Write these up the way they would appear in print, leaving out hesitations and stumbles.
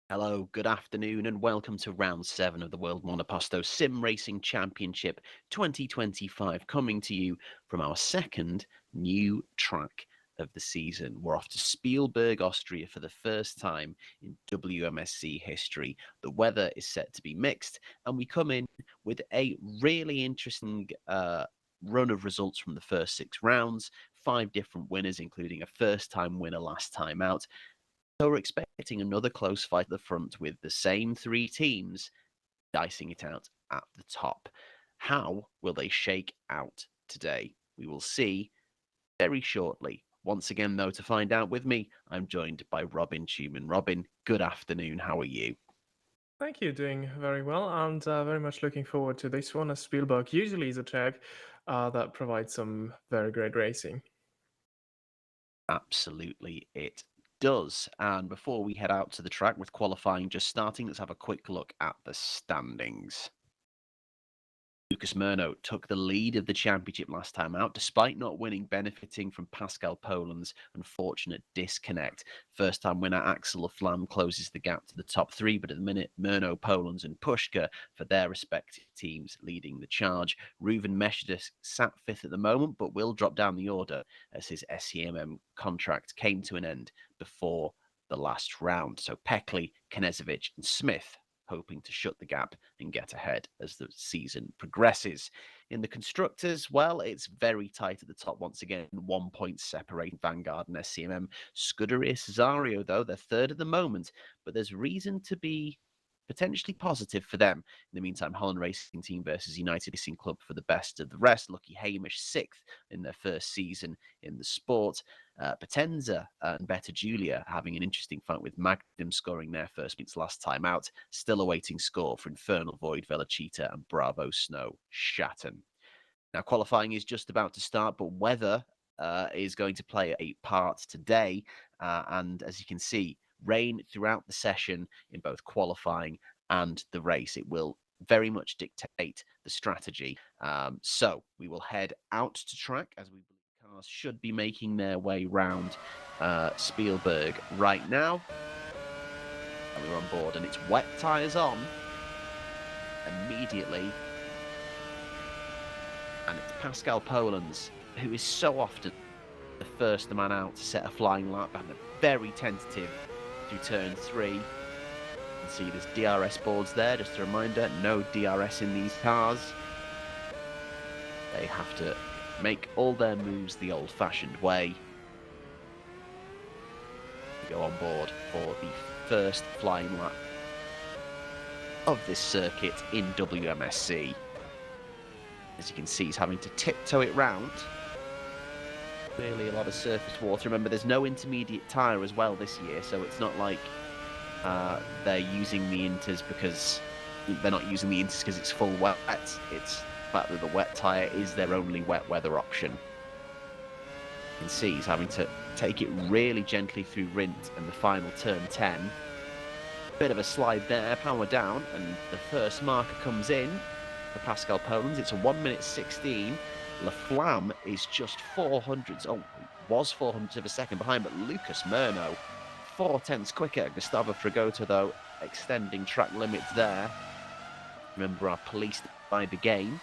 Hello, good afternoon, and welcome to round 7 of the World Monoposto Sim Racing Championship 2025, coming to you from our second new track of the season. We're off to Spielberg, Austria for the first time in WMSC history. The weather is set to be mixed, and we come in with a really interesting run of results from the first 6 rounds. 5 different winners, including a first-time winner last time out. So we're expecting another close fight at the front with the same 3 teams dicing it out at the top. How will they shake out today? We will see very shortly. Once again, though, to find out with me, I'm joined by Robin Ciuman. Robin, good afternoon. How are you? Thank you, doing very well, and very much looking forward to this one. As Spielberg usually is a track that provides some very great racing. Absolutely, it does. And before we head out to the track with qualifying just starting, let's have a quick look at the standings. Lucas Murno took the lead of the championship last time out, despite not winning, benefiting from Pascal Poland's unfortunate disconnect. First-time winner Axel Flam closes the gap to the top 3, but at the minute, Murno, Polands and Pushka for their respective teams leading the charge. Reuven Meshadis sat 5th at the moment, but will drop down the order as his SEMM contract came to an end before the last round. So Peckley, Knezovic and Smith hoping to shut the gap and get ahead as the season progresses. In the constructors, well, it's very tight at the top once again, 1 point separating Vanguard and SCMM. Scuderia Cesario, though, they're third at the moment, but there's reason to be potentially positive for them. In the meantime, Holland Racing Team versus United Racing Club for the best of the rest. Lucky Hamish 6th in their first season in the sport. Potenza and Beta Julia having an interesting fight with Magnum scoring their first points last time out. Still awaiting score for Infernal Void, Velocita and Bravo Snow Shatton. Now, qualifying is just about to start, but weather is going to play a part today. And as you can see, rain throughout the session in both qualifying and the race. It will very much dictate the strategy. So we will head out to track as we believe cars should be making their way round Spielberg right now. And we're on board, and it's wet tyres on immediately. And it's Pascal Polands, who is so often the first man out to set a flying lap, and very tentative through turn 3. You can see there's DRS boards there, just a reminder, no DRS in these cars. They have to make all their moves the old-fashioned way. We go on board for the first flying lap of this circuit in WMSC. As you can see, he's having to tiptoe it round. Clearly a lot of surface water. Remember, there's no intermediate tyre as well this year, so it's not like they're using the inters because they're not using the inters because it's full wet. It's the fact that the wet tyre is their only wet weather option. You can see he's having to take it really gently through Rint and the final turn 10. Bit of a slide there, power down, and the first marker comes in for Pascal Polands. It's a 1 minute 16. Laflamme is just 400s. Oh, was 400s of a second behind, but Lucas Murno 4/10 quicker. Gustavo Fragoto, though, extending track limits there. Remember, are policed by the game,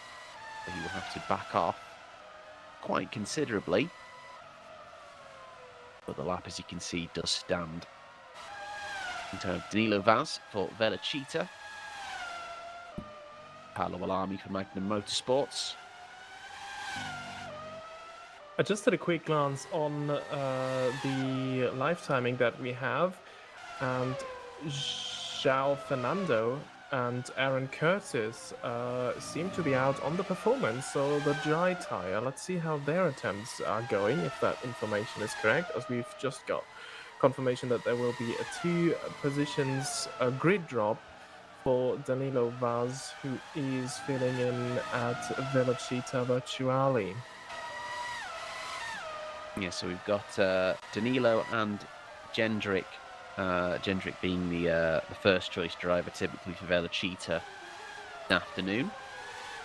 so he will have to back off quite considerably. But the lap, as you can see, does stand. In terms of Danilo Vaz for Velocita. Paolo Alami for Magnum Motorsports. I just had a quick glance on the live timing that we have, and João Fernando and Aaron Curtis seem to be out on the performance, so the dry tire. Let's see how their attempts are going, if that information is correct, as we've just got confirmation that there will be a 2 positions grid drop for Danilo Vaz, who is filling in at Velocita Virtuali. Yeah, so we've got Danilo and Jendrik. Jendrik being the first choice driver, typically for Velocita afternoon.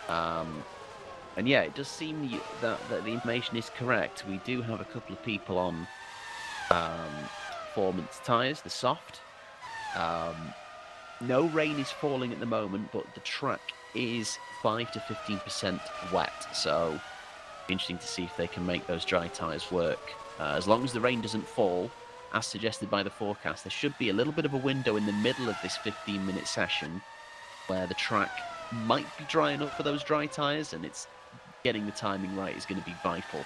And yeah, it does seem that the information is correct. We do have a couple of people on performance tyres, the soft. No rain is falling at the moment, but the track is 5 to 15% wet, so interesting to see if they can make those dry tyres work. As long as the rain doesn't fall, as suggested by the forecast, there should be a little bit of a window in the middle of this 15-minute session where the track might be dry enough for those dry tyres, and it's getting the timing right is going to be vital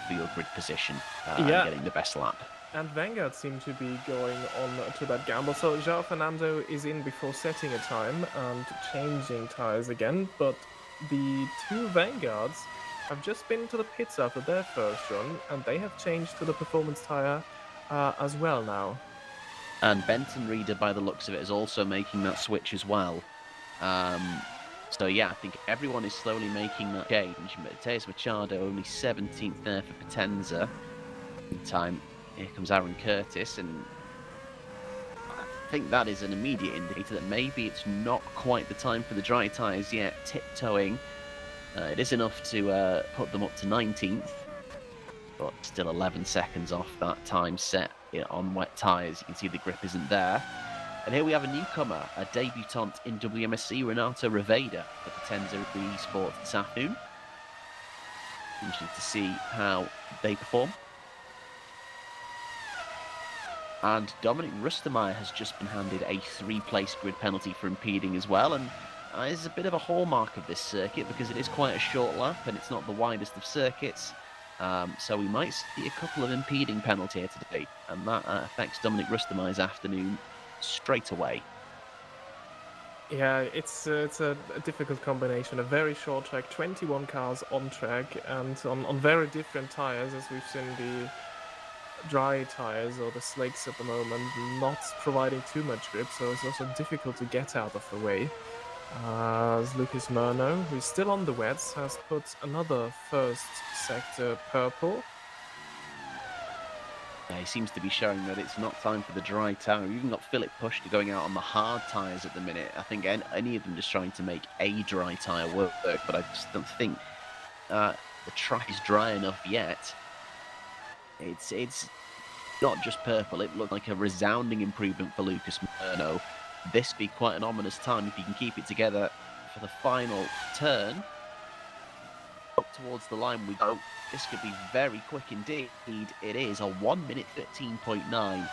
for your grid position and getting the best lap. And Vanguard seem to be going on to that gamble. So João Fernando is in before setting a time and changing tyres again, but the 2 Vanguards have just been to the pits after their first run, and they have changed to the performance tyre as well now. And Benton Reader, by the looks of it, is also making that switch as well. So yeah, I think everyone is slowly making that change. Mateus Machado only 17th there for Potenza. Meantime, here comes Aaron Curtis, and I think that is an immediate indicator that maybe it's not quite the time for the dry tyres yet. Tiptoeing, it is enough to put them up to 19th, but still 11 seconds off that time set on wet tyres. You can see the grip isn't there. And here we have a newcomer, a debutant in WMSC, Renato Riveda, for Potenza Esports this afternoon. Interesting to see how they perform. And Dominic Rustemeyer has just been handed a 3-place grid penalty for impeding as well. And is a bit of a hallmark of this circuit because it is quite a short lap and it's not the widest of circuits. So we might see a couple of impeding penalties here today. And that affects Dominic Rustemeyer's afternoon straight away. Yeah, it's a difficult combination. A very short track, 21 cars on track, and on very different tires, as we've seen the dry tires or the slicks at the moment not providing too much grip, so it's also difficult to get out of the way. As Lucas Murno, who's still on the wets, has put another first sector purple. Yeah, he seems to be showing that it's not time for the dry tyre. We've even got Philip Pushta going out on the hard tyres at the minute. I think any of them just trying to make a dry tyre work, but I just don't think the track is dry enough yet. It's not just purple. It looked like a resounding improvement for Lucas Murno. This be quite an ominous time if he can keep it together for the final turn. Up towards the line we go. This could be very quick indeed. It is a 1 minute 13.9.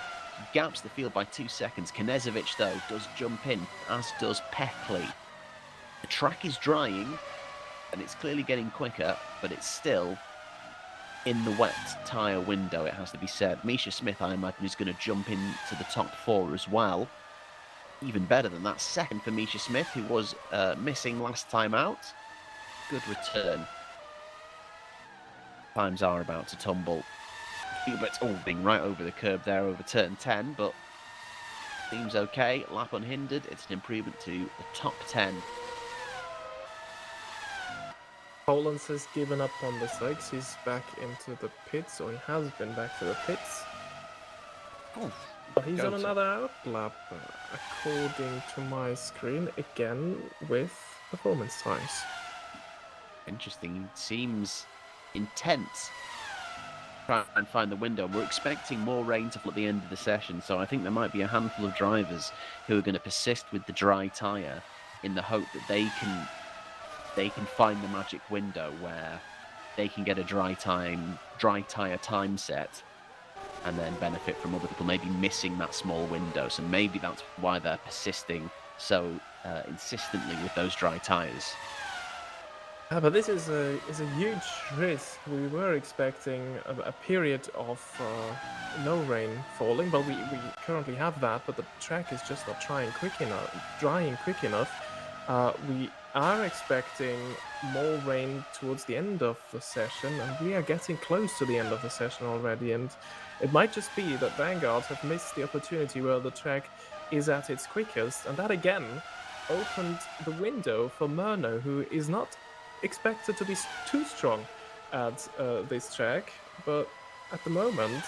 Gaps the field by 2 seconds. Knežević, though, does jump in, as does Peckley. The track is drying, and it's clearly getting quicker, but it's still in the wet tyre window, it has to be said. Misha Smith, I imagine, is going to jump into the top 4 as well. Even better than that, second for Misha Smith, who was missing last time out. Good return. Times are about to tumble. Hubert's being right over the curb there, over turn 10, but seems okay. Lap unhindered. It's an improvement to the top 10. Hollands has given up on the slicks. He's back into the pits, or he has been back to the pits. But he's on another outlap, according to my screen, again with performance tyres. Interesting. It seems intense. Try and find the window. We're expecting more rain to fall at the end of the session, so I think there might be a handful of drivers who are going to persist with the dry tyre in the hope that they can find the magic window where they can get a dry tyre time set and then benefit from other people maybe missing that small window. So maybe that's why they're persisting so insistently with those dry tyres. But this is a huge risk. We were expecting a period of no rain falling, but we currently have that, but the track is just not drying quick enough. We are expecting more rain towards the end of the session, and we are getting close to the end of the session already. And it might just be that Vanguard have missed the opportunity where the track is at its quickest, and that again opened the window for Murno, who is not expected to be too strong at this track, but at the moment,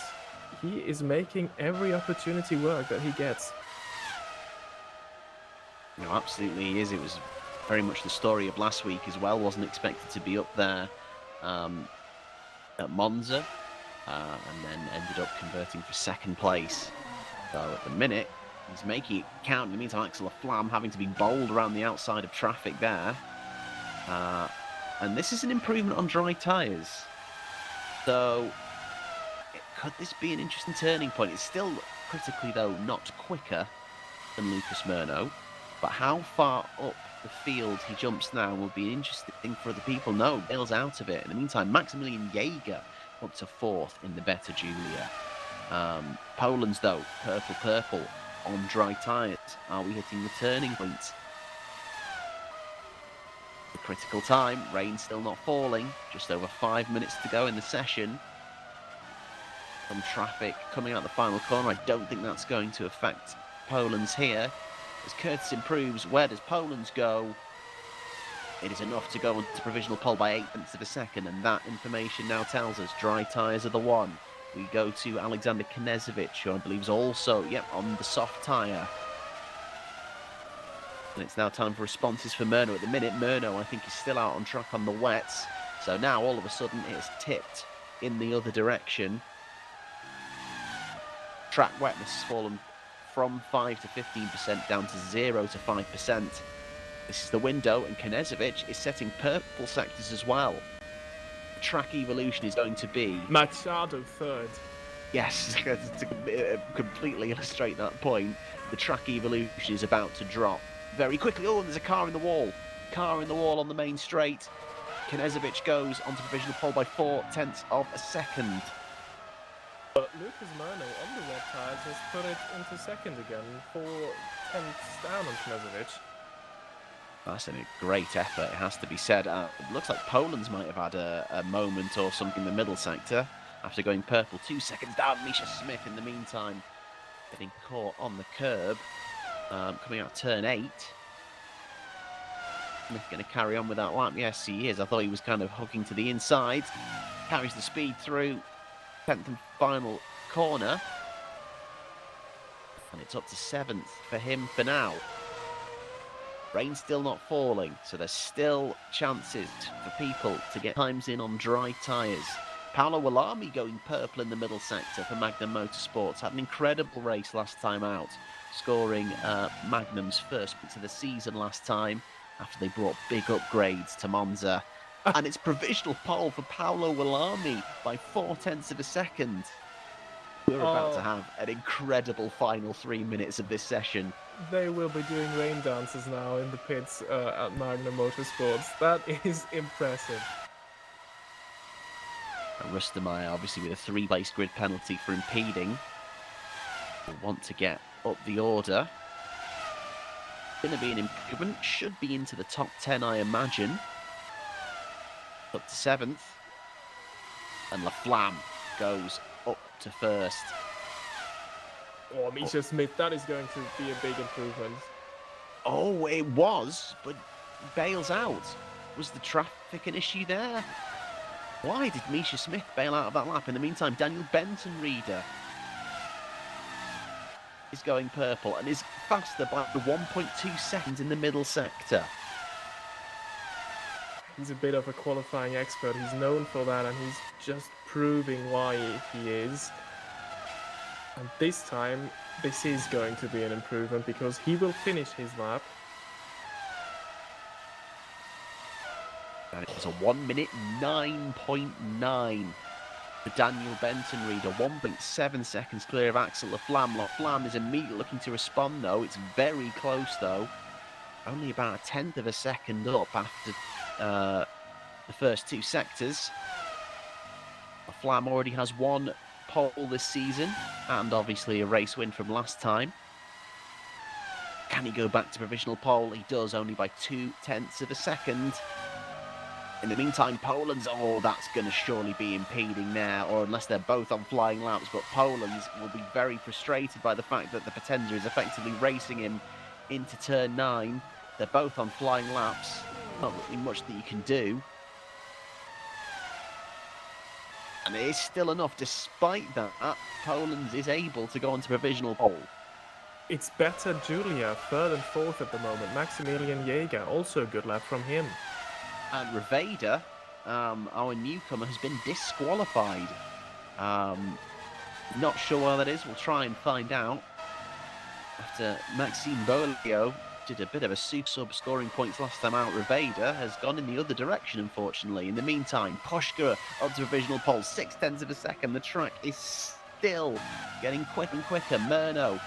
he is making every opportunity work that he gets. No, absolutely he is. It was very much the story of last week as well. Wasn't expected to be up there at Monza, and then ended up converting for second place. So at the minute, he's making it count. In the meantime, Axel Flam having to be bowled around the outside of traffic there. And this is an improvement on dry tyres. So could this be an interesting turning point? It's still critically, though, not quicker than Lucas Murno. But how far up the field he jumps now will be interesting for other people. No, Dale's out of it. In the meantime, Maximilian Jaeger up to fourth in the Better Julia. Poland's, though, purple on dry tyres. Are we hitting the turning point? The critical time, rain still not falling, just over 5 minutes to go in the session. Some traffic coming out the final corner. I don't think that's going to affect Poland's here. As Curtis improves, where does Poland's go? It is enough to go onto provisional pole by 0.8 of a second, and that information now tells us dry tyres are the one. We go to Alexander Knezovic, who I believe is also, on the soft tyre. And it's now time for responses for Murno. At the minute, Murno, I think, is still out on track on the wets. So now, all of a sudden, it's tipped in the other direction. Track wetness has fallen from 5 to 15% down to 0 to 5%. This is the window, and Knezovic is setting purple sectors as well. The track evolution is going to be... Machado third. Yes, to completely illustrate that point, the track evolution is about to drop very quickly. Oh, and there's a car in the wall. Car in the wall on the main straight. Knezovic goes onto provisional pole by 0.4 of a second. But Lucas Murno on the wet tyres has put it into second again, 0.4 down on Knezovic. That's a great effort, it has to be said. It looks like Poland's might have had a moment or something in the middle sector after going purple. 2 seconds down. Misha Smith, in the meantime, getting caught on the curb. Coming out of turn 8. Smith going to carry on with that lap. Yes, he is. I thought he was kind of hooking to the inside. Carries the speed through. 10th and final corner. And it's up to 7th for him for now. Rain's still not falling, so there's still chances for people to get times in on dry tyres. Paolo Wallami going purple in the middle sector for Magnum Motorsports. Had an incredible race last time out, scoring Magnum's first points of the season last time after they brought big upgrades to Monza. And it's provisional pole for Paolo Wallami by 0.4 of a second. We're about to have an incredible final 3 minutes of this session. They will be doing rain dances now in the pits at Magnum Motorsports. That is impressive. And Rustermeyer, obviously, with a 3-place grid penalty for impeding, will want to get up the order. Going to be an improvement. Should be into the top 10, I imagine. Up to 7th. And Laflamme goes up to 1st. Oh, Misha Smith, that is going to be a big improvement. Oh, it was, but bails out. Was the traffic an issue there? Why did Misha Smith bail out of that lap? In the meantime, Daniel Benton-Reader is going purple and is faster by 1.2 seconds in the middle sector. He's a bit of a qualifying expert. He's known for that, and he's just proving why he is. And this time, this is going to be an improvement because he will finish his lap. And it was a 1 minute 9.9 for Daniel Benton-Reader. 1.7 seconds clear of Axel Laflamme. Laflamme is immediately looking to respond, though. It's very close, though. Only about 1/10 of a second up after the first two sectors. Flam already has one pole this season, and obviously a race win from last time. Can he go back to provisional pole? He does, only by 0.2 of a second. In the meantime, Poland's, that's going to surely be impeding now, or unless they're both on flying laps, but Poland's will be very frustrated by the fact that the Potenza is effectively racing him into turn 9. They're both on flying laps. Not really much that you can do. And it is still enough, despite that, Poland is able to go onto provisional pole. It's better Julia, 3rd and 4th at the moment. Maximilian Jaeger, also a good lap from him. And Reveda, our newcomer, has been disqualified. Not sure why that is. We'll try and find out. After Maxime Bolio did a bit of a sub scoring points last time out, Reveda has gone in the other direction, unfortunately. In the meantime, Pushka up to provisional pole, 0.6 of a second. The track is still getting quicker and quicker. Murno,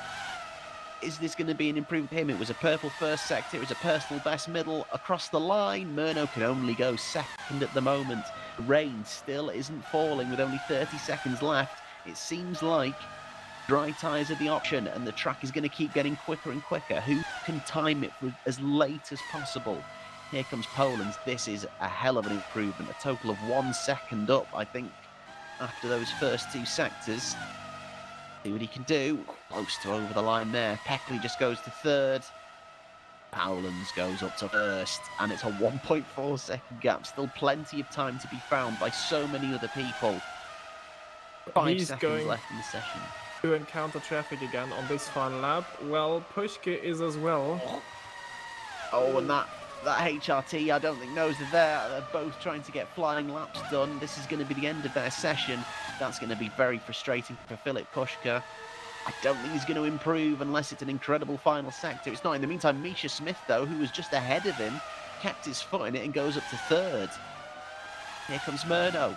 is this going to be an improvement for him? It was a purple first sector. It was a personal best middle across the line. Murno can only go second at the moment. Rain still isn't falling with only 30 seconds left. It seems like dry tyres are the option, and the track is going to keep getting quicker and quicker. Who can time it for as late as possible? Here comes Poland. This is a hell of an improvement. A total of 1 second up, I think, after those first two sectors. See what he can do. Close to over the line there. Peckley just goes to 3rd. Powlands goes up to 1st, and it's a 1.4 second gap. Still plenty of time to be found by so many other people. 5 seconds left in the session. To encounter traffic again on this final lap. Well, Pushke is as well. And that HRT, I don't think knows they're there. They're both trying to get flying laps done. This is going to be the end of their session. That's going to be very frustrating for Philip Pushka. I don't think he's going to improve unless it's an incredible final sector. It's not. In the meantime, Misha Smith, though, who was just ahead of him, kept his foot in it and goes up to 3rd. Here comes Murno.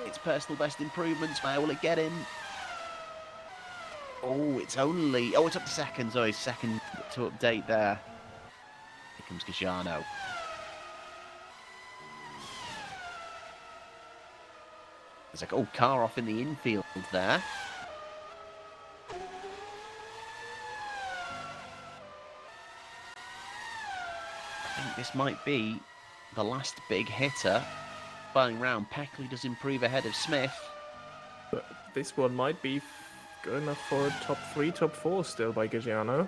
It's personal best improvements. Where will it get him? It's up to 2nd. Sorry, 2nd to update there. Here comes Gajano. There's a car off in the infield there. I think this might be the last big hitter. Final round, Peckley does improve ahead of Smith. But this one might be good enough for a top 3, top 4 still by Gajano.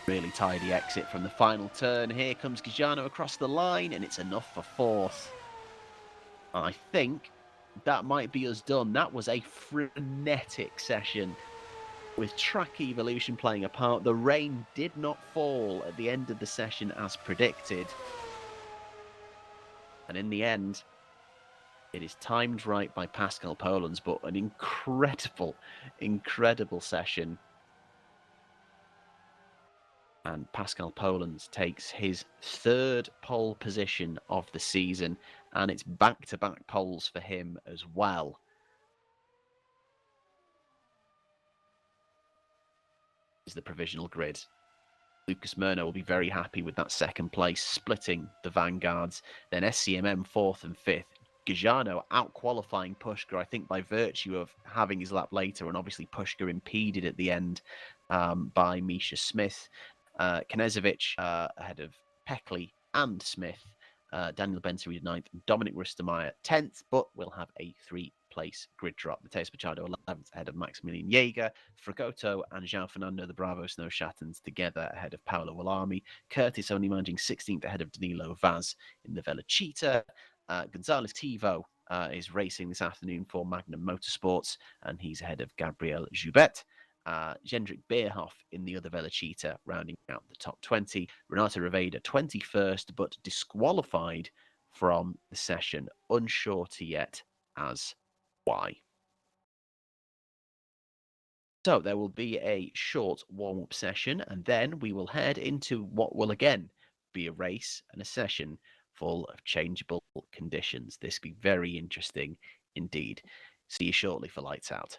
Really tidy exit from the final turn. Here comes Gajano across the line, and it's enough for 4th. I think that might be us done. That was a frenetic session with track evolution playing a part. The rain did not fall at the end of the session as predicted. And in the end, it is timed right by Pascal Polands, but an incredible, incredible session. And Pascal Polands takes his 3rd pole position of the season, and it's back-to-back poles for him as well. Is the provisional grid. Lucas Murno will be very happy with that 2nd place, splitting the vanguards. Then SCMM 4th and 5th. Gajano out-qualifying Pushka, I think, by virtue of having his lap later, and obviously Pushka impeded at the end by Misha Smith. Knezovic ahead of Peckley and Smith. Daniel Bensary 9th, Dominic Rustemeyer 10th, but we'll have a 3-place grid drop. Mateus Machado 11th ahead of Maximilian Jaeger. Fragoto and João Fernando, the Bravo Snow Shattens, together ahead of Paolo Walami. Curtis only managing 16th ahead of Danilo Vaz in the Velocita. Gonzalez Tivo is racing this afternoon for Magnum Motorsports, and he's ahead of Gabriel Joubert. Jendrik Beerhoff in the other Velocita, rounding out the top 20. Renato Reveda, 21st, but disqualified from the session. Unsure to yet as why. So there will be a short warm-up session, and then we will head into what will again be a race and a session full of changeable conditions. This will be very interesting indeed. See you shortly for Lights Out.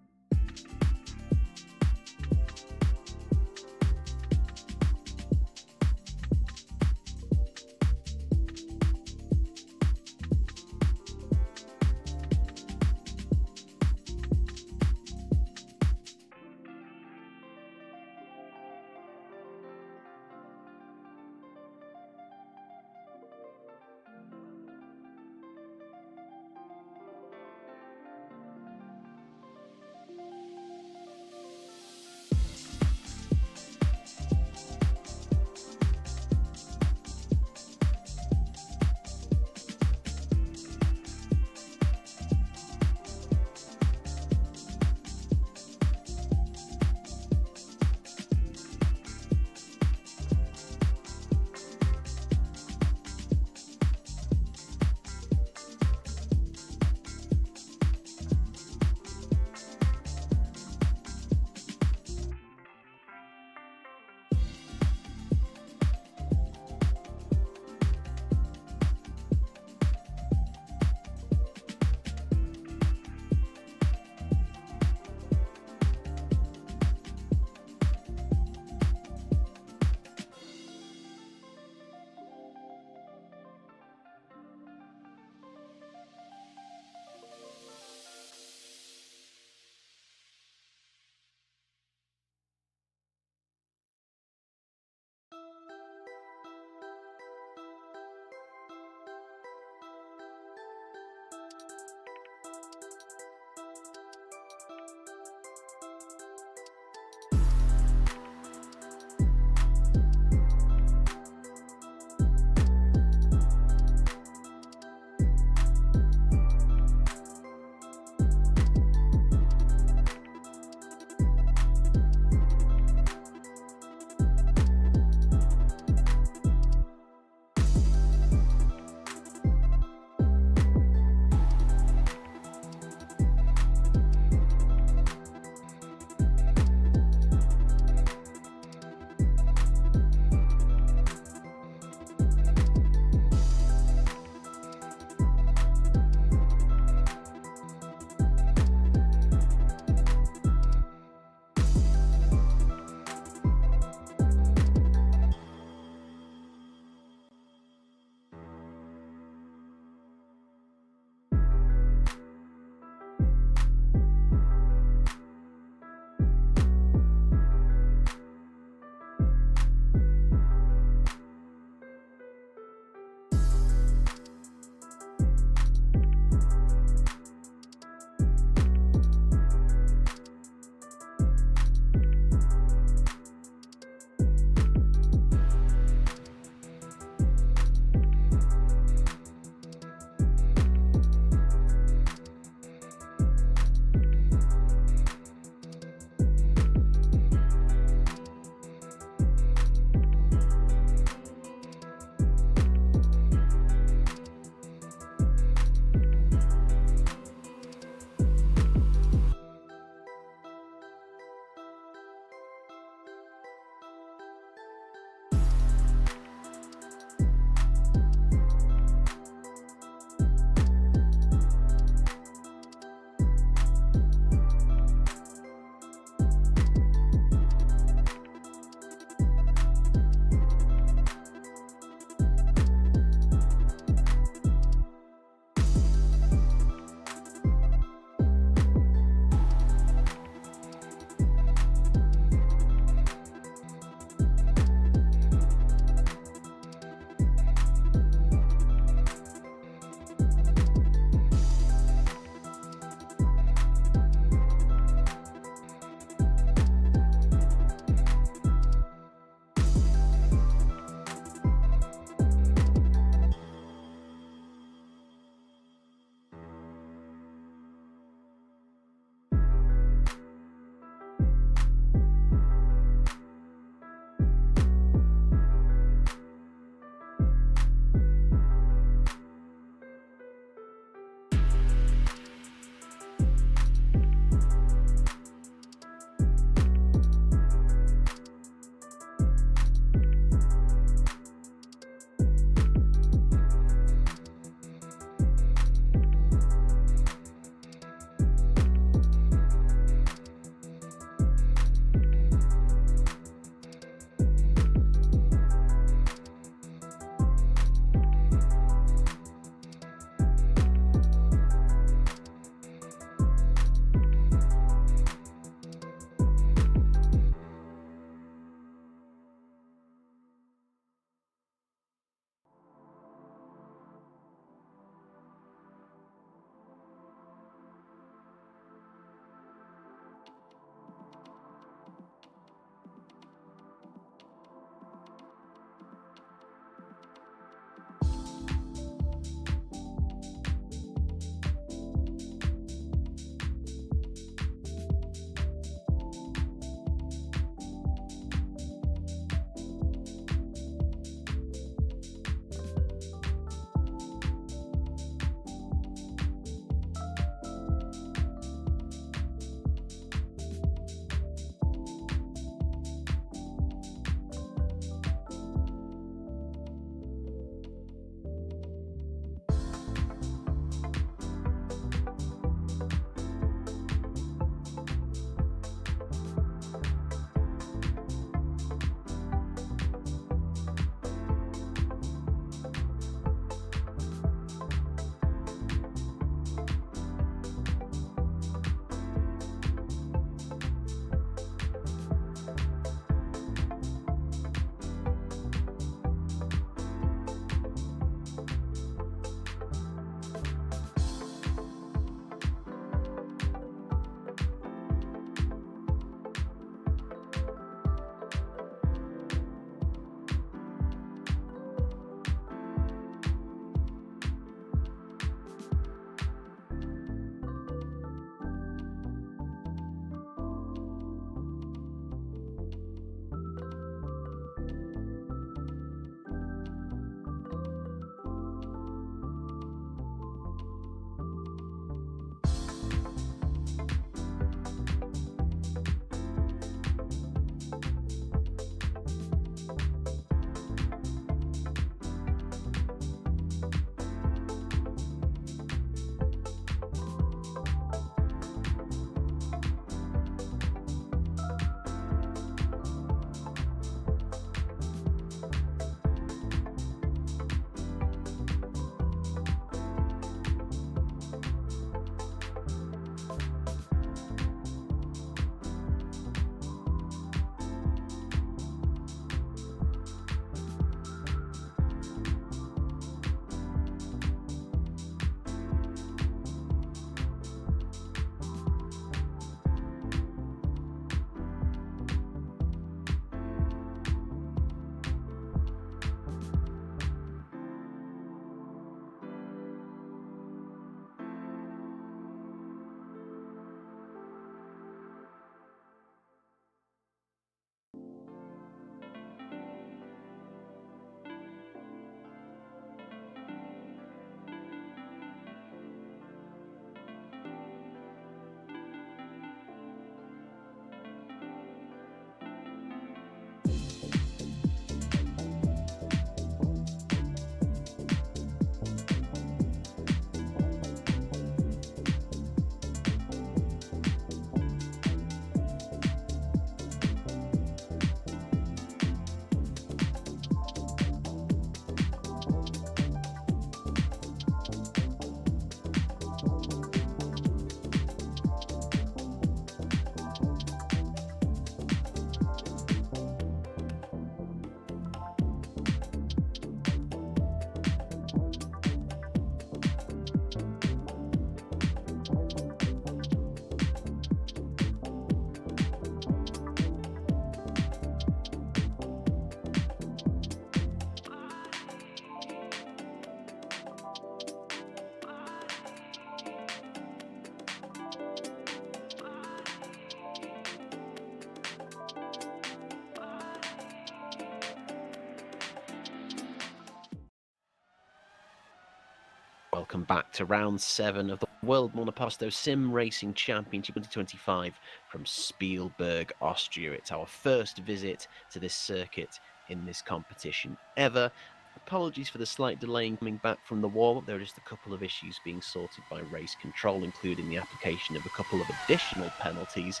Welcome back to round 7 of the World Monoposto Sim Racing Championship 2025 from Spielberg, Austria. It's our first visit to this circuit in this competition ever. Apologies for the slight delay in coming back from the warm-up. There are just a couple of issues being sorted by race control, including the application of a couple of additional penalties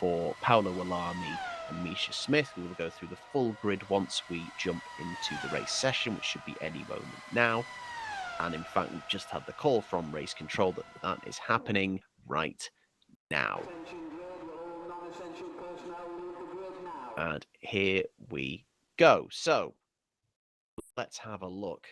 for Paolo Wallami and Misha Smith. We will go through the full grid once we jump into the race session, which should be any moment now. And in fact, we've just had the call from race control that is happening right now. And here we go. So let's have a look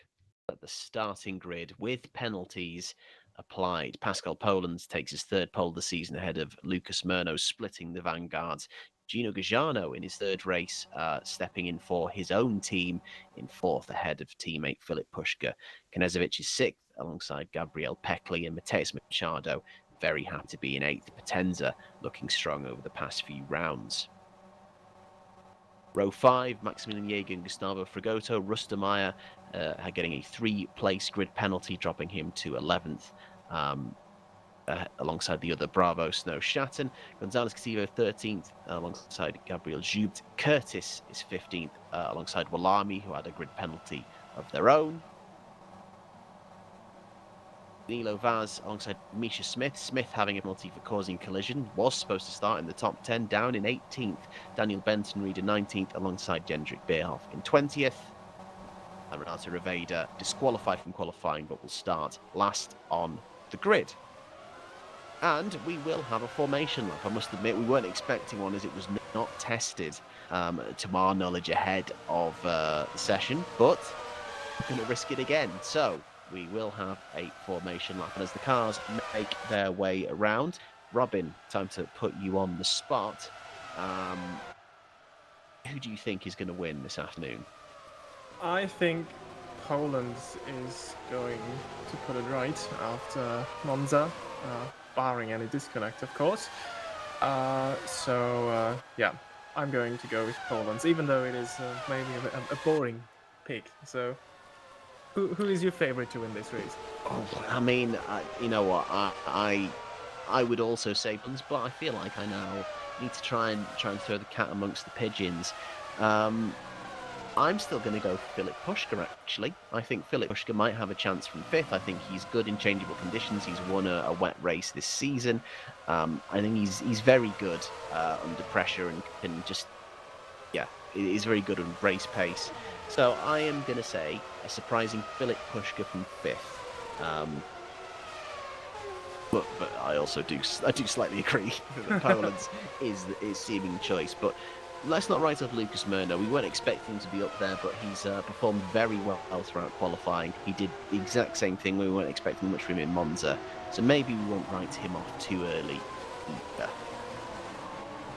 at the starting grid with penalties applied. Pascal Polens takes his third pole of the season ahead of Lucas Murno, splitting the vanguards. Gino Gajano in his third race, stepping in for his own team in fourth ahead of teammate Filip Pushka. Knežević is sixth alongside Gabriel Peckley, and Mateus Machado very happy to be in eighth. Potenza looking strong over the past few rounds. Row 5, Maximilian Jäger and Gustavo Frigoto. Rustemeyer getting a 3-place grid penalty, dropping him to 11th. Alongside the other Bravo Snow Shatton. Gonzalez Castillo 13th alongside Gabriel Jubt. Curtis is 15th alongside Wallami, who had a grid penalty of their own. Nilo Vaz alongside Misha Smith. Smith having a penalty for causing collision. Was supposed to start in the top 10, down in 18th. Daniel Benton Reed in 19th alongside Jendrik Beerhoff in 20th. And Renato Riveda disqualified from qualifying, but will start last on the grid. And we will have a formation lap. I must admit, we weren't expecting one as it was not tested to our knowledge ahead of the session, but we're going to risk it again. So we will have a formation lap. And as the cars make their way around, Robin, time to put you on the spot. Who do you think is going to win this afternoon? I think Poland is going to put it right after Monza, barring any disconnect, of course. Yeah, I'm going to go with Poland, even though it is maybe a boring pick. So, who is your favorite to win this race? Oh, I mean, you know what? I would also say Poland, but I feel like I now need to try and throw the cat amongst the pigeons. I'm still going to go for Filip Pushka, actually. I think Filip Pushka might have a chance from 5th. I think he's good in changeable conditions. He's won a wet race this season. I think he's very good under pressure and can just, he's very good on race pace. So I am going to say a surprising Filip Pushka from 5th. But I also do slightly agree that Poland's is seeming choice. But let's not write off Lucas Murno. We weren't expecting him to be up there, but he's performed very well throughout qualifying. He did the exact same thing. We weren't expecting much from him in Monza. So maybe we won't write him off too early either.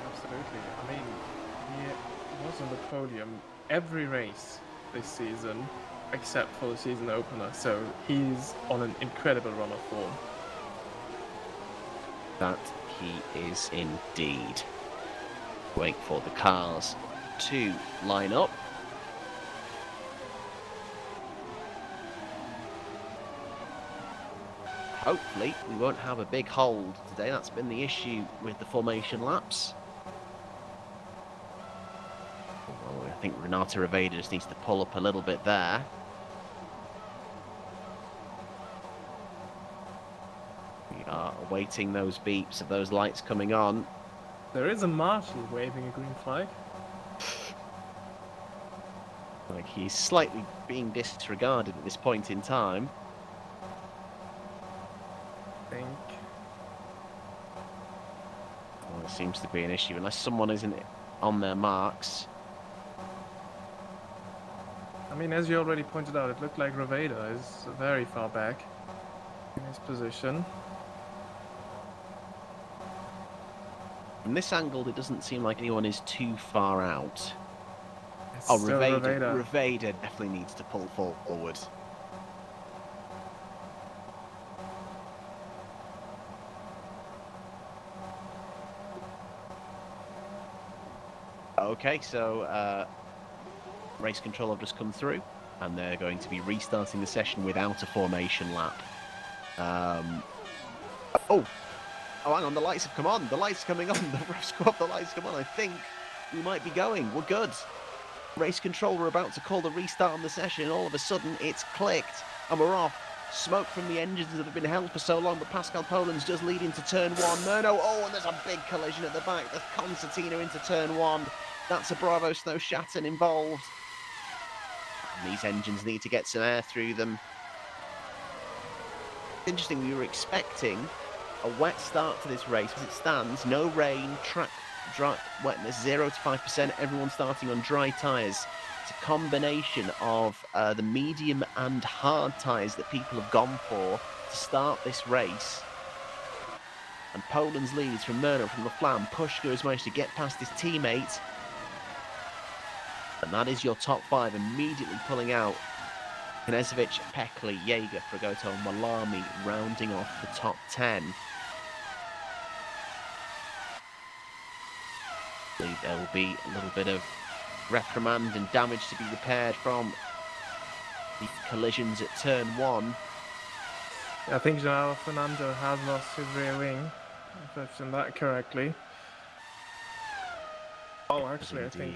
Absolutely. I mean, he was on the podium every race this season, except for the season opener. So he's on an incredible run of form. That he is indeed. Wait for the cars to line up. Hopefully we won't have a big hold today. That's been the issue with the formation laps. Well, I think Renato Riveda just needs to pull up a little bit there. We are awaiting those beeps of those lights coming on. There is a marshal waving a green flag. Like he's slightly being disregarded at this point in time. I think. Well, there seems to be an issue unless someone isn't on their marks. I mean, as you already pointed out, it looked like Riveda is very far back in his position. From this angle, it doesn't seem like anyone is too far out. It's Oh, still Riveda definitely needs to pull forward. Okay, so race control have just come through. and they're going to be restarting the session without a formation lap. Oh, hang on, the lights have come on. The lights are coming on. The refs go off, the lights come on. I think we might be going. We're good. Race control, we're about to call the restart on the session. All of a sudden, it's clicked, and we're off. Smoke from the engines that have been held for so long, but Pascal Poland's just leading to turn one. Murno, oh, and there's a big collision at the back. There's Concertina into turn one. That's a Bravo Snow Shatten involved. And these engines need to get some air through them. Interesting, we were expecting a wet start to this race. As it stands, no rain, track dry wetness 0 to 5%, everyone starting on dry tyres. It's a combination of the medium and hard tyres that people have gone for to start this race. And Poland's lead is from Murno, from Laflamme. Pushka has managed to get past his teammate. And that is your top five immediately pulling out. Knezovic, Pekli, Jaeger, Fragoto, Malami rounding off the top 10. I believe there will be a little bit of reprimand and damage to be repaired from the collisions at turn one. I think Joao Fernando has lost his rear wing, if I've seen that correctly. Oh, actually, I think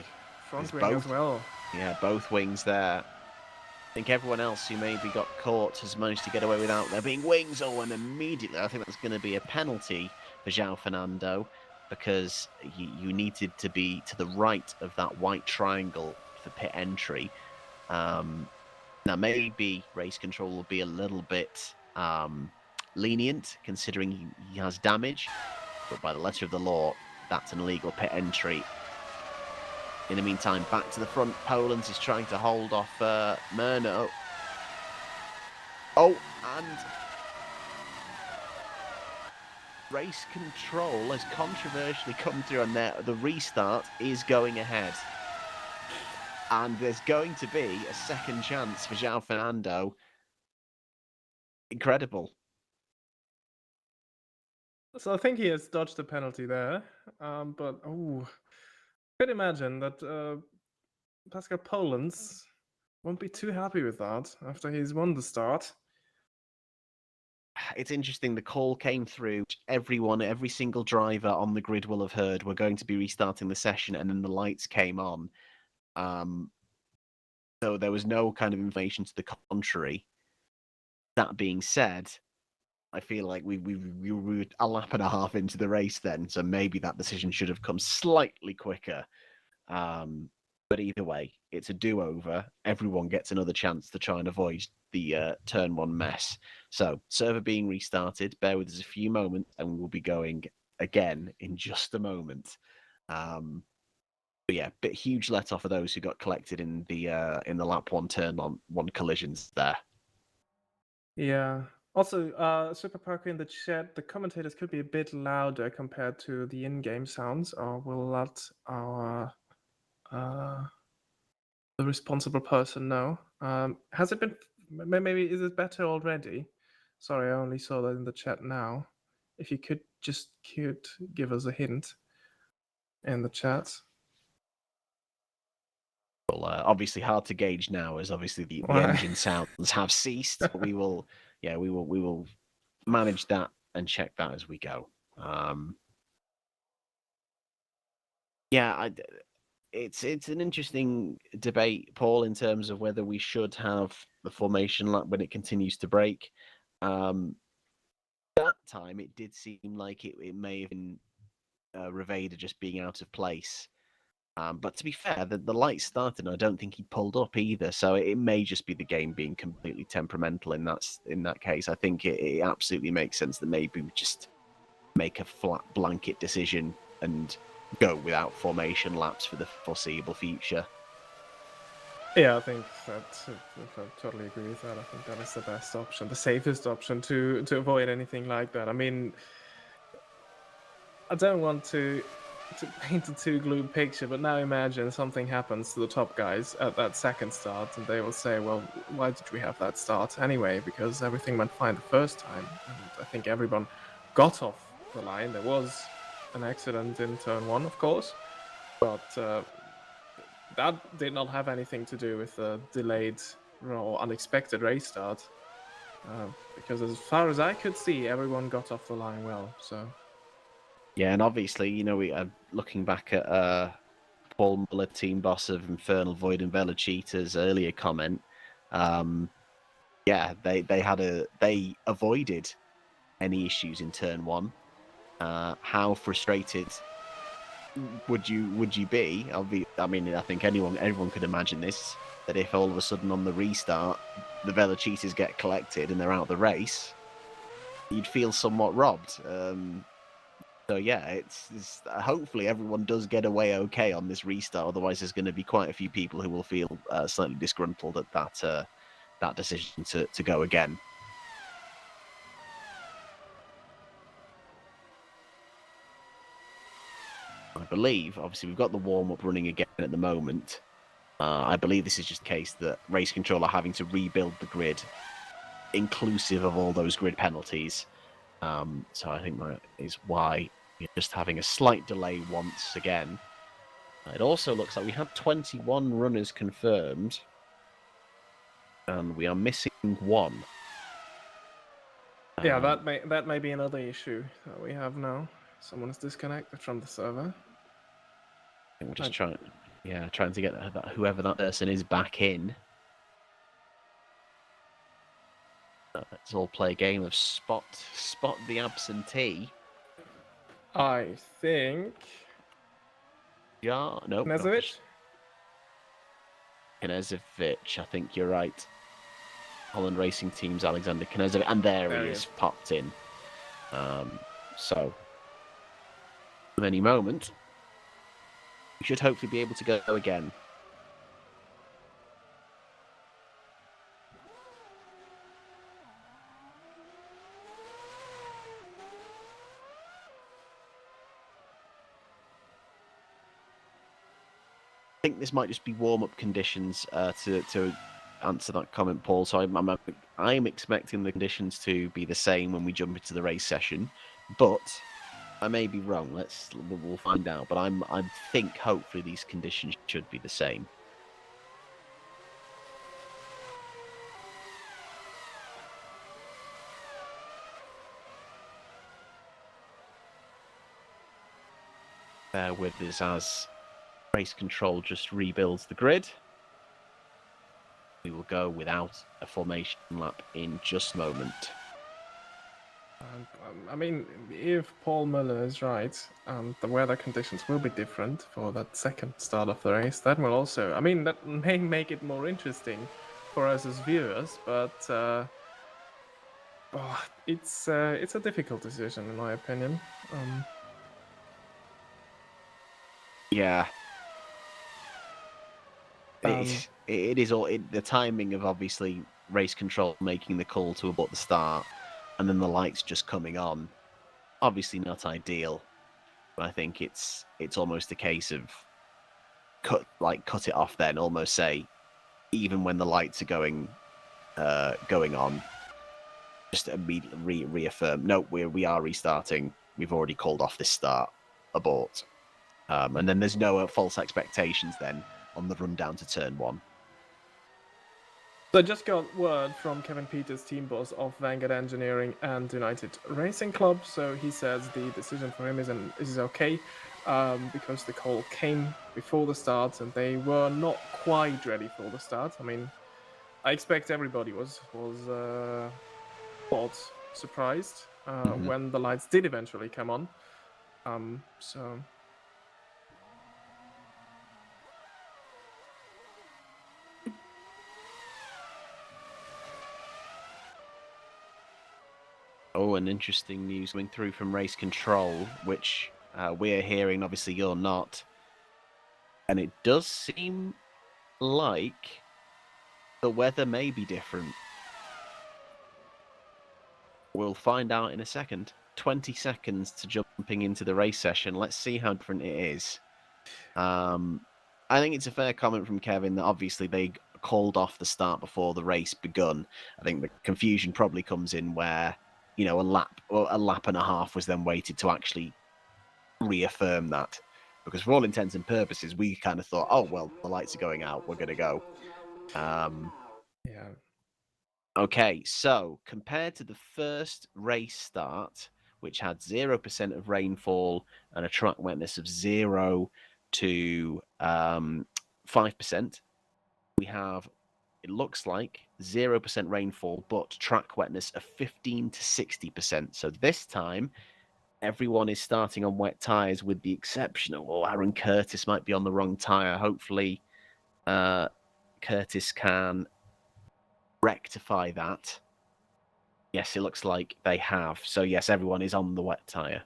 front wing as well. Yeah, both wings there. I think everyone else who maybe got caught has managed to get away without there being wings. Oh, and immediately I think that's going to be a penalty for Joao Fernando, because you needed to be to the right of that white triangle for pit entry. Now, maybe race control will be a little bit lenient, considering he has damage, but by the letter of the law, that's an illegal pit entry. In the meantime, back to the front, Poland is trying to hold off Murno. Oh, and race control has controversially come through, and the restart is going ahead. And there's going to be a second chance for Joao Fernando. Incredible. So I think he has dodged the penalty there, but oh, I could imagine that Pascal Polands won't be too happy with that after he's won the start. It's interesting, the call came through. Everyone, every single driver on the grid will have heard we're going to be restarting the session, and then the lights came on. So there was no kind of information to the contrary. That being said, I feel like we were a lap and a half into the race then, so maybe that decision should have come slightly quicker. But either way, it's a do-over. Everyone gets another chance to try and avoid the turn one mess. So, server being restarted. Bear with us a few moments, and we will be going again in just a moment. But yeah, huge let off for those who got collected in the lap one turn on one collisions there. Yeah. Also, Super Parker in the chat, the commentators could be a bit louder compared to the in-game sounds, or we'll let our the responsible person know. Has it been? Maybe is it better already? Sorry, I only saw that in the chat now. If you could give us a hint in the chat. Well, obviously hard to gauge now, as obviously the engine sounds have ceased. But we will manage that and check that as we go. It's an interesting debate, Paul, in terms of whether we should have the formation lap when it continues to break. That time, it did seem like it may have been Reveda just being out of place. But to be fair, the lights started, and I don't think he pulled up either. So it may just be the game being completely temperamental in that case. I think it absolutely makes sense that maybe we just make a flat blanket decision and go without formation laps for the foreseeable future. Yeah, I think I totally agree with that. I think that is the best option, the safest option to avoid anything like that. I mean, I don't want to paint a too gloomy picture, but now imagine something happens to the top guys at that second start, and they will say, well, why did we have that start anyway? Because everything went fine the first time. And I think everyone got off the line. There was an accident in turn one, of course, but that did not have anything to do with the delayed or unexpected race start. Because as far as I could see, everyone got off the line well. So Yeah, and obviously, we are looking back at Paul Muller, team boss of Infernal Void and Velocitas' earlier comment. Yeah, they avoided any issues in turn one. How frustrated would you be? I mean, I think everyone could imagine this, that if all of a sudden on the restart the Velocitas get collected and they're out of the race, you'd feel somewhat robbed. So yeah, it's hopefully everyone does get away okay on this restart. Otherwise, there's going to be quite a few people who will feel slightly disgruntled at that decision to go again. I believe, obviously, we've got the warm-up running again at the moment. I believe this is just a case that Race Control are having to rebuild the grid, inclusive of all those grid penalties. So I think that is why we're just having a slight delay once again. It also looks like we had 21 runners confirmed, and we are missing one. yeah, that may be another issue that we have now. Someone is disconnected from the server. We're just trying to get whoever that person is back in. Let's all play a game of spot the absentee. I think Yeah, no, Knezovic? Knezovic. I think you're right. Holland Racing Team's Alexander Knezovic, and there he is, popped in. So, at any moment, we should hopefully be able to go again. I think this might just be warm-up conditions to answer that comment, Paul. So I'm expecting the conditions to be the same when we jump into the race session, but I may be wrong. We'll find out. But I think hopefully these conditions should be the same. Bear with us as Race Control just rebuilds the grid. We will go without a formation lap in just a moment. I mean, if Paul Muller is right, the weather conditions will be different for that second start of the race. That will also, I mean, that may make it more interesting for us as viewers, but it's a difficult decision in my opinion. Yeah. It is all the timing of obviously Race Control making the call to abort the start, and then the lights just coming on. Obviously not ideal, but I think it's almost a case of cut it off. Then almost say, even when the lights are going on, just immediately reaffirm. No, we are restarting. We've already called off this start. Abort. And then there's no false expectations then on the run down to turn one. So I just got word from Kevin Peters, team boss of Vanguard Engineering and United Racing Club. So he says the decision for him is okay, because the call came before the start and they were not quite ready for the start. I mean, I expect everybody was surprised when the lights did eventually come on. So. Oh, and interesting news coming through from Race Control, which we're hearing. Obviously, you're not. And it does seem like the weather may be different. We'll find out in a second. 20 seconds to jumping into the race session. Let's see how different it is. I think it's a fair comment from Kevin that obviously they called off the start before the race begun. I think the confusion probably comes in where, a lap and a half was then waited to actually reaffirm that. Because for all intents and purposes, we kind of thought, oh, well, the lights are going out, we're going to go. Yeah. Okay, so compared to the first race start, which had 0% of rainfall and a track wetness of 0 to 5%, we have, it looks like, 0% rainfall, but track wetness of 15 to 60%. So this time, everyone is starting on wet tyres with the exception of, Aaron Curtis might be on the wrong tyre. Hopefully, Curtis can rectify that. Yes, it looks like they have. So yes, everyone is on the wet tyre.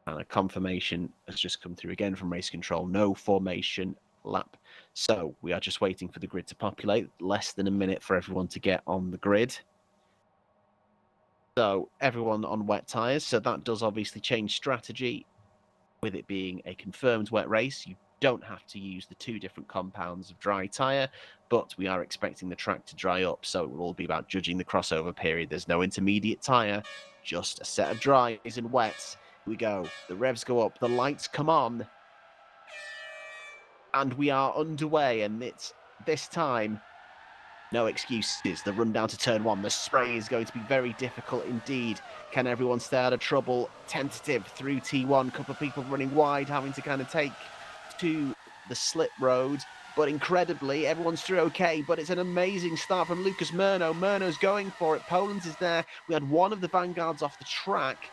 And a confirmation has just come through again from race control. No formation lap. So we are just waiting for the grid to populate. Less than a minute for everyone to get on the grid. So everyone on wet tyres. So that does obviously change strategy. With it being a confirmed wet race, you don't have to use the 2 different compounds of dry tyre, but we are expecting the track to dry up, so it will all be about judging the crossover period. There's no intermediate tyre, just a set of dries and wets. Here we go. The revs go up, the lights come on, and we are underway, and it's this time no excuses. The run down to turn 1. The spray is going to be very difficult indeed. Can everyone stay out of trouble? Tentative through T1. Couple of people running wide, having to kind of take to the slip road. But incredibly, everyone's through okay. But it's an amazing start from Lucas Murno. Murno's going for it. Poland's is there. We had one of the vanguards off the track.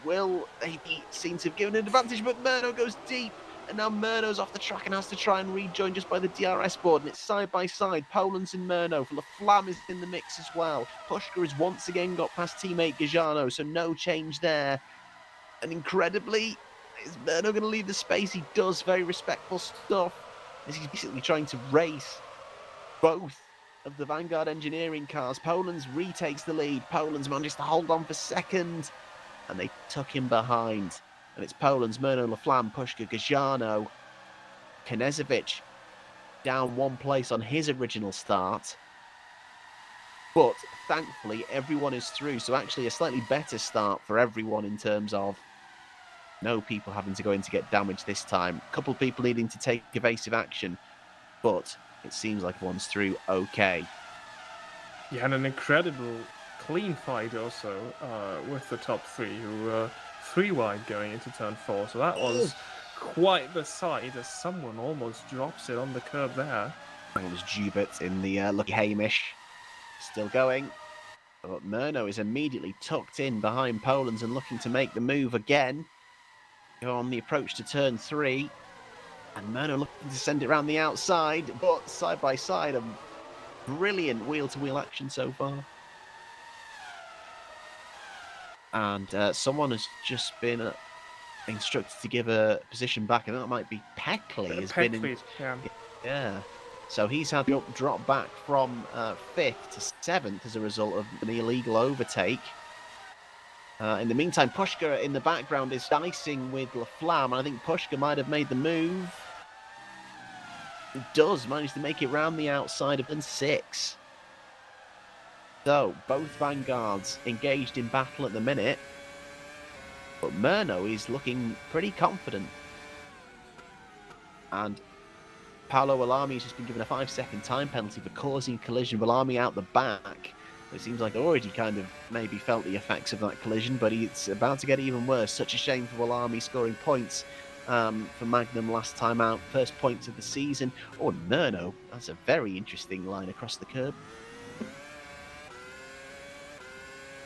Will they be seen to have given an advantage? But Murno goes deep. And now Murno's off the track and has to try and rejoin just by the DRS board. And it's side by side. Poland's and Murno. Flam is in the mix as well. Pushka has once again got past teammate Gajano, so no change there. And incredibly, is Murno going to leave the space? He does. Very respectful stuff. As he's basically trying to race both of the Vanguard engineering cars. Poland's retakes the lead. Poland's manages to hold on for second. And they tuck him behind. And it's Poland's Murno, Laflamme, Pushka, Gajano, Knezovic down 1 place on his original start. But thankfully, everyone is through. So actually a slightly better start for everyone in terms of no people having to go in to get damaged this time. A couple of people needing to take evasive action. But it seems like everyone's through okay. Yeah, and an incredible clean fight also with the top 3 who were 3 wide going into turn 4. So that was quite the sight as someone almost drops it on the curb there. It was Jubert in the Lucky Hamish. Still going. But Murno is immediately tucked in behind Poland's and looking to make the move again. Go on the approach to turn 3. And Murno looking to send it around the outside. But side by side, a brilliant wheel-to-wheel action so far. And someone has just been instructed to give a position back. And that might be Peckley. Yeah. So he's had to drop back from 5th to 7th as a result of an illegal overtake. In the meantime, Pushka in the background is dicing with Laflamme, and I think Pushka might have made the move. He does manage to make it round the outside of turn 6. So, both vanguards engaged in battle at the minute. But Murno is looking pretty confident. And Paolo Alami has just been given a 5-second time penalty for causing collision. Alami out the back. It seems like already kind of maybe felt the effects of that collision, but it's about to get even worse. Such a shame for Alami scoring points for Magnum last time out. First points of the season. Oh, Murno. That's a very interesting line across the curb.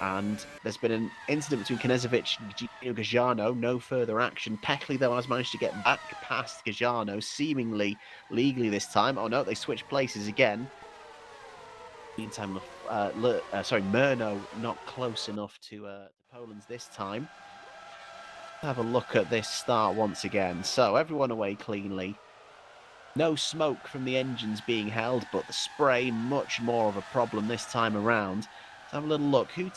And there's been an incident between Knezovic and Gino Gajano. No further action. Peckley, though, has managed to get back past Gajano, seemingly legally this time. Oh, no, they switched places again. Meantime, Murno not close enough to Poland's this time. Have a look at this start once again. So, everyone away cleanly. No smoke from the engines being held, but the spray much more of a problem this time around. Let's have a little look. Who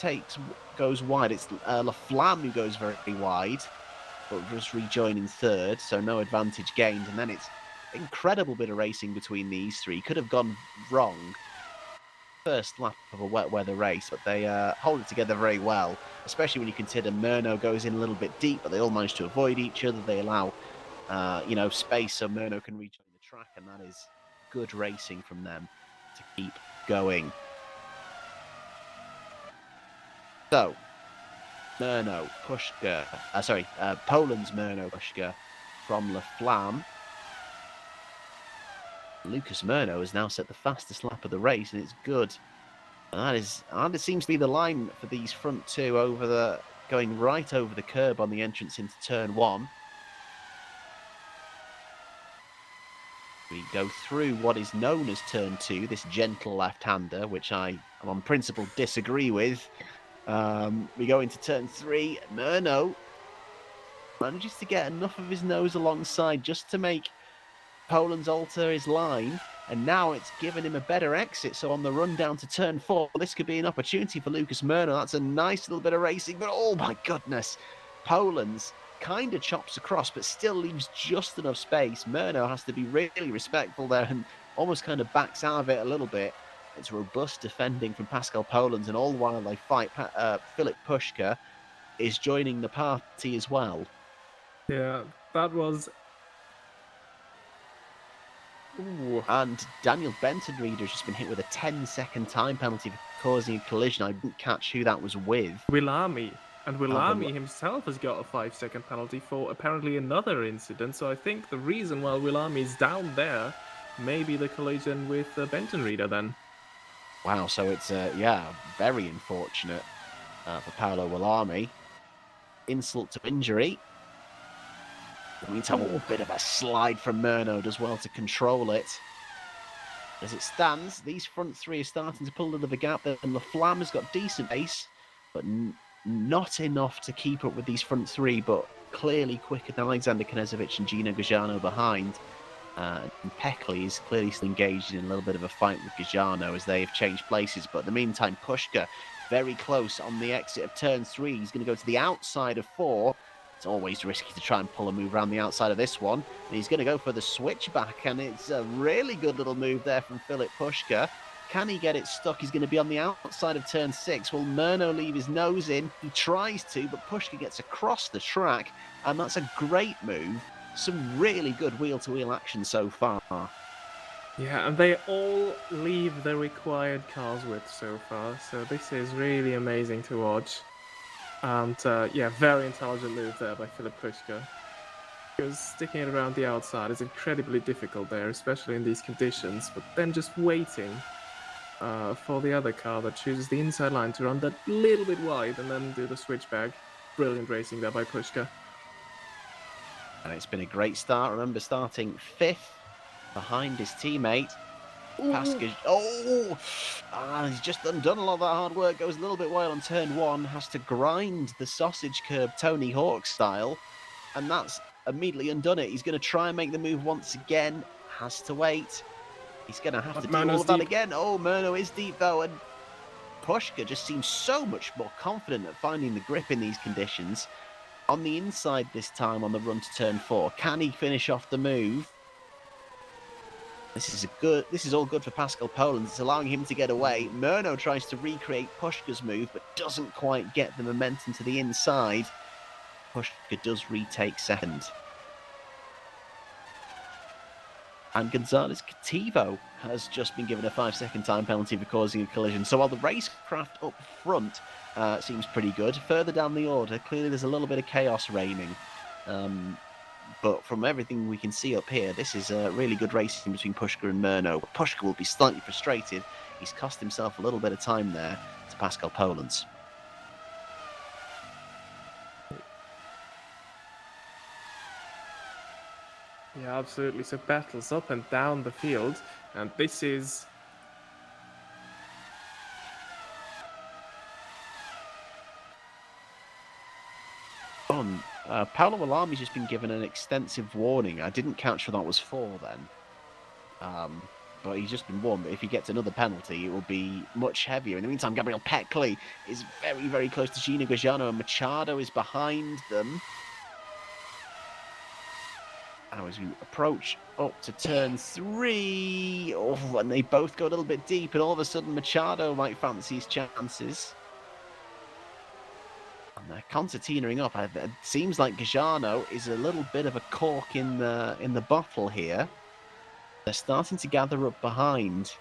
goes wide? It's Laflamme who goes very wide, but just rejoining 3rd, so no advantage gained. And then it's incredible bit of racing between these 3. Could have gone wrong. First lap of a wet weather race, but they hold it together very well, especially when you consider Murno goes in a little bit deep, but they all manage to avoid each other. They allow, space so Murno can rejoin the track, and that is good racing from them. to keep going. So, Poland's Murno Pushka from Le Flamme. Lucas Murno has now set the fastest lap of the race, and it's good. And that seems to be the line for these front two going right over the curb on the entrance into turn one. We go through what is known as turn two, this gentle left-hander, which I on principle disagree with. We go into turn three. Murno manages to get enough of his nose alongside just to make Poland's alter his line, and now it's given him a better exit. So on the run down to turn four, this could be an opportunity for Lucas Murno. That's a nice little bit of racing, but oh my goodness, Poland's kind of chops across, but still leaves just enough space. Murno has to be really respectful there and almost kind of backs out of it a little bit. It's robust defending from Pascal Poland, and all the while they fight, Filip Puška is joining the party as well. Yeah, that was... Ooh. And Daniel Benton-Reeder has just been hit with a 10-second time penalty for causing a collision. I didn't catch who that was with. Willami. And Willami himself has got a 5-second penalty for apparently another incident. So I think the reason why Willami is down there may be the collision with Benton-Reeder then. Wow, so it's, very unfortunate for Paolo Willami. Insult to injury. In the meantime, a bit of a slide from Murno as well to control it. As it stands, these front three are starting to pull a little of a gap there, and Le Flamme has got decent pace, but not enough to keep up with these front three, but clearly quicker than Alexander Knežević and Gino Gagiano behind. And Peckley is clearly still engaged in a little bit of a fight with Gagiano as they have changed places, but in the meantime, Puška very close on the exit of turn three. He's going to go to the outside of four. It's always risky to try and pull a move around the outside of this one. And he's going to go for the switchback, and it's a really good little move there from Filip Puška. Can he get it stuck? He's going to be on the outside of turn six. Will Murno leave his nose in? He tries to, but Puška gets across the track, and that's a great move. Some really good wheel-to-wheel action so far. Yeah, and they all leave the required cars width so far, so this is really amazing to watch. And very intelligent move there by Filip Puška. Because sticking it around the outside is incredibly difficult there, especially in these conditions, but then just waiting for the other car that chooses the inside line to run that little bit wide and then do the switchback. Brilliant racing there by Puška. And it's been a great start. Remember, starting fifth behind his teammate. He's just undone a lot of that hard work. Goes a little bit wide on turn one. Has to grind the sausage curb Tony Hawk style. And that's immediately undone it. He's going to try and make the move once again. Has to wait. He's going to have to do all of that again. Oh, Murno is deep though. And Puška just seems so much more confident at finding the grip in these conditions. On the inside this time on the run to turn four. Can he finish off the move? This is all good for Pascal Poland. It's allowing him to get away. Murno tries to recreate Puška's move, but doesn't quite get the momentum to the inside. Puška does retake second. And González Cativo has just been given a 5-second time penalty for causing a collision. So while the racecraft up front seems pretty good, further down the order, clearly there's a little bit of chaos reigning. But from everything we can see up here, this is a really good racing between Puška and Murno. But Puška will be slightly frustrated. He's cost himself a little bit of time there to Pascal Poland. Yeah, absolutely. So battles up and down the field, and this is... Paolo Willami's just been given an extensive warning. I didn't catch what that was for then. But he's just been warned that if he gets another penalty, it will be much heavier. In the meantime, Gabriel Peckley is very, very close to Gino Gagiano, and Machado is behind them. Now as we approach up to turn three, and they both go a little bit deep, and all of a sudden Machado might fancy his chances. And they're concertinaing up. It seems like Gagiano is a little bit of a cork in the bottle here. They're starting to gather up behind.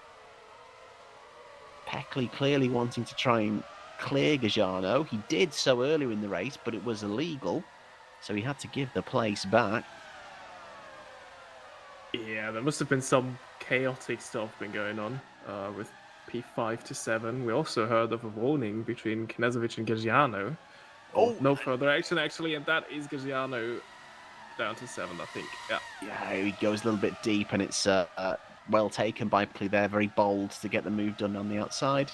Peckley clearly wanting to try and clear Gajano. He did so earlier in the race, but it was illegal, so he had to give the place back. Yeah, there must have been some chaotic stuff been going on with P5 to 7. We also heard of a warning between Knezovic and Gagiano. Or no further action, actually, and that is Gagiano down to 7, I think. Yeah, he goes a little bit deep, and it's well taken by Peckley there. Very bold to get the move done on the outside.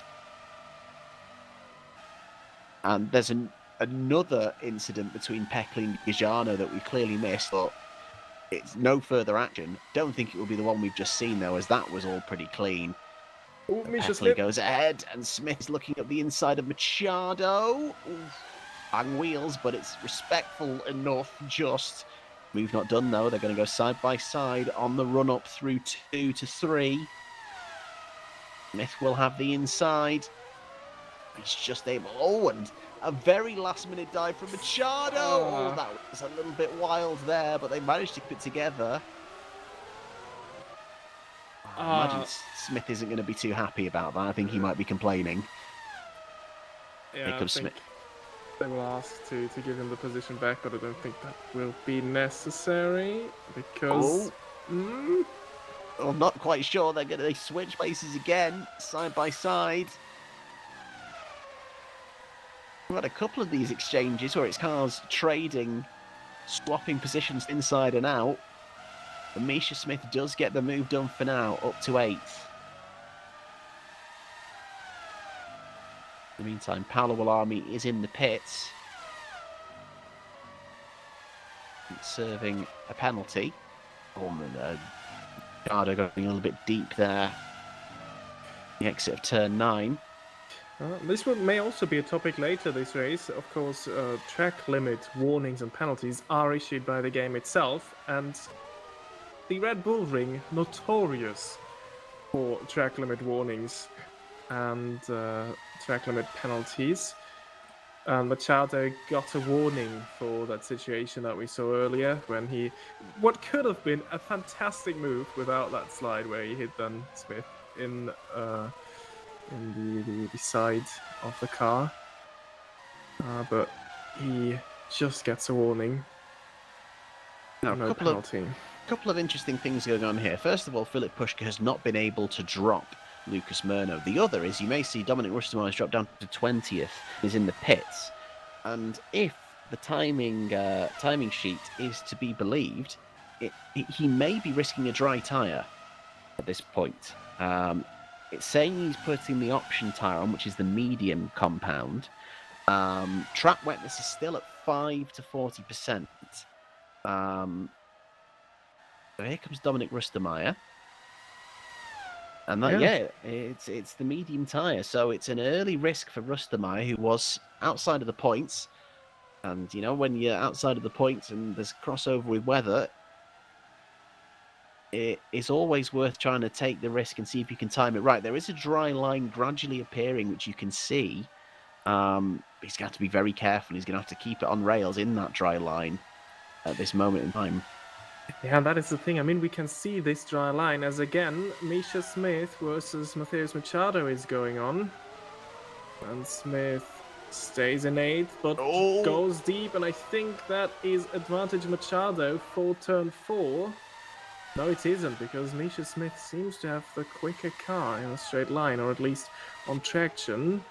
And there's another incident between Peckley and Gagiano that we clearly missed, but it's no further action. Don't think it will be the one we've just seen, though, as that was all pretty clean. Oh, Misha Peckley Smith goes ahead, and Smith's looking at the inside of Machado. Bang wheels, but it's respectful enough just. Move not done, though. They're going to go side by side on the run up through 2 to 3. Smith will have the inside. He's just able. Oh, and a very last minute dive from Machado. Oh, that was a little bit wild there, but they managed to keep it together. I imagine Smith isn't going to be too happy about that. I think he might be complaining. Yeah, Here comes Smith. They will ask to give him the position back, but I don't think that will be necessary because. I'm not quite sure. They switch places again, side by side. We've had a couple of these exchanges where it's cars trading, swapping positions inside and out. And Misha Smith does get the move done for now, up to 8th. In the meantime, Paolo Army is in the pits, serving a penalty. Ricardo going a little bit deep there. The exit of turn 9. This may also be a topic later this race. Of course, track limit warnings and penalties are issued by the game itself, and the Red Bull Ring, notorious for track limit warnings and track limit penalties. Machado got a warning for that situation that we saw earlier when what could have been a fantastic move without that slide where he hit then Smith in the side of the car. But he just gets a warning. Now, no penalty. A couple of interesting things going on here. First of all, Philip Pushka has not been able to drop Lucas Murno. The other is, you may see Dominic Rushton drop down to 20th, is in the pits. And if the timing sheet is to be believed, he may be risking a dry tyre at this point. It's saying he's putting the option tyre on, which is the medium compound. Track wetness is still at 5 to 40%. So here comes Dominic Rustermeyer. And it's the medium tyre. So it's an early risk for Rustermeyer, who was outside of the points. And, you know, when you're outside of the points and there's crossover with weather, it is always worth trying to take the risk and see if you can time it right. There is a dry line gradually appearing, which you can see. He's going to have to be very careful. He's going to have to keep it on rails in that dry line at this moment in time. Yeah, that is the thing. I mean, we can see this dry line as, again, Misha Smith versus Matheus Machado is going on. And Smith stays in 8th, but goes deep, and I think that is advantage Machado for turn 4. No, it isn't, because Misha Smith seems to have the quicker car in a straight line, or at least on traction.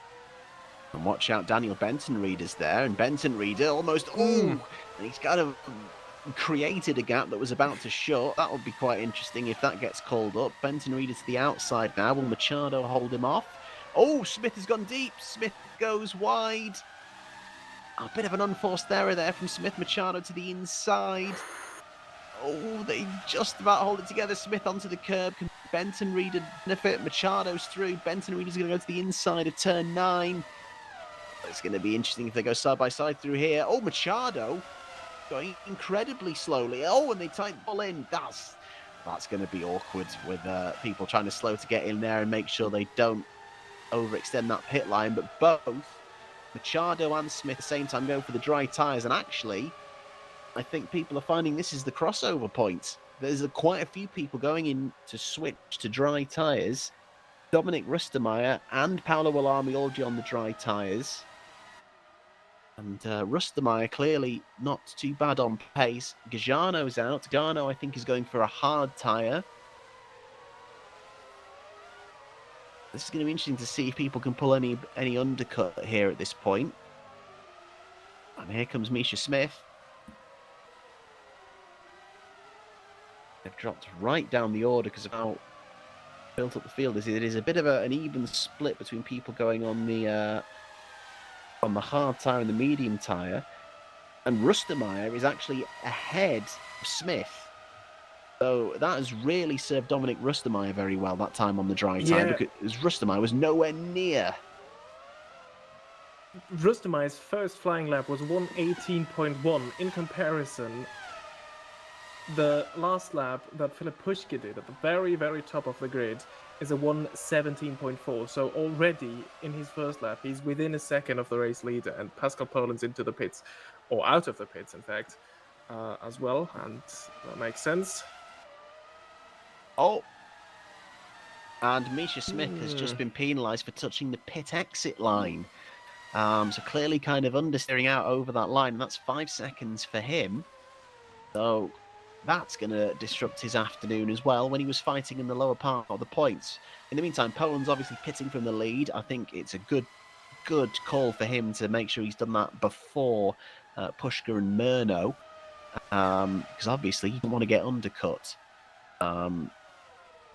And watch out, Daniel Benton Reeder's there, and Benton Reeder almost, and he's kind of created a gap that was about to shut. That would be quite interesting if that gets called up. Benton Reeder to the outside now. Will Machado hold him off? Oh, Smith has gone deep. Smith goes wide. A bit of an unforced error there from Smith. Machado to the inside. Oh, they just about hold it together. Smith onto the curb. Can Benton Reeder benefit? Machado's through. Benton Reeder's going to go to the inside of turn 9. It's going to be interesting if they go side by side through here. Oh, Machado going incredibly slowly. Oh, and they tighten pull in. That's going to be awkward with people trying to slow to get in there and make sure they don't overextend that pit line. But both Machado and Smith at the same time go for the dry tyres. And actually, I think people are finding this is the crossover point. There's quite a few people going in to switch to dry tyres. Dominic Rustermeyer and Paolo Wallami already on the dry tyres. And Rustermeyer clearly not too bad on pace. Gajano's out. Gano, I think, is going for a hard tyre. This is going to be interesting to see if people can pull any undercut here at this point. And here comes Misha Smith. They've dropped right down the order because of how built up the field is. It is a bit of an even split between people going on the hard tyre and the medium tyre. And Rustermeyer is actually ahead of Smith. So that has really served Dominic Rustermeyer very well that time on the dry tyre, because Rustermeyer was nowhere near. Rustermeyer's first flying lap was 1:18.1. In comparison, the last lap that Philip Puschke did at the very, very top of the grid is a 1:17.4. So already in his first lap, he's within a second of the race leader, and Pascal Poland's into the pits, or out of the pits, in fact, as well, and that makes sense. Oh, and Misha Smith has just been penalised for touching the pit exit line. So clearly kind of understeering out over that line, and that's 5 seconds for him. So that's going to disrupt his afternoon as well when he was fighting in the lower part of the points. In the meantime, Poland's obviously pitting from the lead. I think it's a good call for him to make sure he's done that before Pushka and Murno, because obviously he didn't want to get undercut.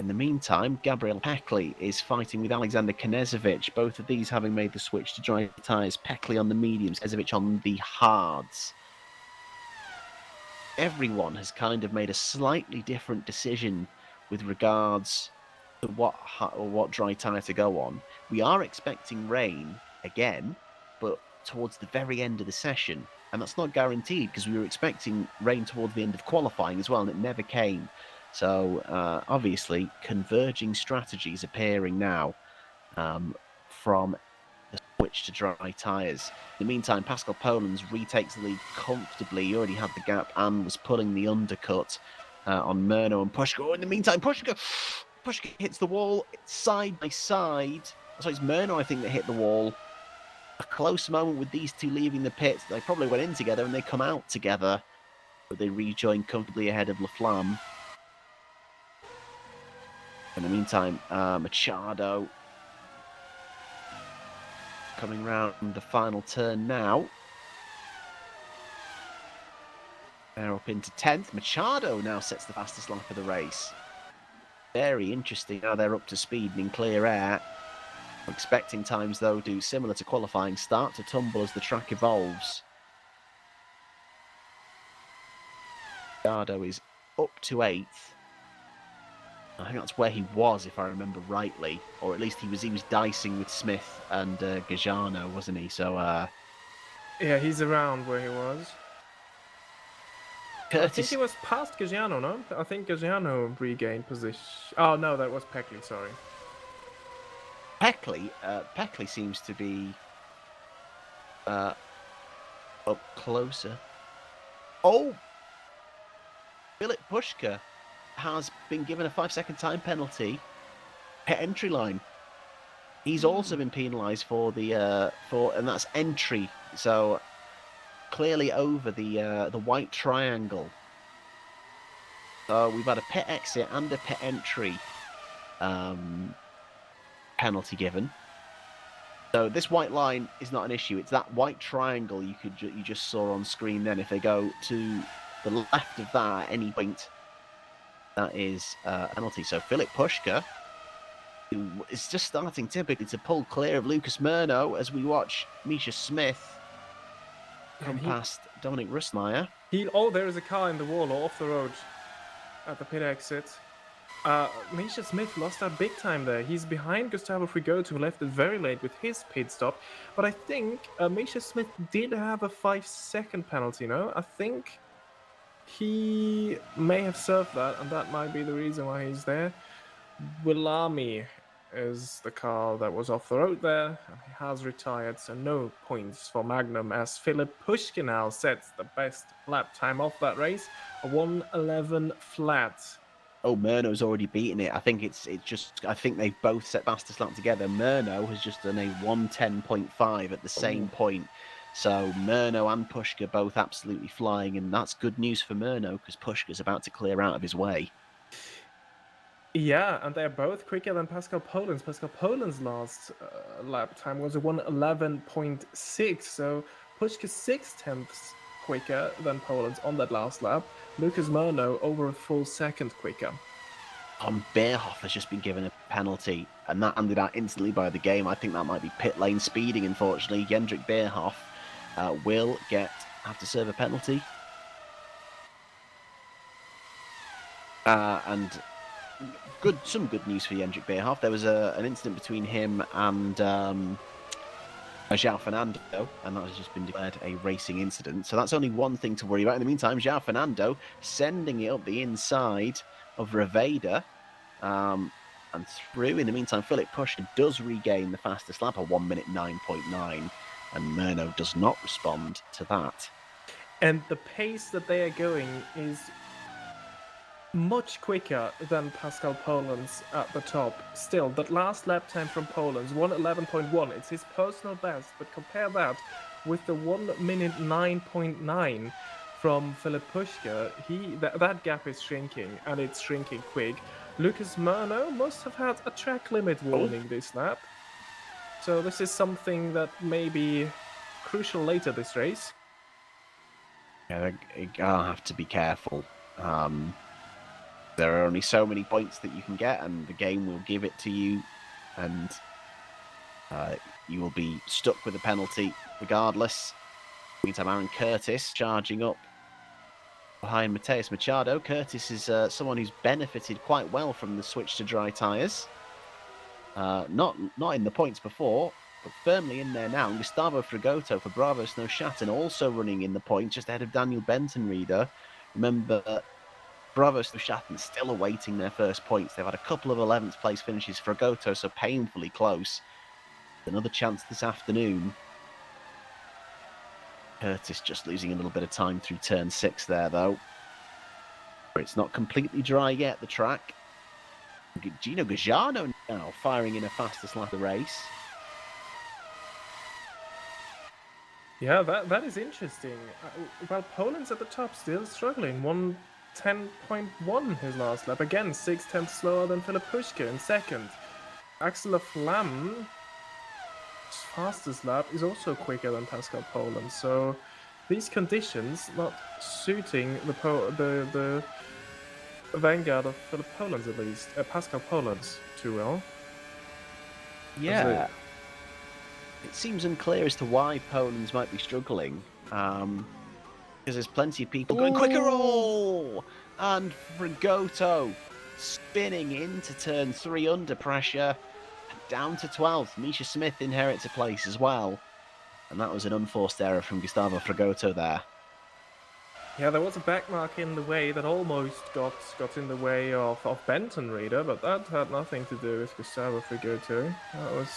In the meantime, Gabriel Peckley is fighting with Alexander Knezovic, both of these having made the switch to dry tyres. Peckley on the mediums, Knezovic on the hards. Everyone has kind of made a slightly different decision with regards to what dry tyre to go on. We are expecting rain again, but towards the very end of the session. And that's not guaranteed, because we were expecting rain towards the end of qualifying as well, and it never came. So obviously, converging strategies appearing now from the switch to dry tyres. In the meantime, Pascal Polands retakes the lead comfortably. He already had the gap and was pulling the undercut on Murno and Pushka. Oh, in the meantime, Pushka hits the wall side by side. So it's Murno, I think, that hit the wall. A close moment with these two leaving the pits. They probably went in together and they come out together, but they rejoin comfortably ahead of Laflamme. In the meantime, Machado coming round the final turn now. They're up into 10th. Machado now sets the fastest lap of the race. Very interesting how they're up to speed and in clear air. I'm expecting times, though, to, similar to qualifying, start to tumble as the track evolves. Machado is up to 8th. I think that's where he was, if I remember rightly, or at least he was dicing with Smith and Gajano, wasn't he? So yeah, he's around where he was. Curtis... I think he was past Gajano, no? I think Gajano regained position. Oh no, that was Peckley. Sorry. Peckley seems to be up closer. Oh, Philip Pushka has been given a 5-second time penalty at entry line. He's also been penalised for and that's entry. So clearly over the white triangle. So we've had a pit exit and a pit entry penalty given. So this white line is not an issue. It's that white triangle you just saw on screen. Then if they go to the left of that at any point, that is a penalty. So Philip Pushka, who is just starting typically to pull clear of Lucas Murno as we watch Misha Smith come past Dominic Rustermeyer. There is a car in the wall or off the road at the pit exit. Misha Smith lost out big time there. He's behind Gustavo Frigoto, who left it very late with his pit stop. But I think Misha Smith did have a 5-second penalty, no? I think he may have served that, and that might be the reason why he's there. Willami is the car that was off the road there, and he has retired, so no points for Magnum, as Philip Pushkin now sets the best lap time of that race, a 1:11 flat. Oh, Murno's already beaten it. I think I think they've both set master slap together. Murno has just done a 110.5 at the same point. So Murno and Pushka both absolutely flying, and that's good news for Murno because Pushka's about to clear out of his way. Yeah, and they're both quicker than Pascal Poland's. Pascal Poland's last lap time was a 111.6, so Pushka's 6/10ths quicker than Poland's on that last lap. Lucas Murno over a full second quicker. Beerhoff has just been given a penalty, and that handed out instantly by the game. I think that might be pit lane speeding, unfortunately. Jendrik Beerhoff will have to serve a penalty. And some good news for Jendrik Beerhoff. There was an incident between him and João Fernando, and that has just been declared a racing incident. So that's only one thing to worry about. In the meantime, João Fernando sending it up the inside of Reveda. And through. In the meantime, Philip Pushka does regain the fastest lap, a 1 minute 9.9, and Murno does not respond to that. And the pace that they are going is much quicker than Pascal Poland's at the top. Still, that last lap time from Poland's 1:11.1, it's his personal best, but compare that with the 1 minute 9.9 from Philip Pushka. That gap is shrinking, and it's shrinking quick. Lucas Murno must have had a track limit warning this lap. So this is something that may be crucial later this race. Yeah, I'll have to be careful. There are only so many points that you can get, and the game will give it to you, and you will be stuck with a penalty regardless. Meantime, Aaron Curtis charging up behind Mateus Machado. Curtis is someone who's benefited quite well from the switch to dry tyres. Not in the points before, but firmly in there now. And Gustavo Frigoto for Bravo Snowshatten also running in the points just ahead of Daniel Benton-Reader. Remember, Bravo Snowshatten still awaiting their first points. They've had a couple of 11th place finishes. Frigoto so painfully close. Another chance this afternoon. Curtis just losing a little bit of time through turn 6 there, though. It's not completely dry yet, the track. Gino Gajano now firing in a fastest lap of the race. Yeah, that is interesting. Well, Poland's at the top, still struggling. 1:10.1 his last lap. Again, 6/10 slower than Philip Pushka in second. Axel Flam's fastest lap is also quicker than Pascal Poland. So these conditions not suiting the vanguard of Philip Poland's, at least Pascal Poland's, too well. Yeah. It seems unclear as to why Poland's might be struggling. Because there's plenty of people going quicker. Oh! And Frigoto spinning into turn 3 under pressure. Down to 12th. Misha Smith inherits a place as well. And that was an unforced error from Gustavo Frigoto there. Yeah, there was a back mark in the way that almost got in the way of Benton-Reader, but that had nothing to do with Gustavo Frigoto. That was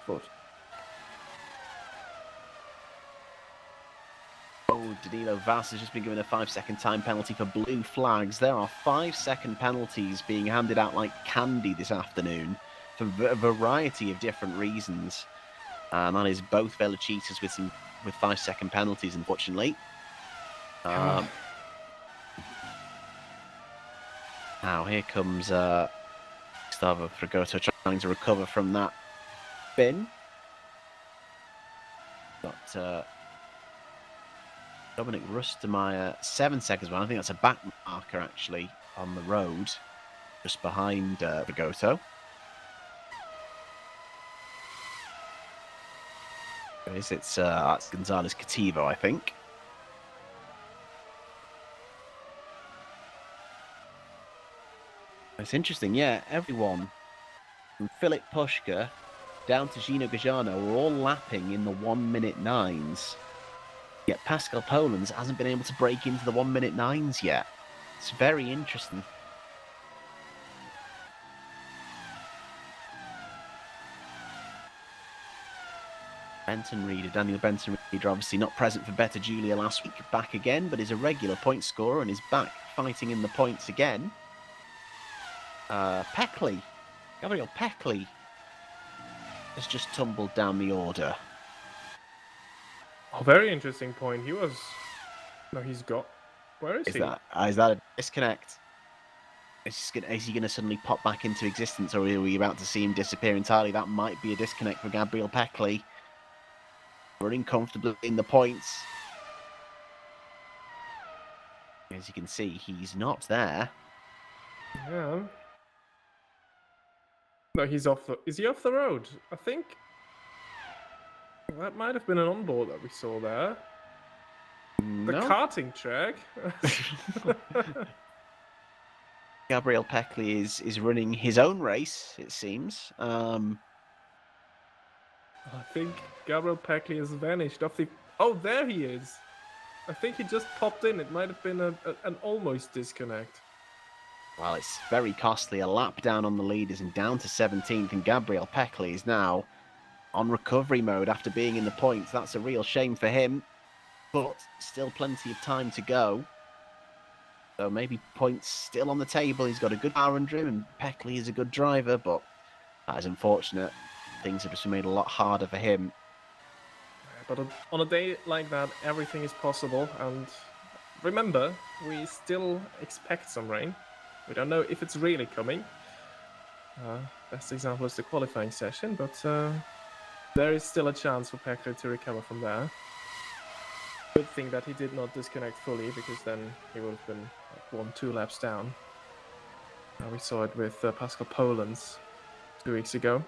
foot. Oh, Danilo Vass has just been given a 5-second time penalty for blue flags. There are 5-second penalties being handed out like candy this afternoon for a variety of different reasons. And that is both Velocitas with 5-second penalties, unfortunately. Now here comes Gustavo Frigoto trying to recover from that spin. Got Dominic Rustemeyer 7 seconds behind. I think that's a back marker actually on the road, just behind Frigoto. It's Gonzalez Cativo, I think. It's interesting, yeah. Everyone from Philip Pushka down to Gino Gajano are all lapping in the 1 minute 9s. Yet Pascal Poland's hasn't been able to break into the 1 minute 9s yet. It's very interesting. Daniel Benton-Reader, obviously not present for Better Julia last week, back again, but is a regular point scorer and is back fighting in the points again. Peckley. Gabriel Peckley has just tumbled down the order. Oh, very interesting point. He was... No, he's got... Where is Is he? that a disconnect? Is he going to suddenly pop back into existence, or are we about to see him disappear entirely? That might be a disconnect for Gabriel Peckley. Running comfortably in the points. As you can see, he's not there. Yeah. No, he's off the... Is he off the road? I think... That might have been an onboard that we saw there. The No. karting track. Gabriel Peckley is running his own race, it seems. I think Gabriel Peckley has vanished off the... Oh, there he is. I think he just popped in. It might have been an almost disconnect. Well, it's very costly. A lap down on the leaders and down to 17th, and Gabriel Peckley is now on recovery mode after being in the points. That's a real shame for him, but still plenty of time to go. So maybe points still on the table. He's got a good car under him, and Peckley is a good driver, but that is unfortunate. Things have just been made a lot harder for him. But on a day like that, everything is possible. And remember, we still expect some rain. We don't know if it's really coming. Best example is the qualifying session, but there is still a chance for Peckley to recover from there. Good thing that he did not disconnect fully, because then he would have been like 1-2 laps down. We saw it with Pascal Polens 2 weeks ago.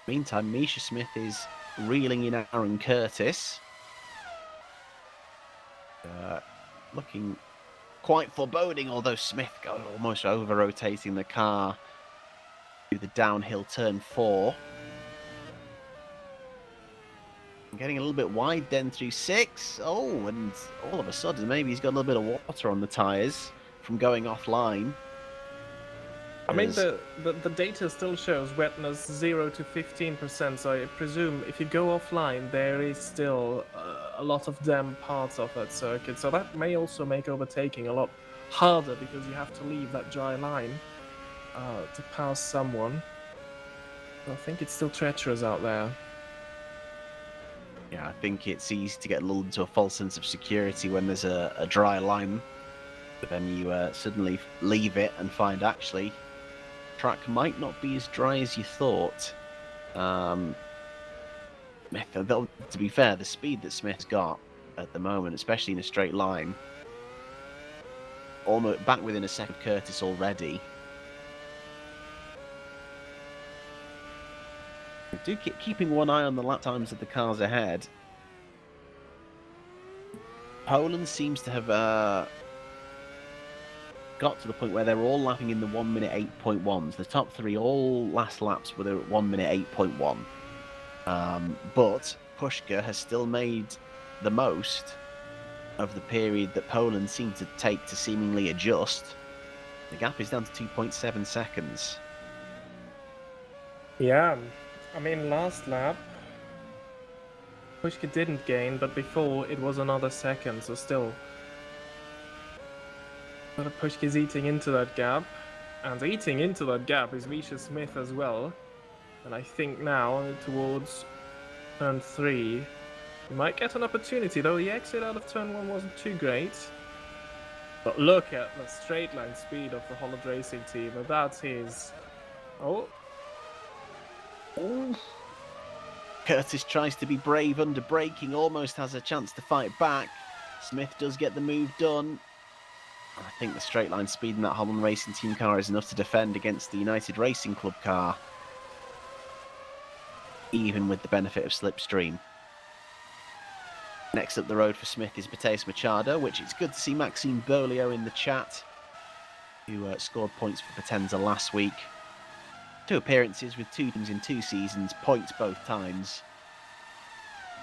Meantime, Misha Smith is reeling in Aaron Curtis. Looking quite foreboding, although Smith got almost over-rotating the car through the downhill turn 4. Getting a little bit wide then through 6. Oh, and all of a sudden, maybe he's got a little bit of water on the tyres from going offline. I mean, the data still shows wetness 0 to 15%, so I presume if you go offline, there is still a lot of damp parts of that circuit. So that may also make overtaking a lot harder, because you have to leave that dry line to pass someone. So I think it's still treacherous out there. Yeah, I think it's easy to get lulled into a false sense of security when there's a dry line. But then you suddenly leave it and find actually track might not be as dry as you thought. To be fair, the speed that Smith's got at the moment, especially in a straight line, almost back within a second of Curtis already. Do keeping one eye on the lap times of the cars ahead. Poland seems to have got to the point where they're all lapping in the 1 minute 8.1s. The top 3 all last laps were at 1 minute 8.1. But Pushka has still made the most of the period that Poland seemed to take to seemingly adjust. The gap is down to 2.7 seconds. Yeah, I mean, last lap, Pushka didn't gain, but before it was another second, so still. But Pushka's eating into that gap, and eating into that gap is Misha Smith as well. And I think now, towards turn 3, we might get an opportunity, though the exit out of turn 1 wasn't too great. But look at the straight line speed of the Holland Racing team, and that's his... Oh. Curtis tries to be brave under braking, almost has a chance to fight back. Smith does get the move done. I think the straight line speed in that Holland Racing Team car is enough to defend against the United Racing Club car, even with the benefit of slipstream. Next up the road for Smith is Mateus Machado, which it's good to see Maxime Beaulieu in the chat, who scored points for Potenza last week. 2 appearances with 2 teams in 2 seasons, points both times.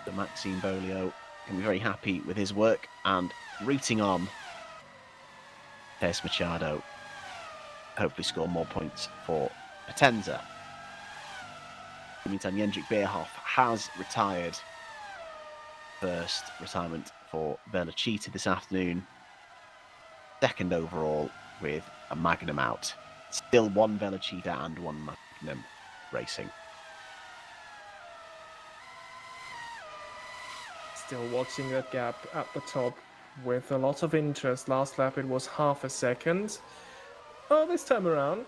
But Maxime Beaulieu can be very happy with his work and rooting on Mateus Machado. Hopefully score more points for Potenza. In the meantime, Jendrik Beerhoff has retired. First retirement for Velocita this afternoon. Second overall with a Magnum out. Still one Velocita and one Magnum racing. Still watching that gap at the top with a lot of interest. Last lap it was half a second. Oh, this time around,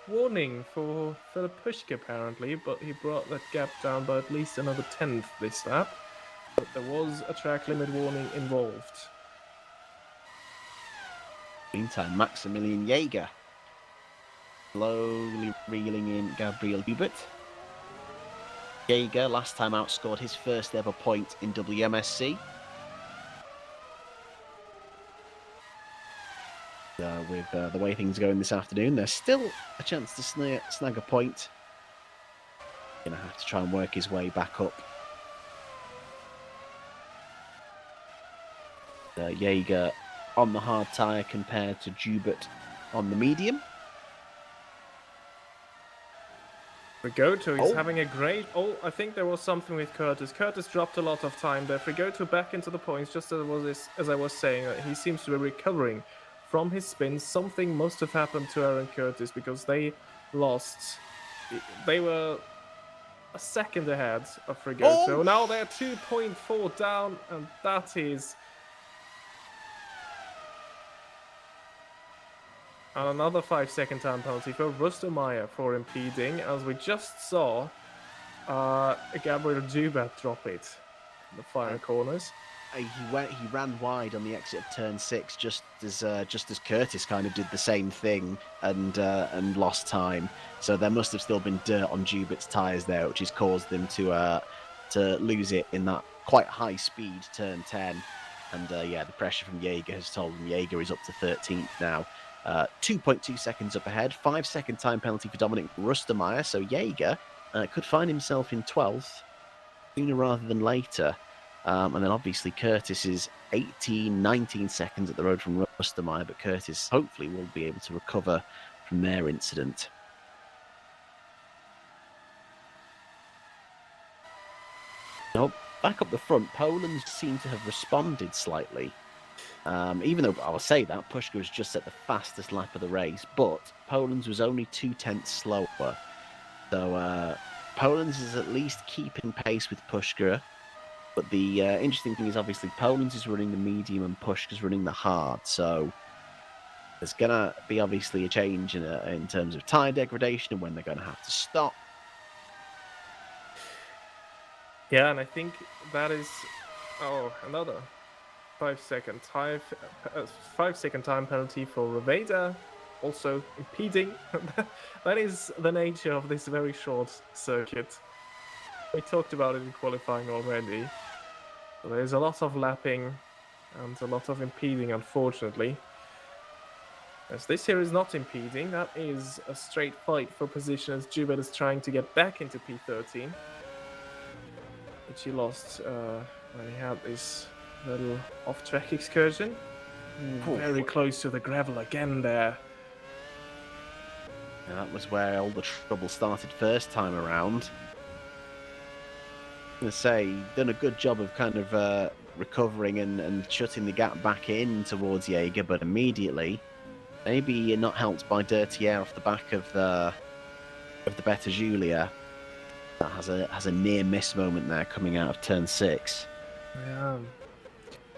warning for Philip Puschke apparently, but he brought that gap down by at least another tenth this lap. But there was a track limit warning involved. Meantime, Maximilian Jaeger slowly reeling in Gabriel Hubert. Jaeger last time outscored his first ever point in WMSC. With the way things are going this afternoon, there's still a chance to snag a point. Gonna have to try and work his way back up. Jaeger on the hard tyre compared to Jubert on the medium. Frigoto is having a great... Oh, I think there was something with Curtis. Curtis dropped a lot of time there. Frigoto back into the points, just as I was saying. He seems to be recovering from his spin. Something must have happened to Aaron Curtis because they lost. They were a second ahead of Frigoto. Oh! Now they're 2.4 down, and that is... And another 5-second time penalty for Rustermeier for impeding, as we just saw Gabriel Jubert drop it in the final corners. He ran wide on the exit of turn 6, just as Curtis kind of did the same thing and lost time. So there must have still been dirt on Jubert's tyres there, which has caused them to lose it in that quite high speed turn 10. And the pressure from Jaeger has told him Jaeger is up to 13th now. 2.2 seconds up ahead, 5-second time penalty for Dominic Rustermeier. So Jaeger could find himself in 12th sooner rather than later. And then obviously Curtis is 19 seconds at the road from Rustermeier, but Curtis hopefully will be able to recover from their incident. Now, back up the front, Poland seem to have responded slightly. Even though I'll say that Puschke was just at the fastest lap of the race, but Poland's was only 0.2 slower. So Poland's is at least keeping pace with Puschke. But the interesting thing is obviously Poland's is running the medium and Puschke's running the hard. So there's going to be obviously a change in terms of tyre degradation and when they're going to have to stop. Yeah, and I think that is another 5-second time penalty for Roveda, also impeding. That is the nature of this very short circuit. We talked about it in qualifying already. So there's a lot of lapping and a lot of impeding, unfortunately. As this here is not impeding, that is a straight fight for position as Jubel is trying to get back into P13, which he lost when he had this little off-track excursion. Very close to the gravel again there. And that was where all the trouble started first time around. I'm going to say, done a good job of kind of recovering and shutting the gap back in towards Jaeger, but immediately, maybe not helped by dirty air off the back of the Beta Julia. That has a near miss moment there coming out of turn 6. Yeah.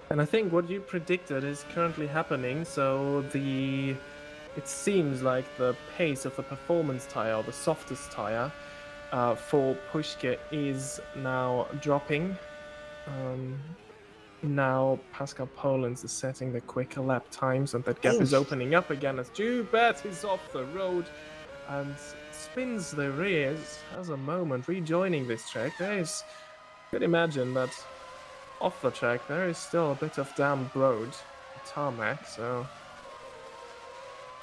And I think what you predicted is currently happening. So it seems like the pace of the performance tire, or the softest tire, for Puschke is now dropping. Now Pascal Polands is setting the quicker lap times, and that gap is opening up again as Jubert is off the road and spins the rears as a moment, rejoining this track. You could imagine that off the track there is still a bit of damp road, tarmac, so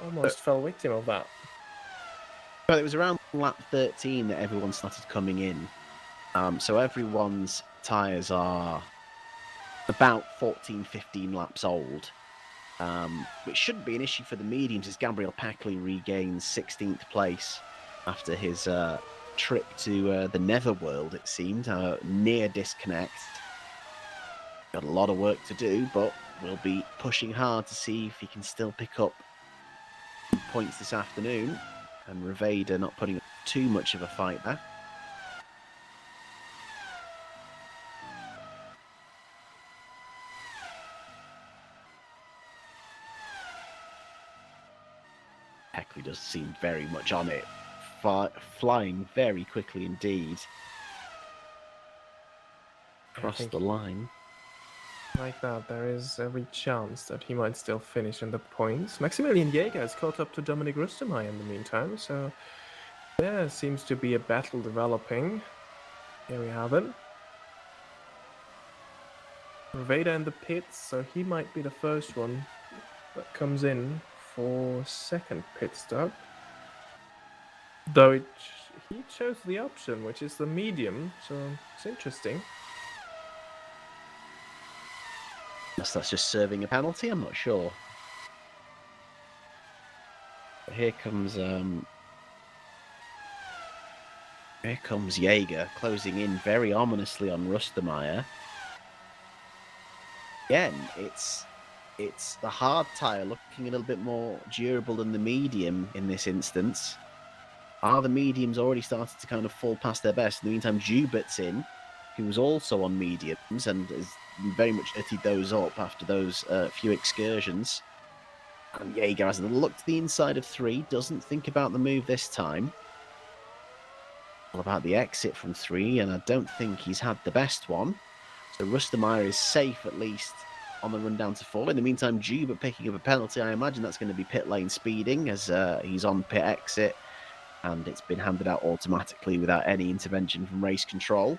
almost fell victim of that. But it was around lap 13 that everyone started coming in. So everyone's tyres are about 14-15 laps old, which shouldn't be an issue for the mediums as Gabriel Peckley regains 16th place after his trip to the Netherworld, it seemed, near disconnect. Got a lot of work to do, but we'll be pushing hard to see if he can still pick up points this afternoon, and Reveda not putting up too much of a fight there. Heckley does seem very much on it, flying very quickly indeed. Across the line. Like that, there is every chance that he might still finish in the points. Maximilian Jäger has caught up to Dominik Rüstermeier in the meantime, so there seems to be a battle developing. Here we have it. Reveda in the pits, so he might be the first one that comes in for second pit stop. Though he chose the option, which is the medium, so it's interesting. Unless that's just serving a penalty, I'm not sure. But here comes Jäger closing in very ominously on Rüstermeier. Again, it's the hard tyre looking a little bit more durable than the medium in this instance. Are the mediums already started to kind of fall past their best? In the meantime, Jubert's in, who was also on mediums and has very much dirtied those up after those few excursions. And Jäger has a look to the inside of 3, doesn't think about the move this time. All about the exit from 3, and I don't think he's had the best one. So Rüstermeier is safe at least on the run down to 4. In the meantime, Jubert picking up a penalty. I imagine that's going to be pit lane speeding as he's on pit exit, and it's been handed out automatically without any intervention from race control.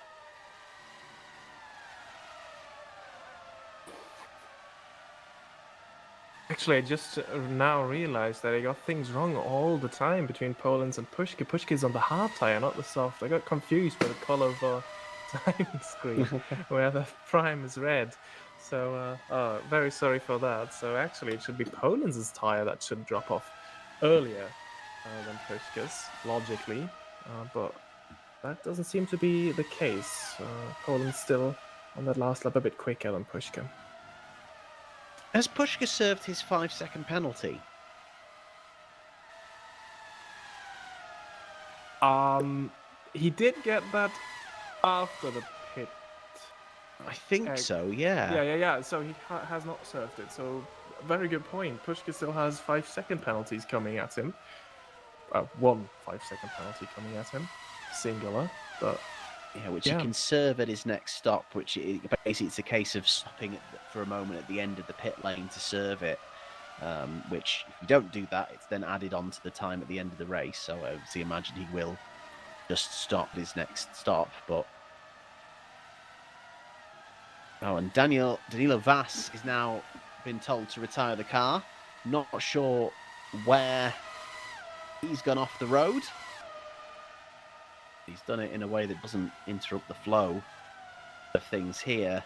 Actually, I just now realized that I got things wrong all the time between Poland and Pushka. Pushka's on the hard tyre, not the soft. I got confused by the color of the timing screen, where the prime is red. So, very sorry for that. So actually, it should be Poland's tyre that should drop off earlier than Pushka's, logically. But that doesn't seem to be the case. Poland's still on that last lap a bit quicker than Pushka. Has Pushka served his 5-second penalty? He did get that after the pit. I think so, yeah. Yeah. So he has not served it. So, very good point. Pushka still has 5-second penalties coming at him. 1 5-second penalty coming at him. Singular, but... Yeah, which he can serve at his next stop, which basically it's a case of stopping for a moment at the end of the pit lane to serve it, which if you don't do that, it's then added on to the time at the end of the race. So I obviously imagine he will just stop his next stop. But and Danilo Vass is now been told to retire the car. Not sure where he's gone off the road. He's done it in a way that doesn't interrupt the flow of things here.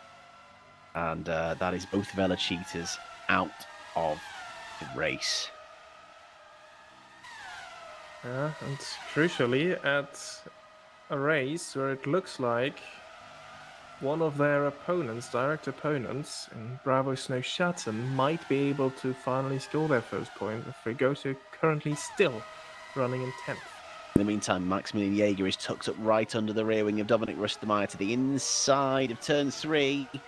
And that is both Velacheetahs out of the race. Yeah, and crucially, at a race where it looks like one of their opponents, direct opponents, in Bravo Snow Chatham, might be able to finally score their first point. Frigoso currently still running in 10th. In the meantime, Maximilian Jäger is tucked up right under the rear wing of Dominik Rüstermeier to the inside of turn 3. A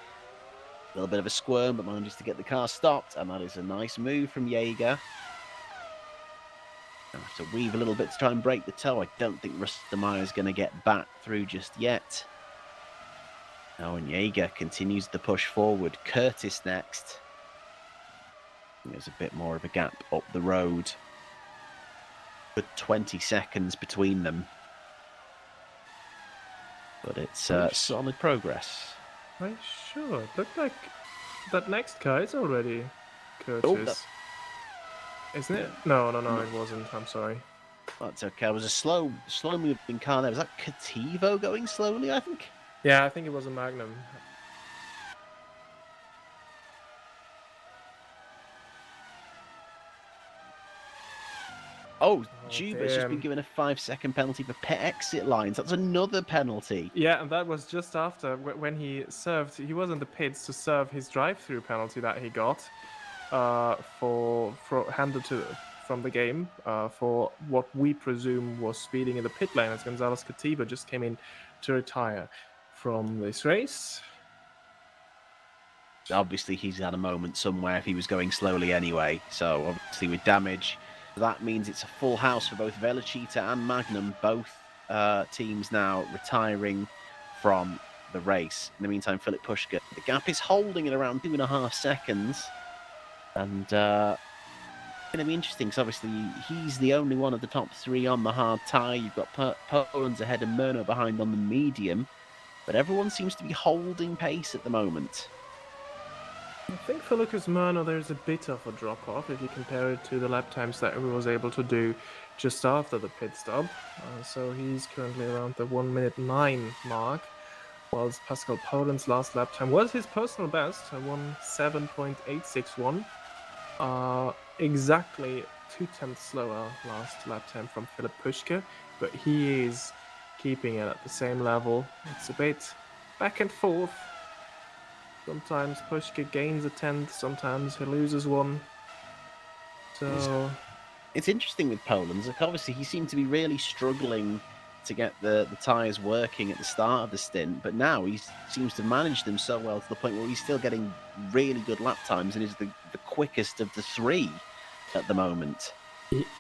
little bit of a squirm, but manages to get the car stopped, and that is a nice move from Jäger. I'll have to weave a little bit to try and break the toe. I don't think Rüstermeier is going to get back through just yet. Oh, and Jäger continues the push forward. Curtis next. There's a bit more of a gap up the road. Good 20 seconds between them. But it's solid progress. Right, sure. It looked like that next car is already Curtis. Isn't it? No, it wasn't. I'm sorry. That's okay. It was a slow moving car there. Was that Cativo going slowly, I think? Yeah, I think it was a Magnum. Jubert's just been given a 5-second penalty for pit exit lines. That's another penalty. Yeah, and that was just after when he served. He was in the pits to serve his drive-through penalty that he got for handed to from the game for what we presume was speeding in the pit lane, as Gonzalez Katiba just came in to retire from this race. Obviously, he's had a moment somewhere if he was going slowly anyway. So, obviously, with damage, that means it's a full house for both Velocita and Magnum. Both teams now retiring from the race. In the meantime, Philip Pushka, the gap is holding at around 2.5 seconds. And it's going to be interesting because obviously he's the only one of the top three on the hard tyre. You've got Poland's ahead and Murno behind on the medium. But everyone seems to be holding pace at the moment. I think for Lucas Murno there's a bit of a drop-off if you compare it to the lap times that he was able to do just after the pit stop. So he's currently around the 1:09 mark, whilst Pascal Poland's last lap time was his personal best, 1:07.861. Exactly 2/10 slower last lap time from Philip Pushka, but he is keeping it at the same level. It's a bit back and forth. Sometimes Pushka gains a tenth, sometimes he loses one. So it's interesting with Poland. Like obviously, he seemed to be really struggling to get the tyres working at the start of the stint, but now he seems to manage them so well to the point where he's still getting really good lap times and is the quickest of the three at the moment.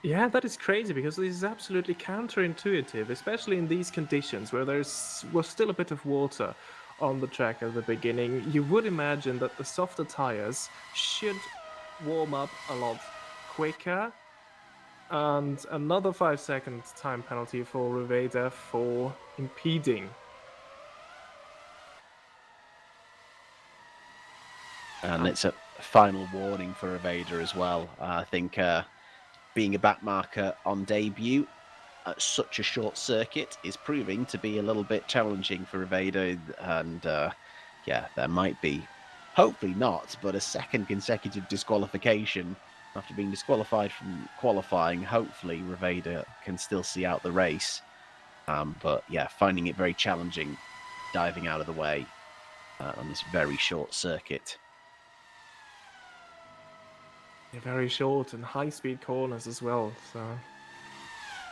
yeah, that is crazy because this is absolutely counterintuitive, especially in these conditions where was still a bit of water on the track at the beginning. You would imagine that the softer tires should warm up a lot quicker. And another 5-second time penalty for Riveda for impeding. And it's a final warning for Evada as well. I think being a backmarker on debut at such a short circuit is proving to be a little bit challenging for Evada. And yeah, there might be, hopefully not, but a second consecutive disqualification after being disqualified from qualifying. Hopefully, Riveda can still see out the race. But yeah, finding it very challenging diving out of the way on this very short circuit. Very short and high-speed corners as well. So,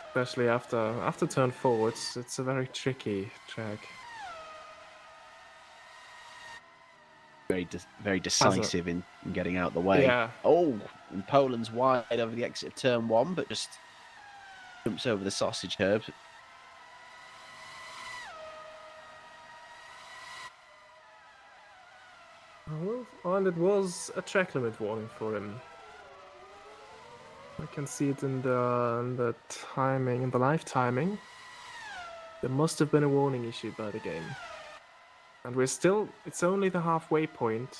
especially after turn forwards, it's a very tricky track. Very decisive in getting out the way. Yeah. Oh, and Poland's wide over the exit of turn one, but just jumps over the sausage herb. Well, and it was a track limit warning for him. I can see it in the timing, in the live timing. There must have been a warning issued by the game. And it's only the halfway point.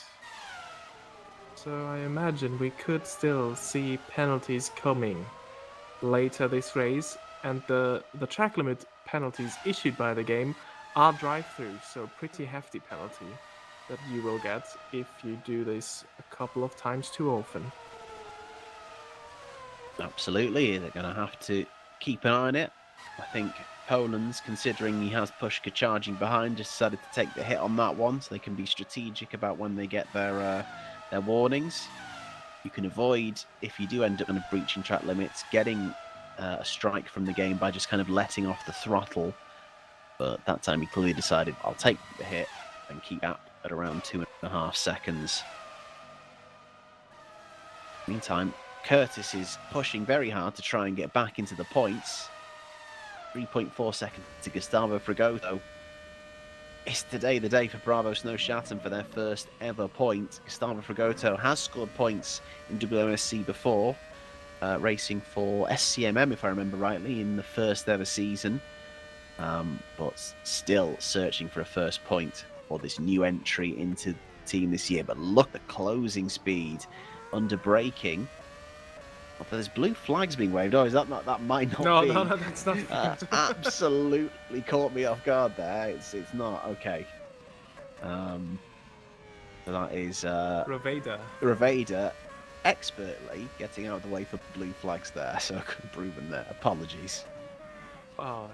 So I imagine we could still see penalties coming later this race. And the track limit penalties issued by the game are drive-throughs, so pretty hefty penalty that you will get if you do this a couple of times too often. Absolutely, they're going to have to keep an eye on it. I think Poland's, considering he has Pushka charging behind, just decided to take the hit on that one, so they can be strategic about when they get their warnings. You can avoid, if you do end up kind of breaching track limits, getting a strike from the game by just kind of letting off the throttle. But that time he clearly decided, I'll take the hit and keep up at around 2.5 seconds. Meantime, Curtis is pushing very hard to try and get back into the points. 3.4 seconds to Gustavo Fragoso. It's today the day for Bravo Snow Chatham for their first ever point. Gustavo Fragoso has scored points in WMSC before, racing for SCMM, if I remember rightly, in the first ever season. But still searching for a first point for this new entry into the team this year. But look at the closing speed under braking. Oh, there's blue flags being waved. Oh, is that not? That might not be. No, that's not. Absolutely caught me off guard there. It's not okay. So that is Riveda expertly getting out of the way for blue flags there. So proven there. Apologies. Oh,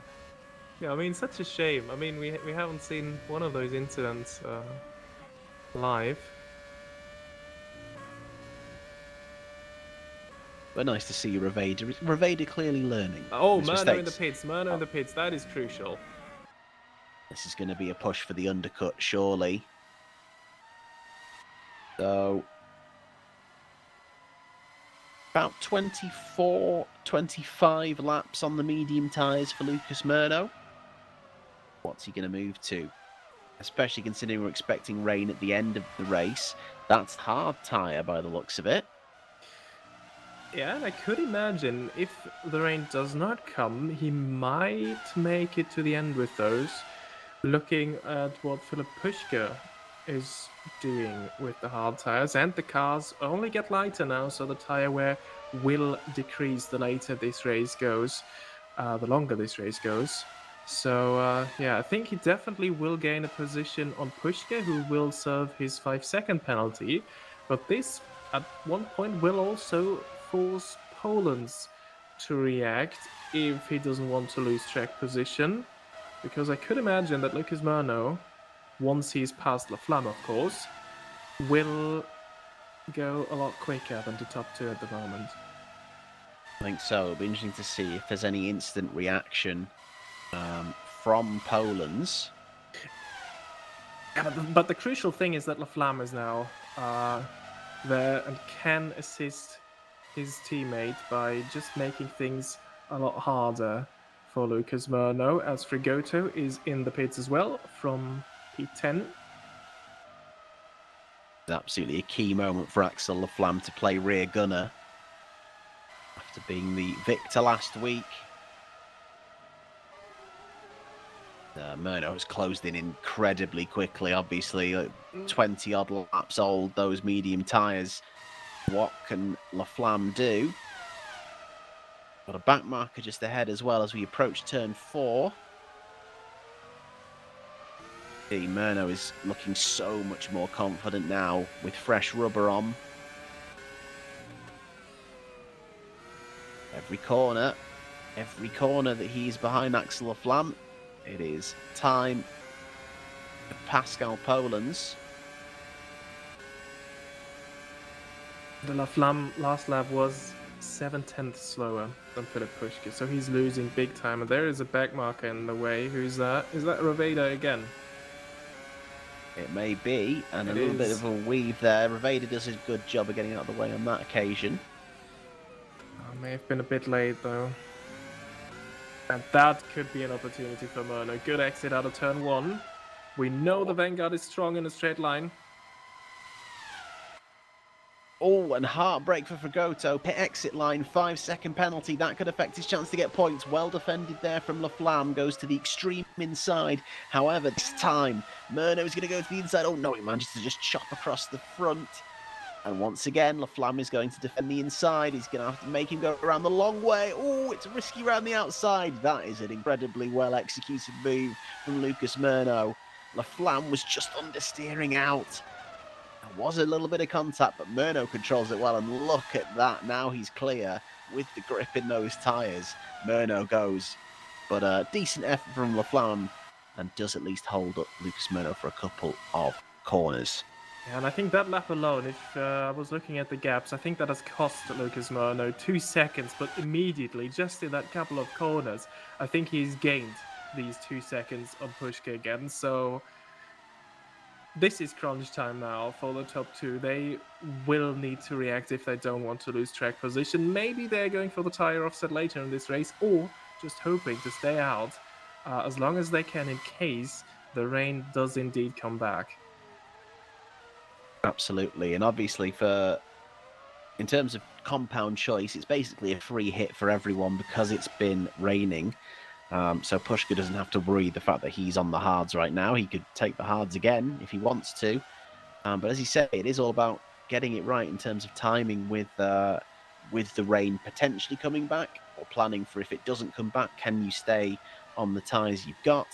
yeah. I mean, such a shame. I mean, we haven't seen one of those incidents live. But nice to see Raveda. Raveda clearly learning. Oh, his Murno in the mistakes. pits. Murno in the pits. That is crucial. This is going to be a push for the undercut, surely. So, about 24, 25 laps on the medium tyres for Lucas Murno. What's he going to move to? Especially considering we're expecting rain at the end of the race. That's hard tyre by the looks of it. Yeah, and I could imagine if the rain does not come, he might make it to the end with those. Looking at what Philip Pushka is doing with the hard tires, and the cars only get lighter now, so the tire wear will decrease the later this race goes, the longer this race goes. So yeah, I think he definitely will gain a position on Pushka, who will serve his 5-second penalty. But this, at one point, will also force Poland's to react if he doesn't want to lose track position. Because I could imagine that Lucas Murno, once he's past La Flamme, of course, will go a lot quicker than the top two at the moment. I think so. It'll be interesting to see if there's any instant reaction from Poland's. Yeah, but the crucial thing is that La Flamme is now there and can assist his teammate by just making things a lot harder for Lucas Murno, as Frigoto is in the pits as well from P10. Absolutely a key moment for Axel Laflamme to play rear gunner after being the victor last week. Murno has closed in incredibly quickly, obviously, 20 odd laps old, those medium tyres. What can Laflamme do? Got a back marker just ahead as well as we approach turn 4. Murno is looking so much more confident now with fresh rubber on. Every corner that he's behind Axel Laflamme, it is time for Pascal Polands. The La Flamme last lap was 7/10 slower than Philip Pushka, so he's losing big time. And there is a back marker in the way. Who's that? Is that Raveda again? It may be, and It a little bit is. of a weave there. Raveda does a good job of getting out of the way on that occasion. Oh, may have been a bit late though. And that could be an opportunity for Murno. Good exit out of turn 1. We know the Vanguard is strong in a straight line. Oh, and heartbreak for Frigoto. Pit exit line, 5-second penalty. That could affect his chance to get points. Well defended there from Laflamme. Goes to the extreme inside. However, this time, Murno is going to go to the inside. Oh, no, he manages to just chop across the front. And once again, Laflamme is going to defend the inside. He's going to have to make him go around the long way. Oh, it's risky around the outside. That is an incredibly well-executed move from Lucas Murno. Laflamme was just understeering out. There was a little bit of contact, but Murno controls it well. And look at that. Now he's clear with the grip in those tyres. Murno goes. But a decent effort from Laflamme and does at least hold up Lucas Murno for a couple of corners. Yeah, and I think that lap alone, if I was looking at the gaps, I think that has cost Lucas Murno 2 seconds, but immediately, just in that couple of corners, I think he's gained these 2 seconds on Pushka again. So this is crunch time now for the top two. They will need to react if they don't want to lose track position. Maybe they're going for the tire offset later in this race, or just hoping to stay out as long as they can in case the rain does indeed come back. Absolutely, and obviously in terms of compound choice, it's basically a free hit for everyone because it's been raining. So Pushka doesn't have to worry the fact that he's on the hards right now. He could take the hards again if he wants to. But as you say, it is all about getting it right in terms of timing with the rain potentially coming back, or planning for if it doesn't come back, can you stay on the tyres you've got?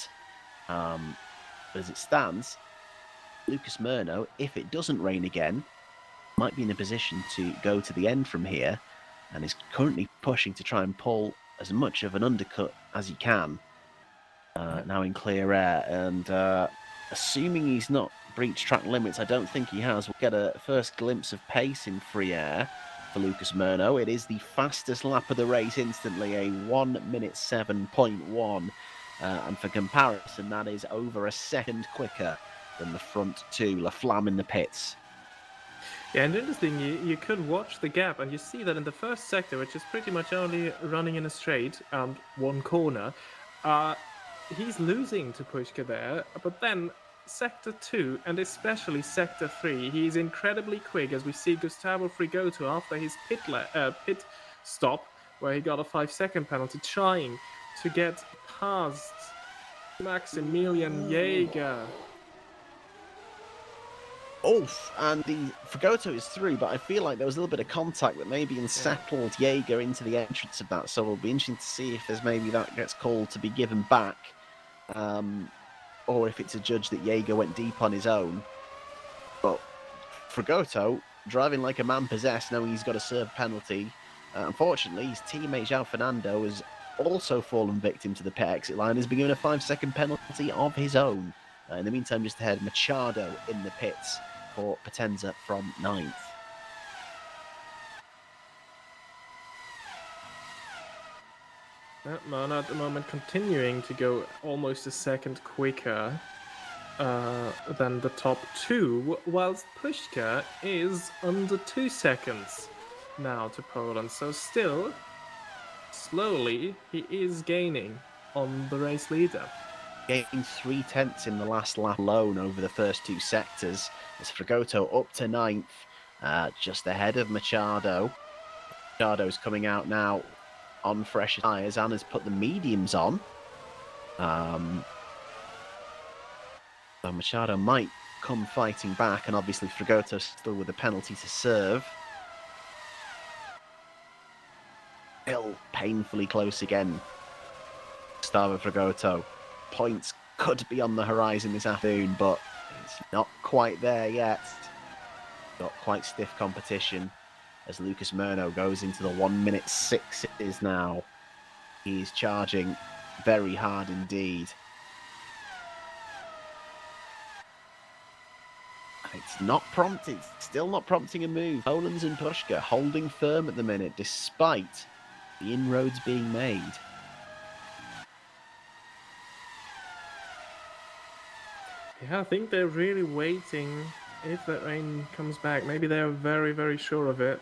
But as it stands, Lucas Murno, if it doesn't rain again, might be in a position to go to the end from here, and is currently pushing to try and pull as much of an undercut as he can. Now in clear air, and assuming he's not breached track limits, I don't think he has. We'll get a first glimpse of pace in free air for Lucas Murno. It is the fastest lap of the race instantly, a 1 minute 7.1. And for comparison, that is over a second quicker than the front two, La Flamme in the pits. Yeah, and interesting, you could watch the gap, and you see that in the first sector, which is pretty much only running in a straight and one corner, he's losing to Pushka there, but then sector 2 and especially sector 3, he's incredibly quick, as we see Gustavo Frigoto after his pit stop, where he got a 5-second penalty, trying to get past Maximilian Jaeger. Oof, and the Frigoto is through, but I feel like there was a little bit of contact that maybe unsettled Jaeger into the entrance of that, so it'll be interesting to see if there's maybe that gets called to be given back, or if it's a judge that Jaeger went deep on his own. But Frigoto, driving like a man possessed, knowing he's got a serve penalty. Unfortunately, his teammate João Fernando has also fallen victim to the pit exit line, has been given a 5-second penalty of his own. In the meantime, just ahead, Machado in the pits for Potenza from 9th. Murno at the moment continuing to go almost a second quicker than the top two, whilst Pushka is under 2 seconds now to Poland. So still, slowly, he is gaining on the race leader. Gained 3/10 in the last lap alone over the first two sectors, as Frigoto up to 9th, just ahead of Machado. Machado's coming out now on fresh tyres. Anna's put the mediums on. So Machado might come fighting back, and obviously Frigoto still with a penalty to serve. Still painfully close again. Gustavo Frigoto. Points could be on the horizon this afternoon, but it's not quite there yet. Got quite stiff competition as Lucas Murno goes into the 1 minute 6 it is now. He's charging very hard indeed. It's not prompted, still not prompting a move. Poland's and Pushka holding firm at the minute despite the inroads being made. Yeah, I think they're really waiting if that rain comes back. Maybe they're very, very sure of it.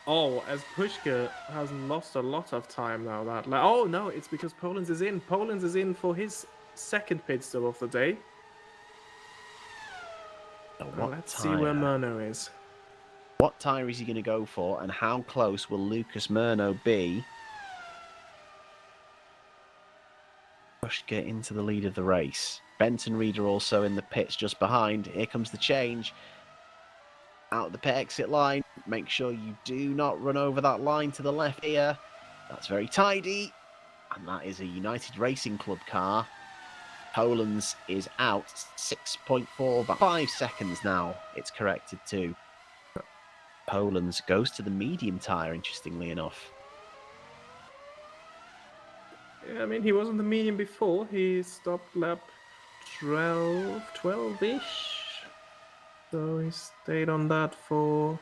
Oh, as Pushka has lost a lot of time now. Oh no, it's because Poland is in. Poland is in for his second pit stop of the day. Let's see where Murno is. What tyre is he going to go for, and how close will Lucas Murno be? Pushka into the lead of the race. Benton Reader also in the pits just behind. Here comes the change. Out the pit exit line. Make sure you do not run over that line to the left here. That's very tidy. And that is a United Racing Club car. Poland's is out 6.4, about 5 seconds now. It's corrected to. Poland's goes to the medium tyre, interestingly enough. Yeah, I mean, he was on the medium before. He stopped lap 12-ish. So he stayed on that for...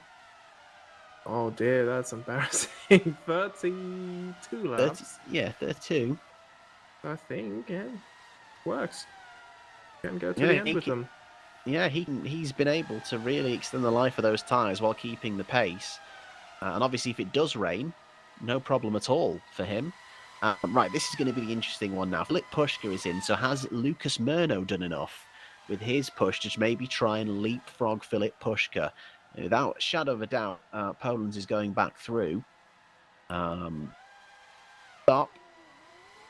Oh dear, that's embarrassing. 32 laps. 32. I think, yeah. Works. Can go to the end with them. Yeah, he's been able to really extend the life of those tyres while keeping the pace. And obviously, if it does rain, no problem at all for him. Right, this is going to be the interesting one now. Filip Pushka is in, so has Lucas Murno done enough with his push to maybe try and leapfrog Filip Pushka? Without a shadow of a doubt, Poland's is going back through. Stop.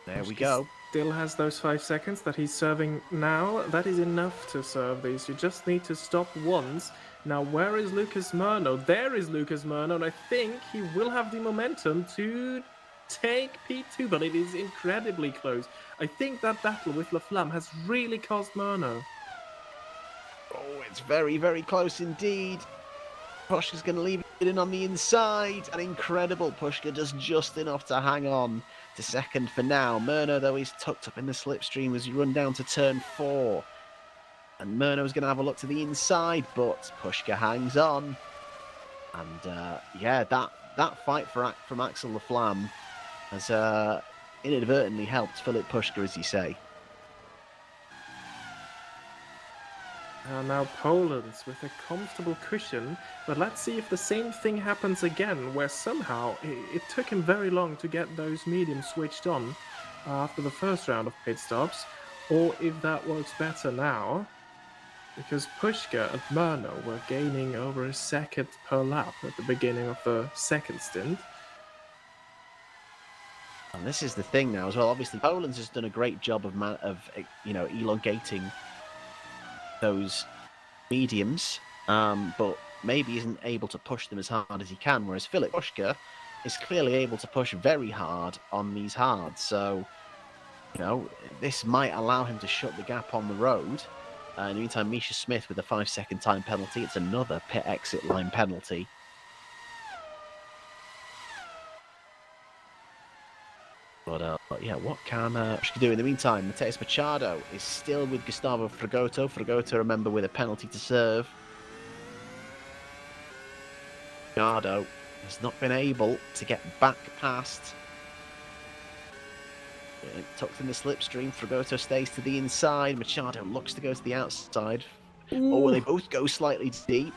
There we go. Still has those 5 seconds that he's serving now. That is enough to serve these. You just need to stop once. Now, where is Lucas Murno? There is Lucas Murno, and I think he will have the momentum to take P2, but it is incredibly close. I think that battle with La Flamme has really cost Murno. Oh, it's very, very close indeed. Pushka's going to leave it in on the inside. An incredible Pushka does just enough to hang on to second for now. Murno, though, is tucked up in the slipstream as you run down to turn 4. And Murno's going to have a look to the inside, but Pushka hangs on. And yeah, that fight from Axel Laflamme has inadvertently helped Philip Pushka, as you say. Now Poland with a comfortable cushion, but let's see if the same thing happens again, where somehow it took him very long to get those mediums switched on after the first round of pit stops, or if that works better now, because Pushka and Murno were gaining over a second per lap at the beginning of the second stint. And this is the thing now as well. Obviously, Poland's has done a great job of elongating those mediums, but maybe isn't able to push them as hard as he can. Whereas Philip Pushka is clearly able to push very hard on these hards. So, this might allow him to shut the gap on the road. In the meantime, Misha Smith with a 5-second time penalty. It's another pit exit line penalty. But yeah, what can Pushka do? In the meantime, Mateus Machado is still with Gustavo Fragoto. Fragoto, remember, with a penalty to serve. Machado has not been able to get back past. Tucked in the slipstream, Fragoto stays to the inside. Machado looks to go to the outside. Ooh. Oh, they both go slightly deep.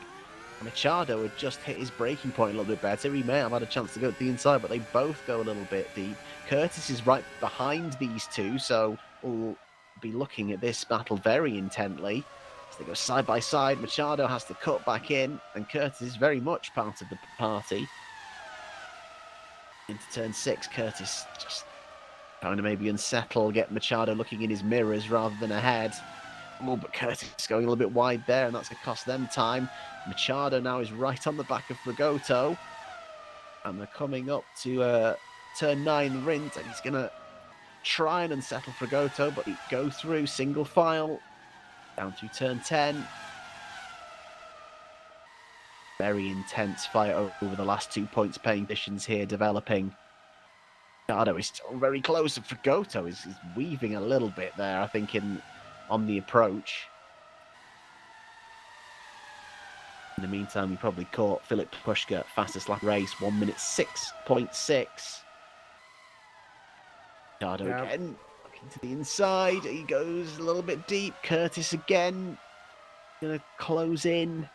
Machado had just hit his braking point a little bit better. He may have had a chance to go to the inside, but they both go a little bit deep. Curtis is right behind these two, so we'll be looking at this battle very intently. As they go side by side, Machado has to cut back in, and Curtis is very much part of the party. Into turn 6, Curtis just trying to maybe unsettle, get Machado looking in his mirrors rather than ahead. Oh, but Curtis is going a little bit wide there, and that's going to cost them time. Machado now is right on the back of Fragoto. And they're coming up to turn 9, Rint, and he's going to try and unsettle Fragoto, but he go through single file down through turn 10. Very intense fight over the last 2 points paying conditions here developing. Machado is still very close, and Fragoto is weaving a little bit there, I think, on the approach. In the meantime, we probably caught Philip Pushka fastest lap race, 1 minute 6.6. Machado again, looking to the inside. He goes a little bit deep. Curtis again, going to close in.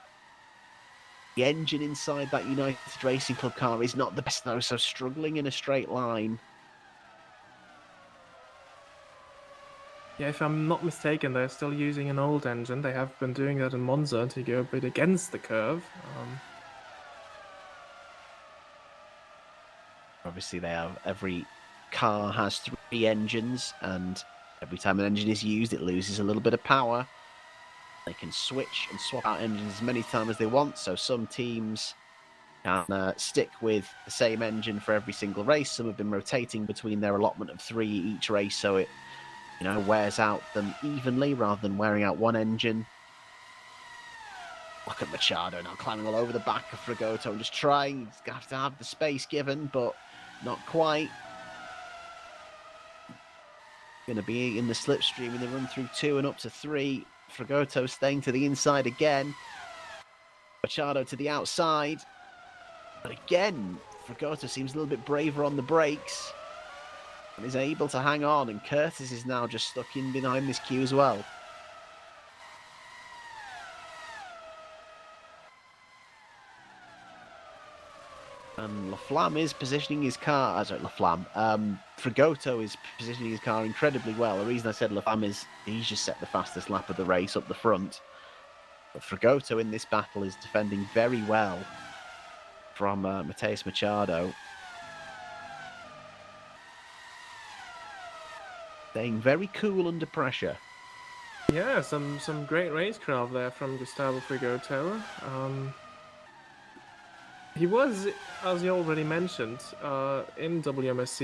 The engine inside that United Racing Club car is not the best, though, so struggling in a straight line. Yeah, if I'm not mistaken, they're still using an old engine. They have been doing that in Monza to go a bit against the curve. Obviously, every car has 3 engines, and every time an engine is used, it loses a little bit of power. They can switch and swap out engines as many times as they want, so some teams can stick with the same engine for every single race. Some have been rotating between their allotment of 3 each race, so it wears out them evenly rather than wearing out one engine. Look at Machado now climbing all over the back of Fragoto and just trying. He's going to have the space given, but not quite. Going to be in the slipstream in the run through 2 and up to 3. Fragoto staying to the inside again. Machado to the outside. But again, Fragoto seems a little bit braver on the brakes and is able to hang on, and Curtis is now just stuck in behind this queue as well. And Laflamme is positioning his car. Fragoto is positioning his car incredibly well. The reason I said Laflamme is he's just set the fastest lap of the race up the front. But Fragoto in this battle is defending very well from Mateus Machado. Staying very cool under pressure. Yeah, some great racecraft there from Gustavo Fragoto. He was, as you already mentioned, in WMSC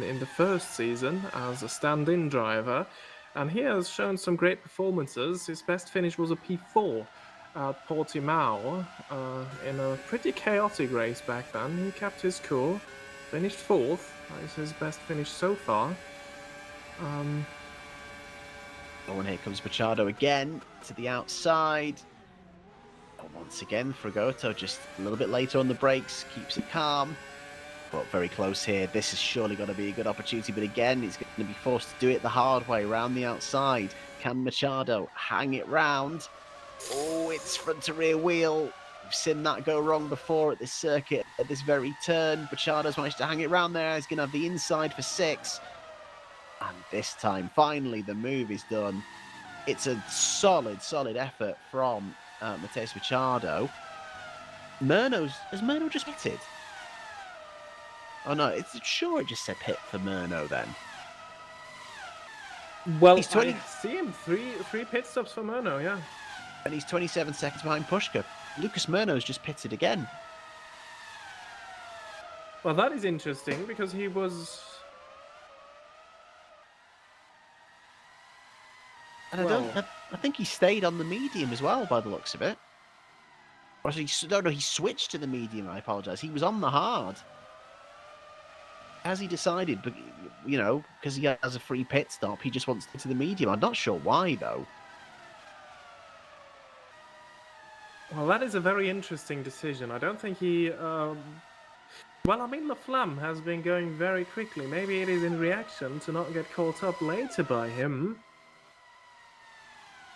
in the first season as a stand-in driver, and he has shown some great performances. His best finish was a P4 at Portimao in a pretty chaotic race back then. He kept his cool, finished 4th. That is his best finish so far. Oh, and here comes Machado again to the outside. Oh, once again, Fragoto just a little bit later on the brakes, keeps it calm. But very close here. This has surely got to be a good opportunity. But again, he's going to be forced to do it the hard way, around the outside. Can Machado hang it round? Oh, it's front to rear wheel. We've seen that go wrong before at this circuit, at this very turn. Machado's managed to hang it round there. He's going to have the inside for 6. And this time, finally, the move is done. It's a solid effort from Mateus Machado. Has Murno just pitted? Oh no, it's sure it just said hit for Murno then. Well, He's 20 I see him three pit stops for Murno, yeah. and he's 27 seconds behind Pushka. Lucas Murno's just pitted again. Well, that is interesting because he was. And I think he stayed on the medium as well by the looks of it. Or he switched to the medium, I apologise. He was on the hard. Has he decided, but you know, because he has a free pit stop, he just wants to the medium. I'm not sure why though. Well, that is a very interesting decision. I don't think he. Well, I mean, Laflamme has been going very quickly. Maybe it is in reaction to not get caught up later by him.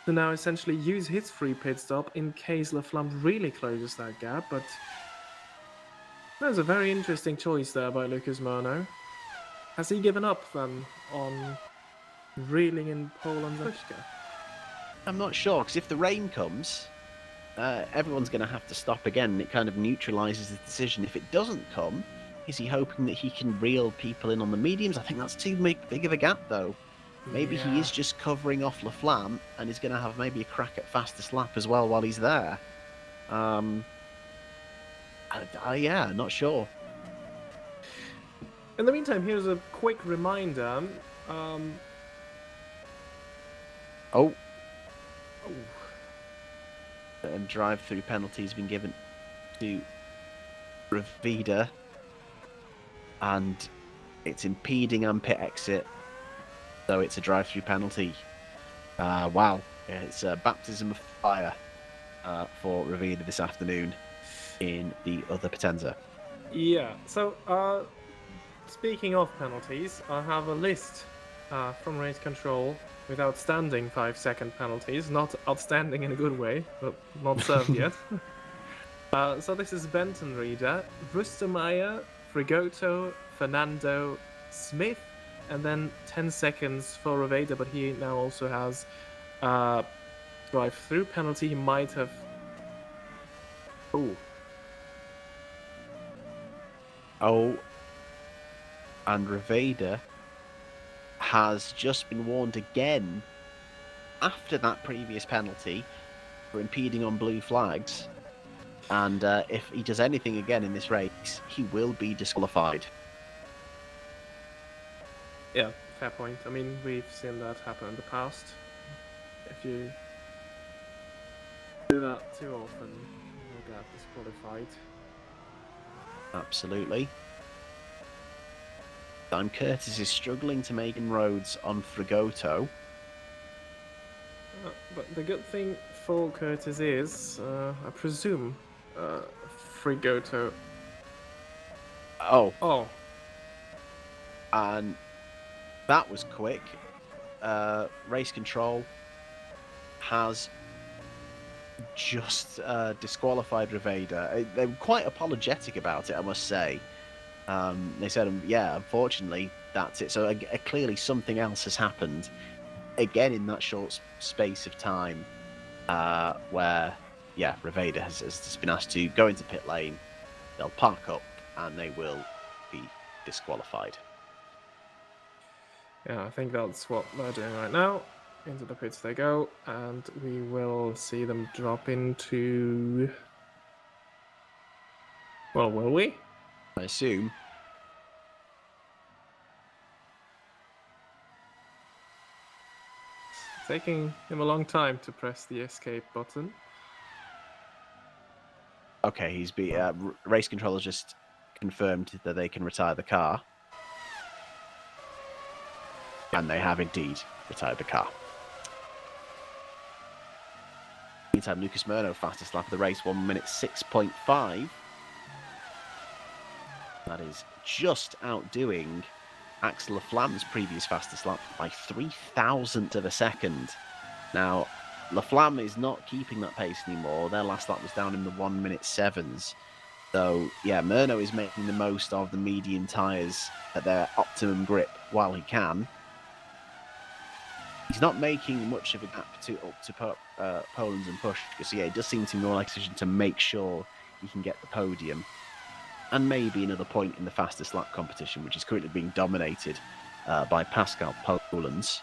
To now essentially use his free pit stop in case Laflamme really closes that gap, but that's a very interesting choice there by Lucas Murno. Has he given up then on reeling in Poland's Pushka? I'm not sure, because if the rain comes, everyone's going to have to stop again, and it kind of neutralises the decision. If it doesn't come, is he hoping that he can reel people in on the mediums? I think that's too big of a gap, though. Maybe he is just covering off Laflamme and is going to have maybe a crack at fastest lap as well while he's there. Yeah, not sure. In the meantime, here's a quick reminder. And drive-through penalty has been given to Ravida, and it's impeding on pit exit, so it's a drive-through penalty. Wow, it's a baptism of fire for Ravida this afternoon in the other Potenza. Yeah, so speaking of penalties, I have a list from race control with outstanding 5-second penalties. Not outstanding in a good way, but not served yet. So this is Benton Reader, Rustermeyer, Frigoto, Fernando, Smith, and then 10 seconds for Raveda, but he now also has drive-through penalty. He might have... And Raveda has just been warned again after that previous penalty for impeding on blue flags. And if he does anything again in this race, he will be disqualified. Yeah, fair point. I mean, we've seen that happen in the past. If you do that too often, you'll get disqualified. Absolutely. Sam Curtis is struggling to make inroads on Frigoto. But the good thing for Curtis is, I presume, Frigoto. Oh. And that was quick. Race control has just disqualified Raveda. They were quite apologetic about it, I must say. They said, unfortunately, that's it. So clearly something else has happened again in that short space of time where, Raveda has just been asked to go into pit lane. They'll park up and they will be disqualified. Yeah, I think that's what they're doing right now. Into the pits they go, and we will see them drop into... Well, will we? I assume. It's taking him a long time to press the escape button. Okay, race control has just confirmed that they can retire the car. And they have indeed retired the car. Meantime, Lucas Murno, fastest lap of the race, 1 minute 6.5. That is just outdoing Axel Laflamme's previous fastest lap by 0.003 of a second. Now, Laflamme is not keeping that pace anymore. Their last lap was down in the 1 minute 7s. So, yeah, Murno is making the most of the medium tyres at their optimum grip while he can. He's not making much of a gap up to Poland's and Push, because yeah, it does seem to be more like a decision to make sure he can get the podium and maybe another point in the fastest lap competition, which is currently being dominated by Pascal Polands.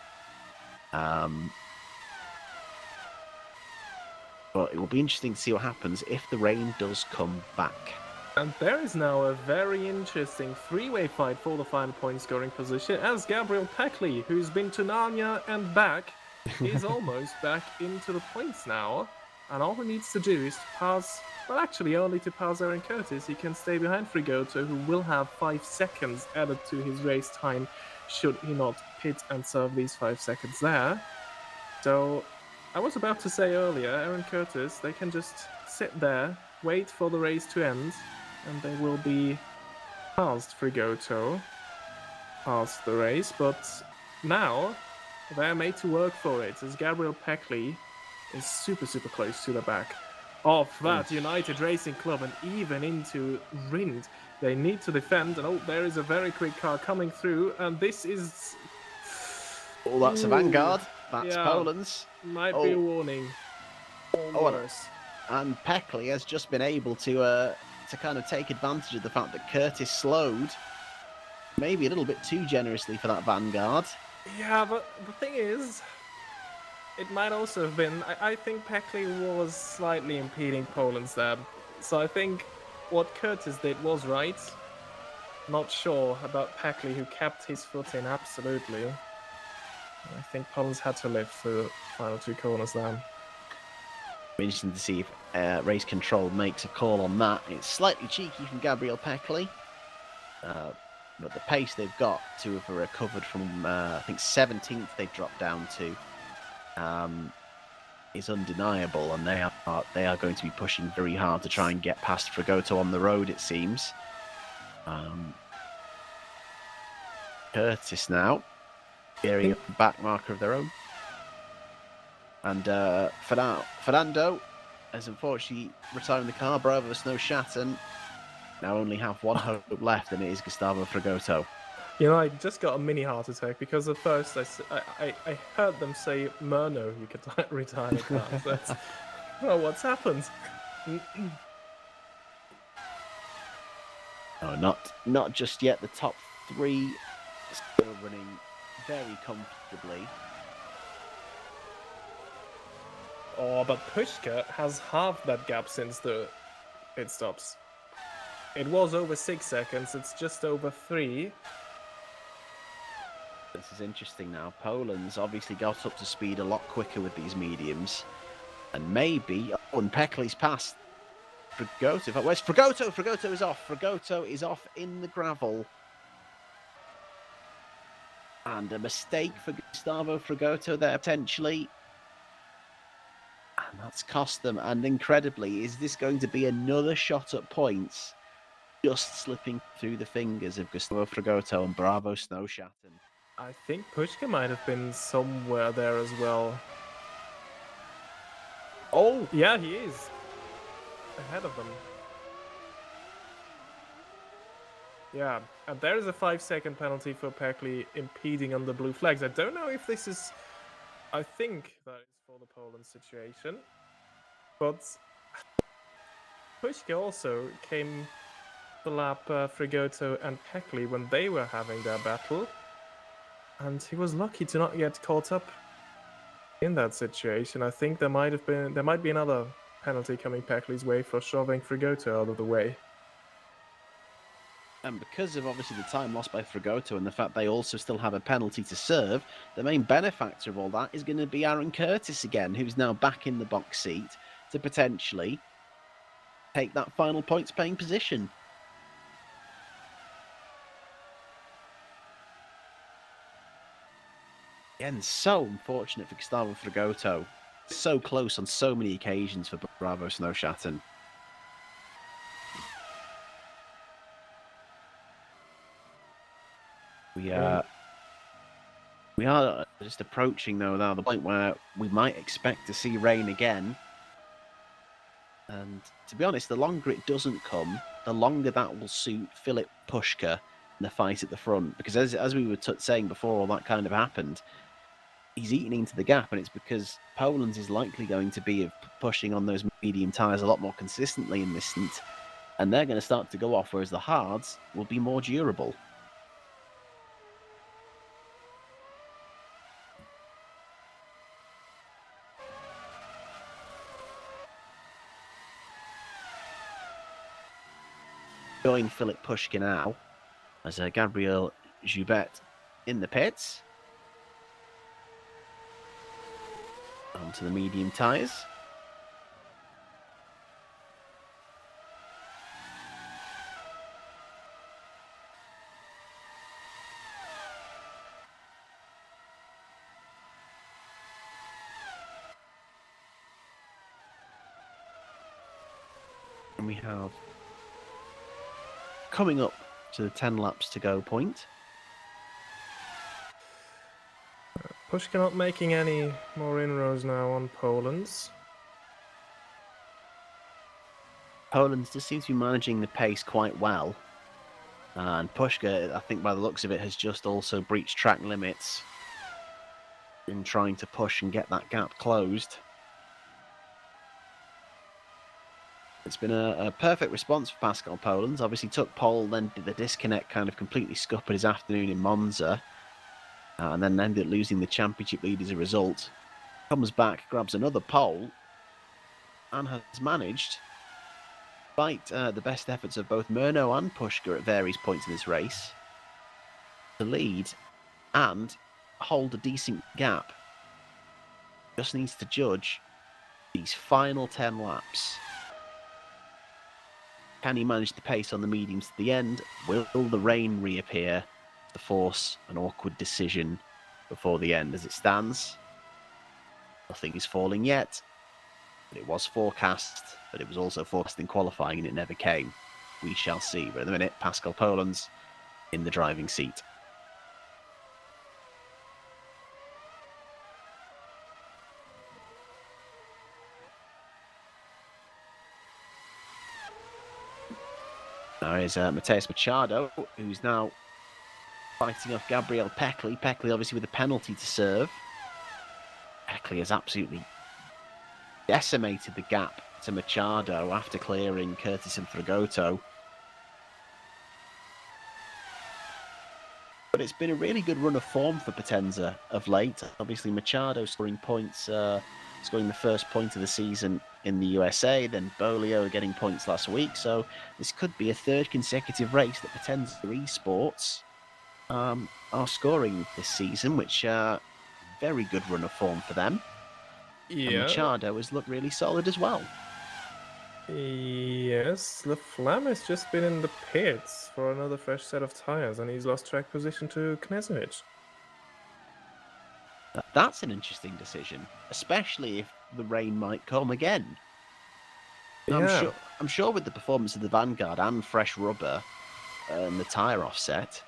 But it will be interesting to see what happens if the rain does come back. And there is now a very interesting three-way fight for the final point scoring position, as Gabriel Peckley, who's been to Narnia and back, is almost back into the points now. And all he needs to do is to pass, well, actually only to pass Aaron Curtis. He can stay behind Frigoto, who will have 5 seconds added to his race time should he not pit and serve these 5 seconds there. So I was about to say earlier, Aaron Curtis, they can just sit there, wait for the race to end, and they will be past Frigoto, past the race, but now they're made to work for it, as Gabriel Peckley is super close to the back of that United Racing Club and even into Rind. They need to defend, and there is a very quick car coming through, and this is... Oh, that's a Vanguard. That's Poland's. Might be a warning. Or worse. And Peckley has just been able to kind of take advantage of the fact that Curtis slowed maybe a little bit too generously for that Vanguard. Yeah, but the thing is, it might also have been... I think Peckley was slightly impeding Poland's there. So I think what Curtis did was right. Not sure about Peckley, who kept his foot in, absolutely. I think Poland's had to live through the final 2 corners there. Interesting to see if Race Control makes a call on that. It's slightly cheeky from Gabriel Peckley. But the pace they've got to have recovered from, I think, 17th they've dropped down to, is undeniable. And they are going to be pushing very hard to try and get past Frigoto on the road, it seems. Curtis now, gearing up the back marker of their own. And Fernando has unfortunately retired the car. Bravo Snow Shatten now only have one hope left, and it is Gustavo Frigoto. You know, I just got a mini heart attack because at first I heard them say Murno, you could retire the car. That's, well, what's happened? No, not just yet. The top 3 still running very comfortably. Oh, but Pushka has halved that gap since the pit stops. It was over 6 seconds, it's just over 3. This is interesting now. Poland's obviously got up to speed a lot quicker with these mediums. And maybe... Oh, and Peckley's passed Frigoto. Where's Frigoto? Frigoto is off. Frigoto is off in the gravel. And a mistake for Gustavo Frigoto there, potentially. And that's cost them. And incredibly, is this going to be another shot at points? Just slipping through the fingers of Gustavo Frigoto and Bravo Snow Shatten. I think Pushka might have been somewhere there as well. Oh! Yeah, he is. Ahead of them. Yeah, and there is a 5-second penalty for Peckley impeding on the blue flags. I don't know if this is... I think that is for the Poland situation. But Pushka also came to lap Frigoto and Peckley when they were having their battle. And he was lucky to not get caught up in that situation. I think there might be another penalty coming Peckley's way for shoving Frigoto out of the way. And because of obviously the time lost by Frigoto and the fact they also still have a penalty to serve, the main benefactor of all that is going to be Aaron Curtis again, who's now back in the box seat to potentially take that final points paying position. Again, so unfortunate for Gustavo Frigoto. so close on so many occasions for Bravo Snowshatten. We are just approaching though now the point where we might expect to see rain again. And to be honest, the longer it doesn't come, the longer that will suit Filip Puška in the fight at the front. Because as we were saying before all that kind of happened, he's eating into the gap, and it's because Poland is likely going to be pushing on those medium tyres a lot more consistently in this stint, and they're going to start to go off, whereas the hards will be more durable. Join Filip Puška now as Gabriel Joubert in the pits. Onto the medium tyres. And we have coming up to the 10 laps to go point. Puška not making any more inroads now on Poland's. Poland just seems to be managing the pace quite well. And Puška, I think by the looks of it, has just also breached track limits in trying to push and get that gap closed. It's been a perfect response for Pascal Poland. Obviously took pole, then did the disconnect, kind of completely scuppered his afternoon in Monza. And then ended up losing the championship lead as a result. Comes back, grabs another pole, and has managed, despite the best efforts of both Murnau and Puška at various points in this race, to lead and hold a decent gap. Just needs to judge these final 10 laps. Can he manage the pace on the mediums to the end? Will the rain reappear to force an awkward decision before the end? As it stands, nothing is falling yet, but it was forecast, but it was also forecast in qualifying and it never came. We shall see. But at the minute, Pascal Poland's in the driving seat. Now is Mateus Machado, who's now fighting off Gabriel Peckley. Peckley obviously with a penalty to serve. Peckley has absolutely decimated the gap to Machado after clearing Curtis and Fragoto. But it's been a really good run of form for Potenza of late. Obviously Machado scoring points, scoring the first point of the season in the USA, then Bolio getting points last week. So this could be a third consecutive race that Potenza Esports are scoring this season, which very good run of form for them. Yeah. And Machado has looked really solid as well. Yes, Laflamme has just been in the pits for another fresh set of tires, and he's lost track position to Knežević. That's an interesting decision, especially if the rain might come again. Yeah. I'm sure with the performance of the Vanguard and fresh rubber and the tyre offset,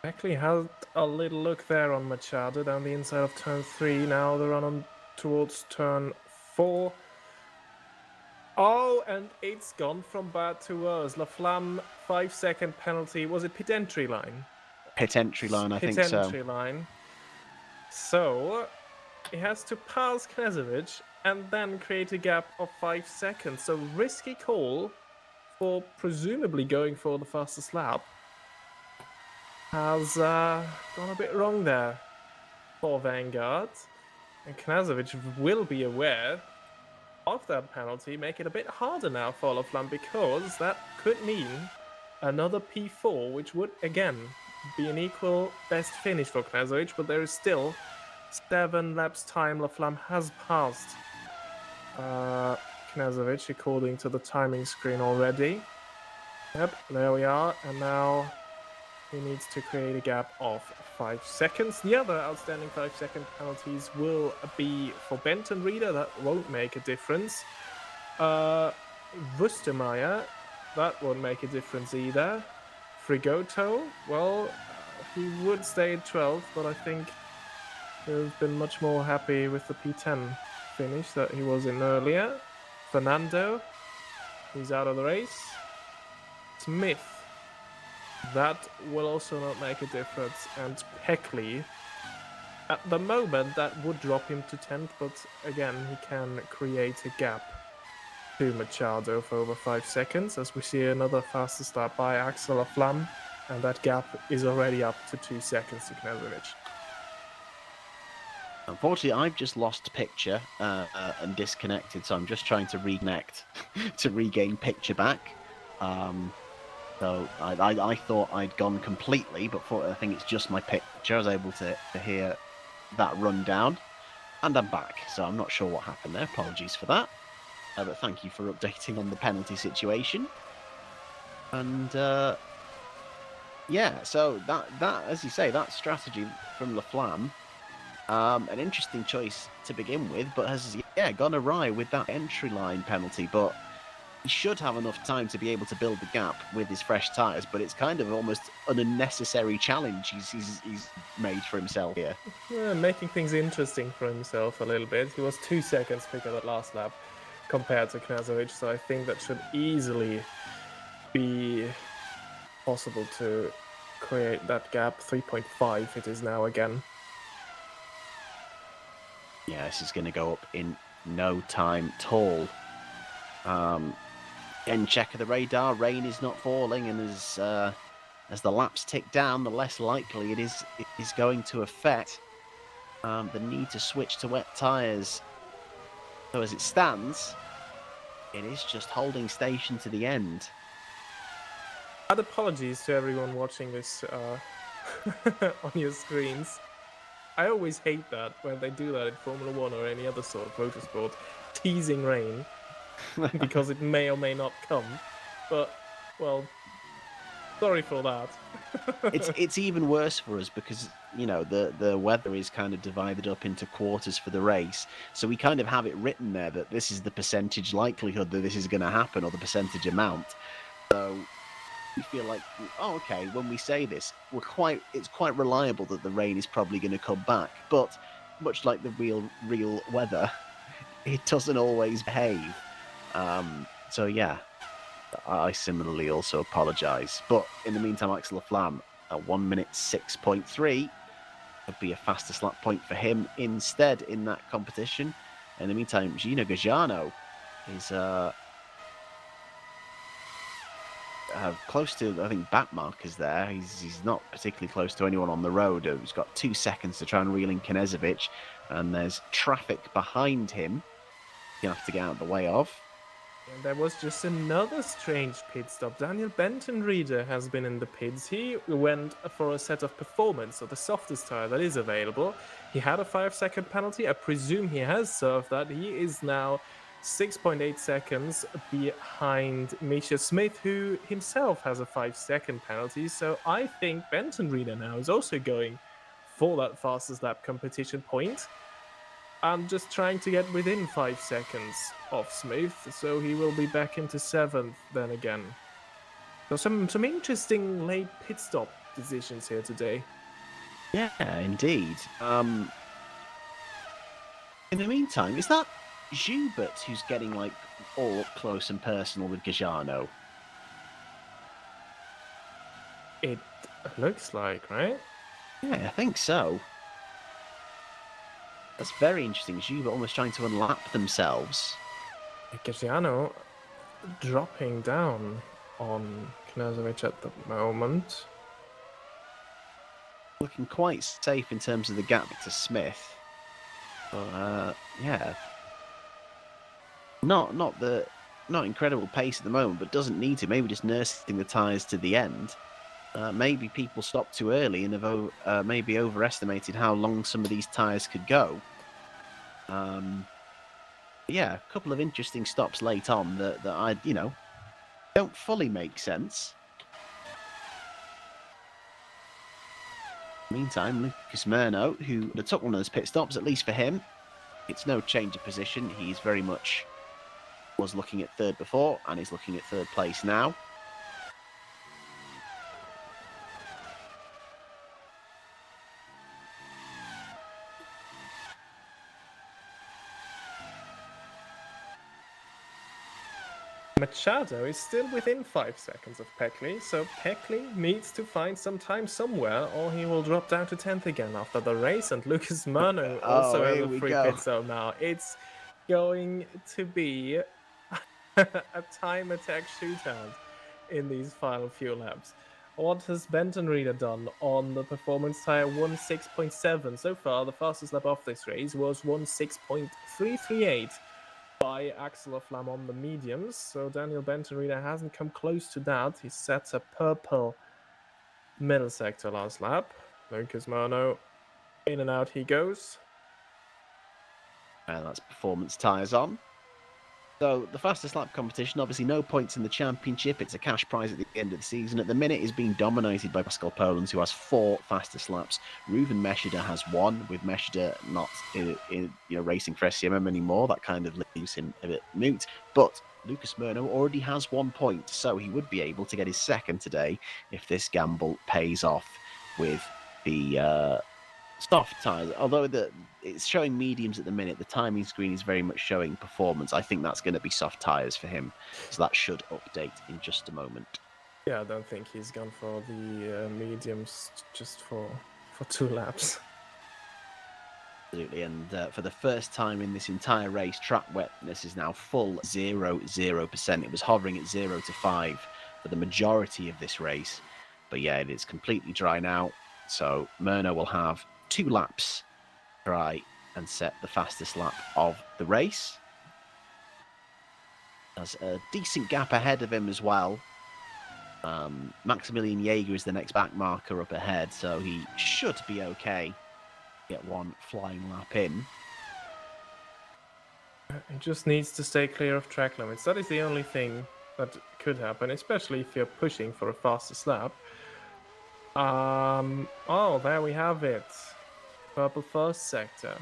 Actually had a little look there on Machado down the inside of turn 3. Now the run on towards turn 4. Oh, and it's gone from bad to worse. Laflamme 5-second penalty. Was it pit entry line? Pit entry line, I think so. Pit entry line. So he has to pass Knežević and then create a gap of 5 seconds. So risky call for presumably going for the fastest lap. Has gone a bit wrong there for Vanguard. And Knežević will be aware of that penalty, make it a bit harder now for Laflamme, because that could mean another P4, which would again be an equal best finish for Knežević, but there is still 7 laps time. Laflamme has passed Knežević according to the timing screen already. Yep, there we are. And now he needs to create a gap of 5 seconds. The other outstanding 5-second penalties will be for Benton Reader. That won't make a difference. Wustermeyer, that won't make a difference either. Frigoto, well, he would stay at 12, but I think he would have been much more happy with the P10 finish that he was in earlier. Fernando, he's out of the race. Smith, that will also not make a difference. And Peckley, at the moment, that would drop him to 10th, but again, he can create a gap to Machado for over 5 seconds, as we see another faster start by Axel Flam, and that gap is already up to 2 seconds to Knezovic. Unfortunately, I've just lost picture and disconnected, so I'm just trying to reconnect to regain picture back. So I thought I'd gone completely, but I think it's just my picture. I was able to hear that run down, and I'm back. So I'm not sure what happened there. Apologies for that. But thank you for updating on the penalty situation. And yeah, so that as you say, that strategy from Laflamme, an interesting choice to begin with, but has gone awry with that entry line penalty. But he should have enough time to be able to build the gap with his fresh tyres, but it's kind of almost an unnecessary challenge he's made for himself here. Yeah, making things interesting for himself a little bit. He was 2 seconds quicker that last lap compared to Knezovic, so I think that should easily be possible to create that gap. 3.5 it is now again. Yeah, this is going to go up in no time at all. Again, check of the radar. Rain is not falling, and as the laps tick down, the less likely it is going to affect the need to switch to wet tyres. So as it stands, it is just holding station to the end. And apologies to everyone watching this on your screens. I always hate that when they do that in Formula 1 or any other sort of motorsport, teasing rain because it may or may not come. But, well, sorry for that. It's even worse for us because the weather is kind of divided up into quarters for the race, so we kind of have it written there that this is the percentage likelihood that this is going to happen, or the percentage amount. So we feel like, oh, okay, when we say this, it's quite reliable that the rain is probably going to come back. But much like the real weather, it doesn't always behave. So yeah, I similarly also apologise. But in the meantime, Axel Flam at 1 minute 6.3 would be a fastest lap point for him instead in that competition. In the meantime, Gino Gajano is close to, I think, back markers there. He's not particularly close to anyone on the road. He's got 2 seconds to try and reel in Knezovic, and there's traffic behind him you have to get out of the way of. And there was just another strange pit stop. Daniel Benton Reader has been in the pits. He went for a set of performance, so the softest tire that is available. He had a 5-second penalty. I presume he has served that. He is now 6.8 seconds behind Misha Smith, who himself has a 5-second penalty. So I think Benton Reader now is also going for that fastest lap competition point. I'm just trying to get within 5 seconds of Smith, so he will be back into 7th then again. So some interesting late pit stop decisions here today. Yeah, indeed. In the meantime, is that Joubert who's getting like all up close and personal with Gajano? It looks like, right? Yeah, I think so. That's very interesting. Joubert almost trying to unlap themselves. Gagiano dropping down on Knezovic at the moment. Looking quite safe in terms of the gap to Smith. But yeah. Not incredible pace at the moment, but doesn't need to. Maybe just nursing the tyres to the end. Maybe people stopped too early and have maybe overestimated how long some of these tyres could go. Yeah, a couple of interesting stops late on that I don't fully make sense. Meantime, Lucas Murno, who took one of those pit stops, at least for him, it's no change of position. He's very much was looking at third before, and he's looking at third place now. Machado is still within 5 seconds of Peckley, so Peckley needs to find some time somewhere or he will drop down to 10th again after the race. And Lucas Murno also has a free pit zone now. It's going to be a time attack shootout in these final few laps. What has Benton Reader done on the performance tire 1.6.7? So far, the fastest lap of this race was 1.6.338. by Axel Flam on the mediums, so Daniel Benton Reader hasn't come close to that. He sets a purple middle sector last lap. Lucas Murno, in and out he goes. And that's performance tyres on. So the fastest lap competition, obviously no points in the championship. It's a cash prize at the end of the season. At the minute, is being dominated by Pascal Polens, who has 4 fastest laps. Reuven Meshida has 1, with Meshida not racing for SCMM anymore. That kind of leaves him a bit moot. But Lucas Murno already has 1 point, so he would be able to get his second today if this gamble pays off with the soft tyres. Although it's showing mediums at the minute, the timing screen is very much showing performance. I think that's going to be soft tyres for him, so that should update in just a moment. Yeah, I don't think he's gone for the mediums just for 2 laps. Absolutely, and for the first time in this entire race, track wetness is now full 0%. It was hovering at 0 to 5 for the majority of this race, but yeah, it is completely dry now. So Murno will have 2 laps to try and set the fastest lap of the race. Has a decent gap ahead of him as well. Maximilian Jaeger is the next back marker up ahead, so he should be okay. Get 1 flying lap in. He just needs to stay clear of track limits. That is the only thing that could happen, especially if you're pushing for a fastest lap. Oh, there we have it. Purple first sector.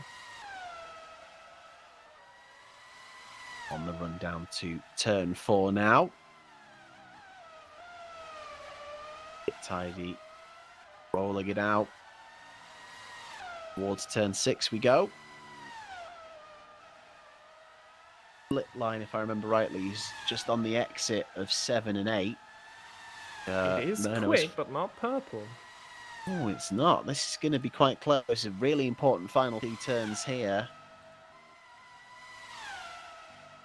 On the run down to turn 4 now. Get tidy. Rolling it out. Towards turn 6 we go. Split line, if I remember rightly, is just on the exit of 7 and 8. It is quick, but not purple. Oh, it's not. This is going to be quite close. A really important final 2 turns here.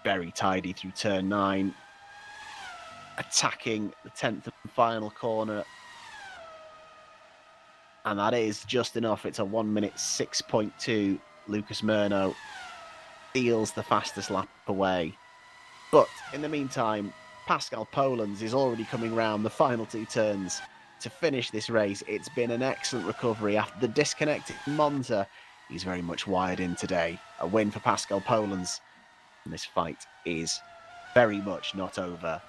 Very tidy through turn 9. Attacking the 10th and final corner. And that is just enough. It's a 1 minute 6.2. Lucas Murno steals the fastest lap away. But in the meantime, Pascal Polens is already coming round the final 2 turns to finish this race. It's been an excellent recovery after the disconnect in Monza. He's very much wired in today. A win for Pascal Polens. And this fight is very much not over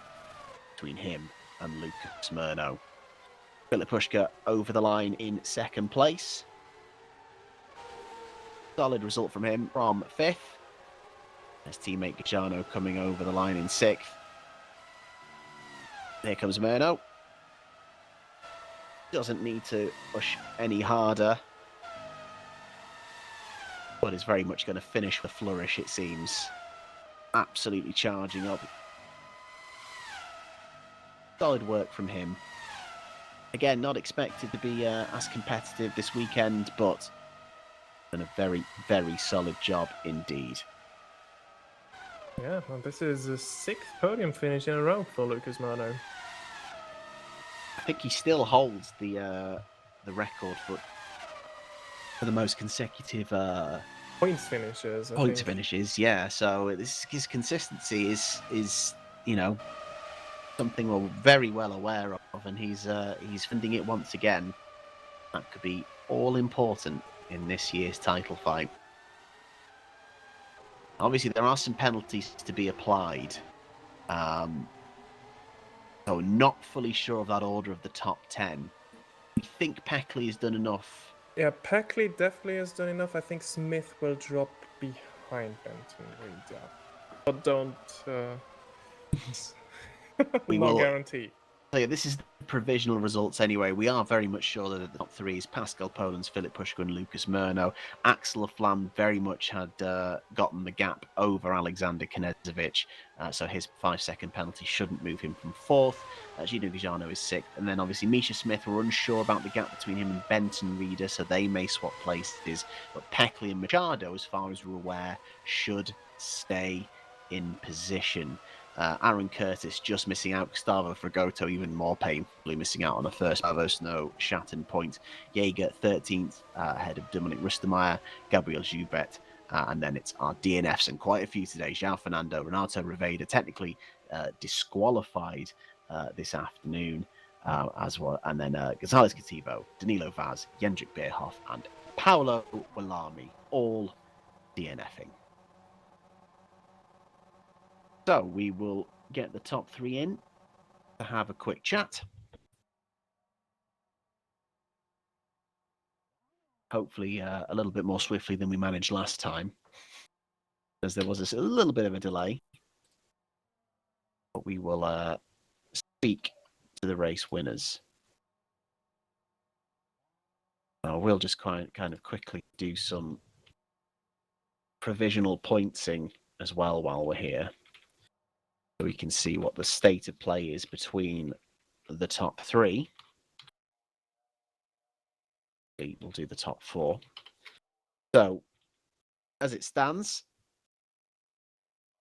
between him and Lucas Murno. Filip Puška over the line in 2nd place. Solid result from him from 5th. His teammate Gajano coming over the line in 6th. Here comes Murno. Doesn't need to push any harder, but is very much going to finish with a flourish, it seems. Absolutely charging up. Solid work from him. Again, not expected to be as competitive this weekend, but done a very, very solid job indeed. Yeah, well, this is the 6th podium finish in a row for Lucas Murno. I think he still holds the record for the most consecutive points finishes. Finishes, yeah. So his consistency is something we're very well aware of, and he's finding it once again. That could be all important in this year's title fight. Obviously, there are some penalties to be applied. So not fully sure of that order of the top 10. We think Peckley has done enough. Yeah, Peckley definitely has done enough. I think Smith will drop behind Benton Reader. But don't... We no will. guarantee. So yeah, this is the provisional results anyway. We are very much sure that the top three is Pascal Polens, Philip Pushko and Lucas Murno. Axel Flam very much had gotten the gap over Alexander Knezovic, so his 5-second penalty shouldn't move him from fourth. Gino Vijano is sixth. And then obviously Misha Smith, we're unsure about the gap between him and Benton Reader, so they may swap places. But Peckley and Machado, as far as we're aware, should stay in position. Aaron Curtis just missing out. Gustavo Fragoto even more painfully missing out on a first Pavos no Shatton point. Jaeger 13th ahead of Dominic Rustemeyer, Gabriel Joubert, and then it's our DNFs and quite a few today. João Fernando, Renato Riveda technically disqualified this afternoon as well. And then Gonzalez Cativo, Danilo Vaz, Jendrik Beerhoff, and Paolo Walami all DNFing. So we will get the top three in to have a quick chat. Hopefully a little bit more swiftly than we managed last time, as there was a little bit of a delay. But we will speak to the race winners. We'll just kind of quickly do some provisional pointsing as well while we're here, so we can see what the state of play is between the top three. We'll do the top four. So, as it stands,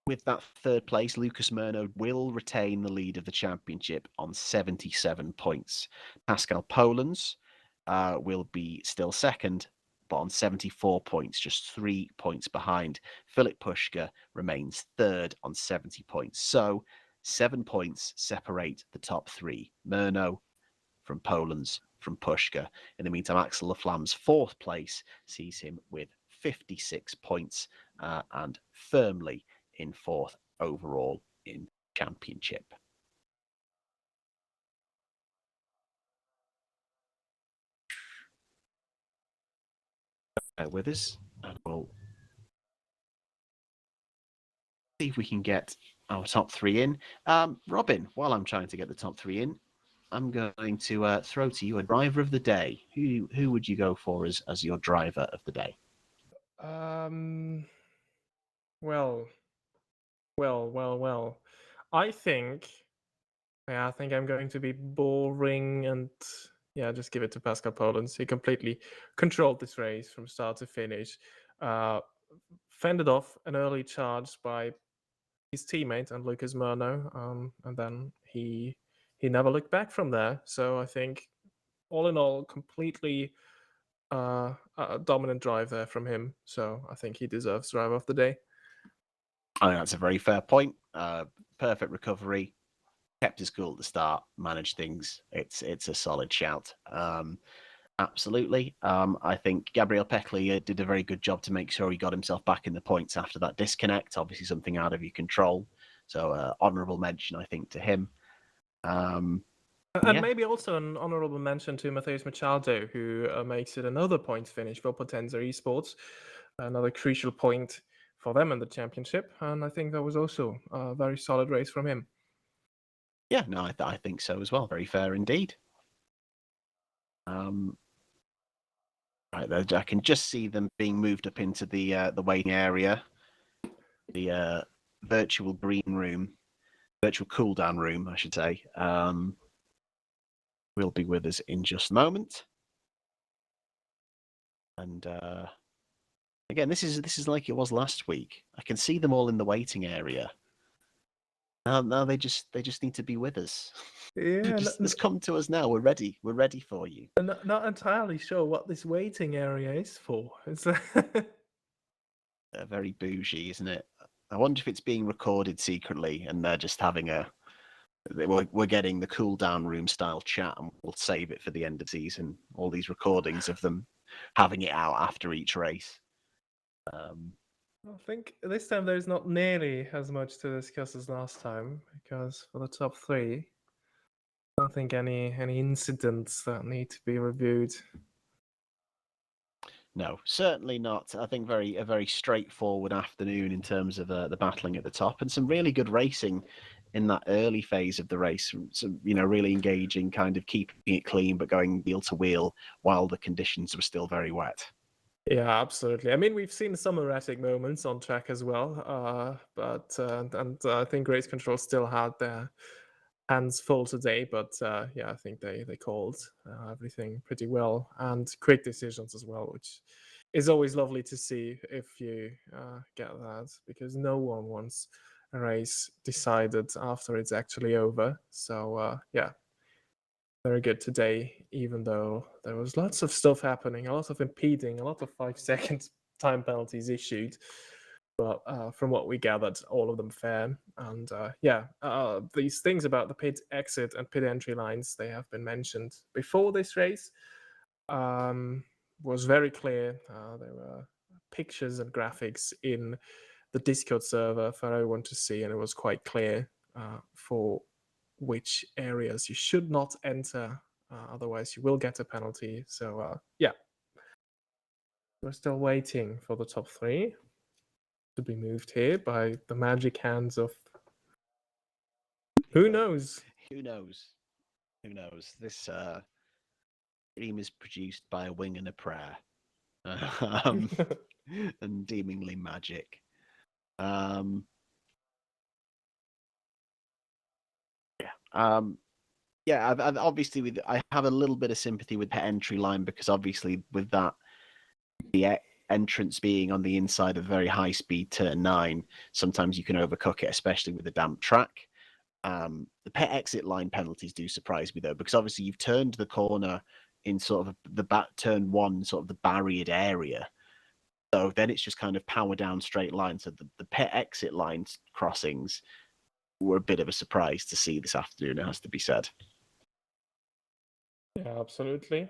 with that third place, Lucas Murno will retain the lead of the championship on 77 points. Pascal Polens will be still second, but on 74 points, just 3 points behind. Philip Pushka remains third on 70 points. So 7 points separate the top three. Murno from Polens, from Pushka. In the meantime, Axel Laflamme's fourth place sees him with 56 points and firmly in fourth overall in championship. Bear with us, and we'll see if we can get our top three in. Robin, while I'm trying to get the top three in, I'm going to throw to you a driver of the day. Who would you go for as your driver of the day? Well. I think I'm going to be boring and just give it to Pascal Polens. He completely controlled this race from start to finish. Fended off an early charge by his teammate and Lucas Murno, and then he never looked back from there. So I think, all in all, completely a dominant drive there from him. So I think he deserves driver of the day. I think that's a very fair point. Perfect recovery, kept his cool at the start, managed things. It's a solid shout. Absolutely. I think Gabriel Peckley did a very good job to make sure he got himself back in the points after that disconnect. Obviously, something out of your control. So, honourable mention, I think, to him. And maybe also an honourable mention to Matheus Machado, who makes it another points finish for Potenza Esports. Another crucial point for them in the championship. And I think that was also a very solid race from him. Yeah, no, I think so as well. Very fair indeed. Right there, I can just see them being moved up into the waiting area, the virtual green room, virtual cool down room, I should say. Will be with us in just a moment. And again, this is like it was last week. I can see them all in the waiting area. Now they just need to be with us. Yeah, just come to us now. We're ready. We're ready for you. Not entirely sure what this waiting area is for. It's very bougie, isn't it? I wonder if it's being recorded secretly and they're just having we're getting the cool down room style chat and we'll save it for the end of season. All these recordings of them having it out after each race. I think this time there's not nearly as much to discuss as last time, because for the top three, I don't think any incidents that need to be reviewed. No, certainly not. I think a very straightforward afternoon in terms of the battling at the top, and some really good racing in that early phase of the race. Some really engaging, kind of keeping it clean but going wheel to wheel while the conditions were still very wet. Yeah, absolutely. I mean, we've seen some erratic moments on track as well, but I think race control still had their hands full today. But yeah, I think they called everything pretty well, and quick decisions as well, which is always lovely to see if you get that, because no one wants a race decided after it's actually over. So yeah, very good today, even though there was lots of stuff happening, a lot of impeding, a lot of 5 second time penalties issued. But from what we gathered, all of them fair. And yeah, these things about the pit exit and pit entry lines, they have been mentioned before this race. Was very clear. There were pictures and graphics in the Discord server for everyone to see, and it was quite clear for which areas you should not enter, otherwise you will get a penalty. So yeah, we're still waiting for the top 3 to be moved here by the magic hands of who knows. Who knows? Who knows? This dream is produced by a wing and a prayer, um, and deemingly magic. Um, yeah. Yeah, I've obviously I have a little bit of sympathy with the entry line, because obviously with that the entrance being on the inside of a very high speed turn 9, sometimes you can overcook it, especially with a damp track. The pit exit line penalties do surprise me though, because obviously you've turned the corner in sort of the back turn 1, sort of the barriered area. So then it's just kind of power down straight line. So the pit exit lines crossings were a bit of a surprise to see this afternoon, it has to be said. Yeah, absolutely.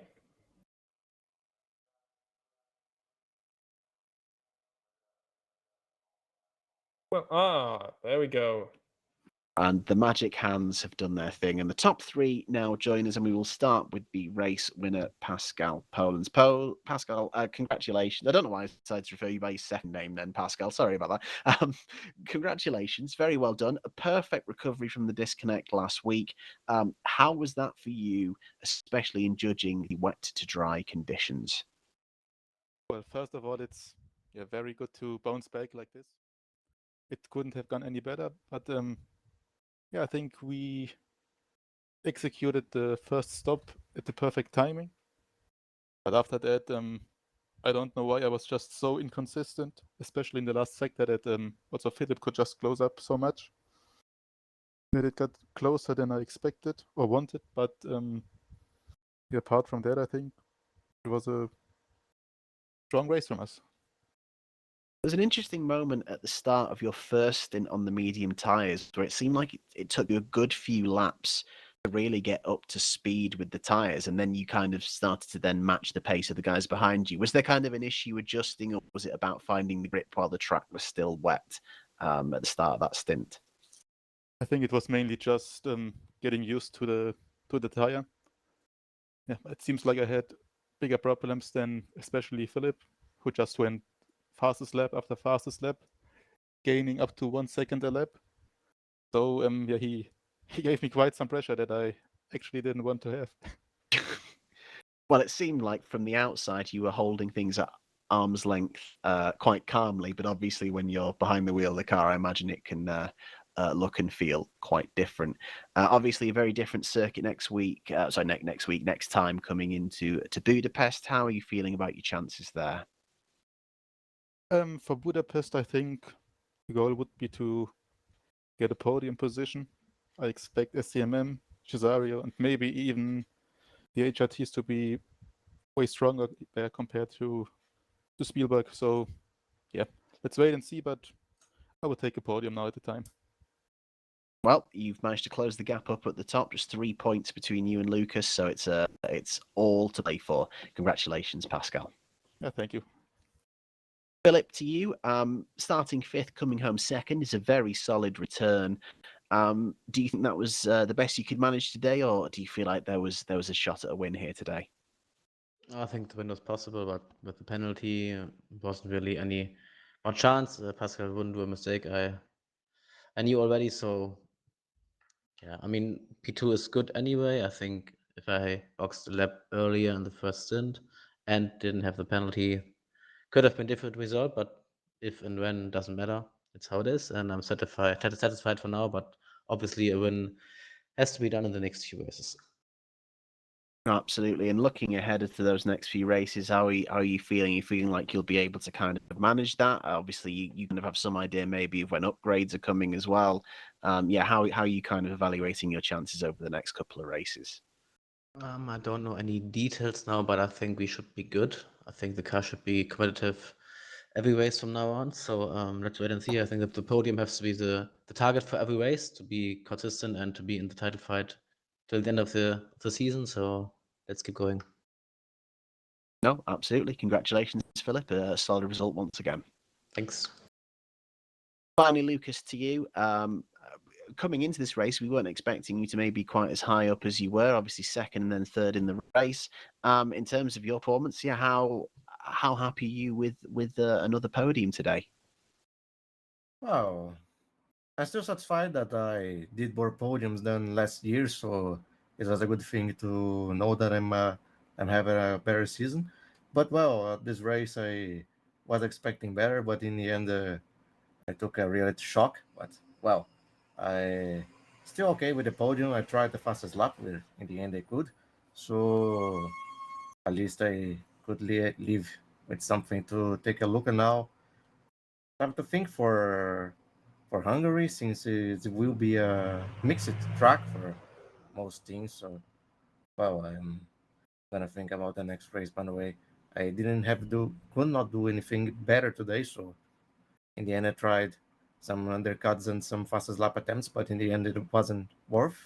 Well, there we go. And the magic hands have done their thing. And the top 3 now join us, and we will start with the race winner, Pascal Poland's. Pascal, congratulations. I don't know why I decided to refer you by your second name then, Pascal. Sorry about that. Congratulations. Very well done. A perfect recovery from the disconnect last week. How was that for you, especially in judging the wet to dry conditions? Well, first of all, it's very good to bounce back like this. It couldn't have gone any better, but yeah, I think we executed the first stop at the perfect timing. But after that, I don't know why I was just so inconsistent, especially in the last sector that also Philip could just close up so much. That it got closer than I expected or wanted, but yeah, apart from that, I think it was a strong race from us. There's an interesting moment at the start of your first stint on the medium tyres where it seemed like it took you a good few laps to really get up to speed with the tyres, and then you kind of started to then match the pace of the guys behind you. Was there kind of an issue adjusting, or was it about finding the grip while the track was still wet at the start of that stint? I think it was mainly just getting used to the tire. Yeah, it seems like I had bigger problems than especially Philip, who just went fastest lap after fastest lap, gaining up to 1 second a lap. So yeah, he gave me quite some pressure that I actually didn't want to have. Well, it seemed like from the outside you were holding things at arm's length quite calmly, but obviously when you're behind the wheel of the car, I imagine it can look and feel quite different. Obviously, a very different circuit next week. Next time coming into Budapest. How are you feeling about your chances there? For Budapest, I think the goal would be to get a podium position. I expect SCMM, Cesario, and maybe even the HRTs to be way stronger there compared to Spielberg. So yeah, let's wait and see, but I would take a podium now at the time. Well, you've managed to close the gap up at the top, just 3 points between you and Lucas, so it's all to play for. Congratulations, Pascal. Yeah, thank you. Philip, to you, starting 5th, coming home 2nd is a very solid return. Do you think that was the best you could manage today, or do you feel like there was a shot at a win here today? I think the win was possible, but with the penalty, wasn't really any more chance. Pascal wouldn't do a mistake. I knew already, so yeah. I mean, P2 is good anyway. I think if I boxed a lap earlier in the first stint and didn't have the penalty, could have been different result. But if and when doesn't matter. It's how it is, and I'm satisfied for now. But obviously, a win has to be done in the next few races. Absolutely. And looking ahead to those next few races, how are you feeling? Are you feeling like you'll be able to kind of manage that? Obviously, you kind of have some idea maybe of when upgrades are coming as well. Yeah, how are you kind of evaluating your chances over the next couple of races? I don't know any details now, but I think we should be good. I think the car should be competitive every race from now on. So let's wait and see. I think that the podium has to be the target for every race, to be consistent and to be in the title fight till the end of the season. So let's keep going. No, absolutely. Congratulations, Philip. A solid result once again. Thanks. Finally, Lucas, to you. Coming into this race, we weren't expecting you to maybe quite as high up as you were. Obviously, second and then third in the race. In terms of your performance, yeah, how happy are you with another podium today? Well, I'm still satisfied that I did more podiums than last year, so it was a good thing to know that I'm having a better season. But well, this race I was expecting better, but in the end I took a real shock. But well, I still okay with the podium. I tried the fastest lap with in the end I could, so at least I could leave with something to take a look at now. I have to think for Hungary, since it will be a mixed track for most teams. So, well, I'm gonna think about the next race. By the way, I didn't could not do anything better today. So, in the end, I tried some undercuts and some fastest lap attempts, but in the end, it wasn't worth.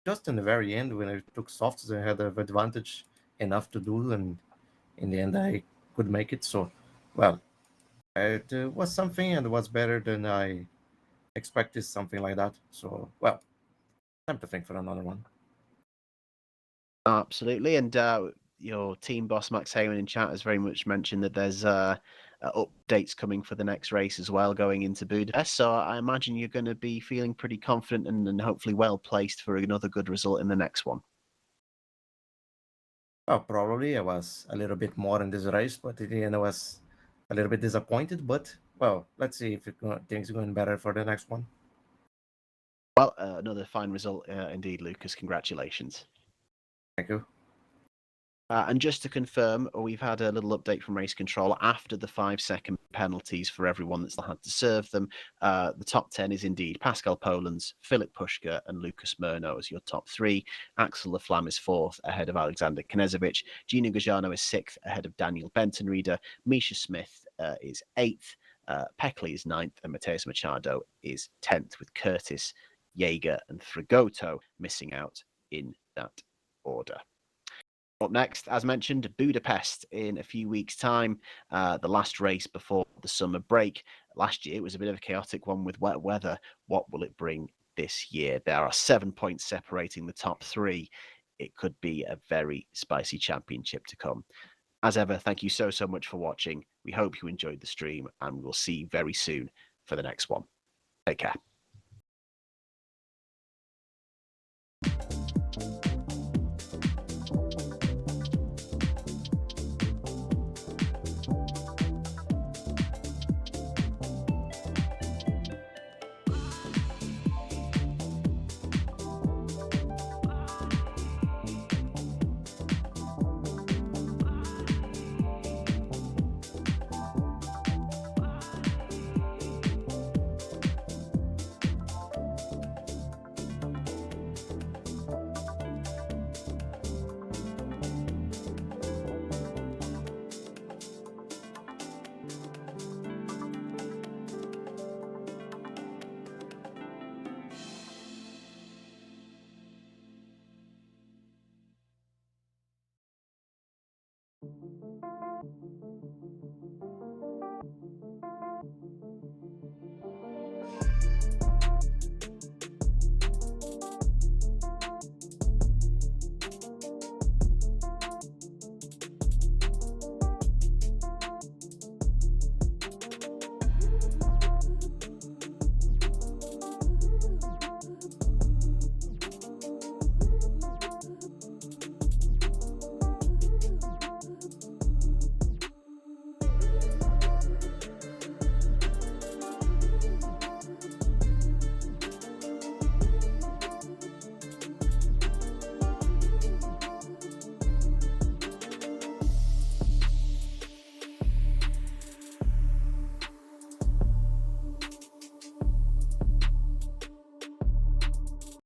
Just in the very end, when I took softs, I had an advantage enough to do, and in the end, I could make it. So, well, it was something and was better than I expected, something like that. So, well, time to think for another one. Absolutely. And your team boss, Max Heyman, in chat has very much mentioned that there's updates coming for the next race as well going into Budapest. So I imagine you're going to be feeling pretty confident and hopefully well placed for another good result in the next one. Well, probably I was a little bit more in this race, but in the end I was a little bit disappointed. But well, let's see if things going better for the next one. Well, another fine result indeed, Lucas. Congratulations. Thank you. And just to confirm, we've had a little update from Race Control after the 5-second penalties for everyone that's had to serve them. The top 10 is indeed Pascal Polens, Philip Pushka, and Lucas Murno as your top 3. Axel Laflamme is 4th, ahead of Alexander Knezovic. Gino Gajano is 6th, ahead of Daniel Bentonreader. Misha Smith is 8th. Peckley is 9th, and Mateus Machado is 10th, with Curtis, Jaeger, and Fragoto missing out in that order. Up next, as mentioned, Budapest in a few weeks' time, the last race before the summer break. Last year it was a bit of a chaotic one with wet weather. What will it bring this year? There are 7 points separating the top 3. It could be a very spicy championship to come. As ever, thank you so much for watching. We hope you enjoyed the stream, and we'll see you very soon for the next one. Take care.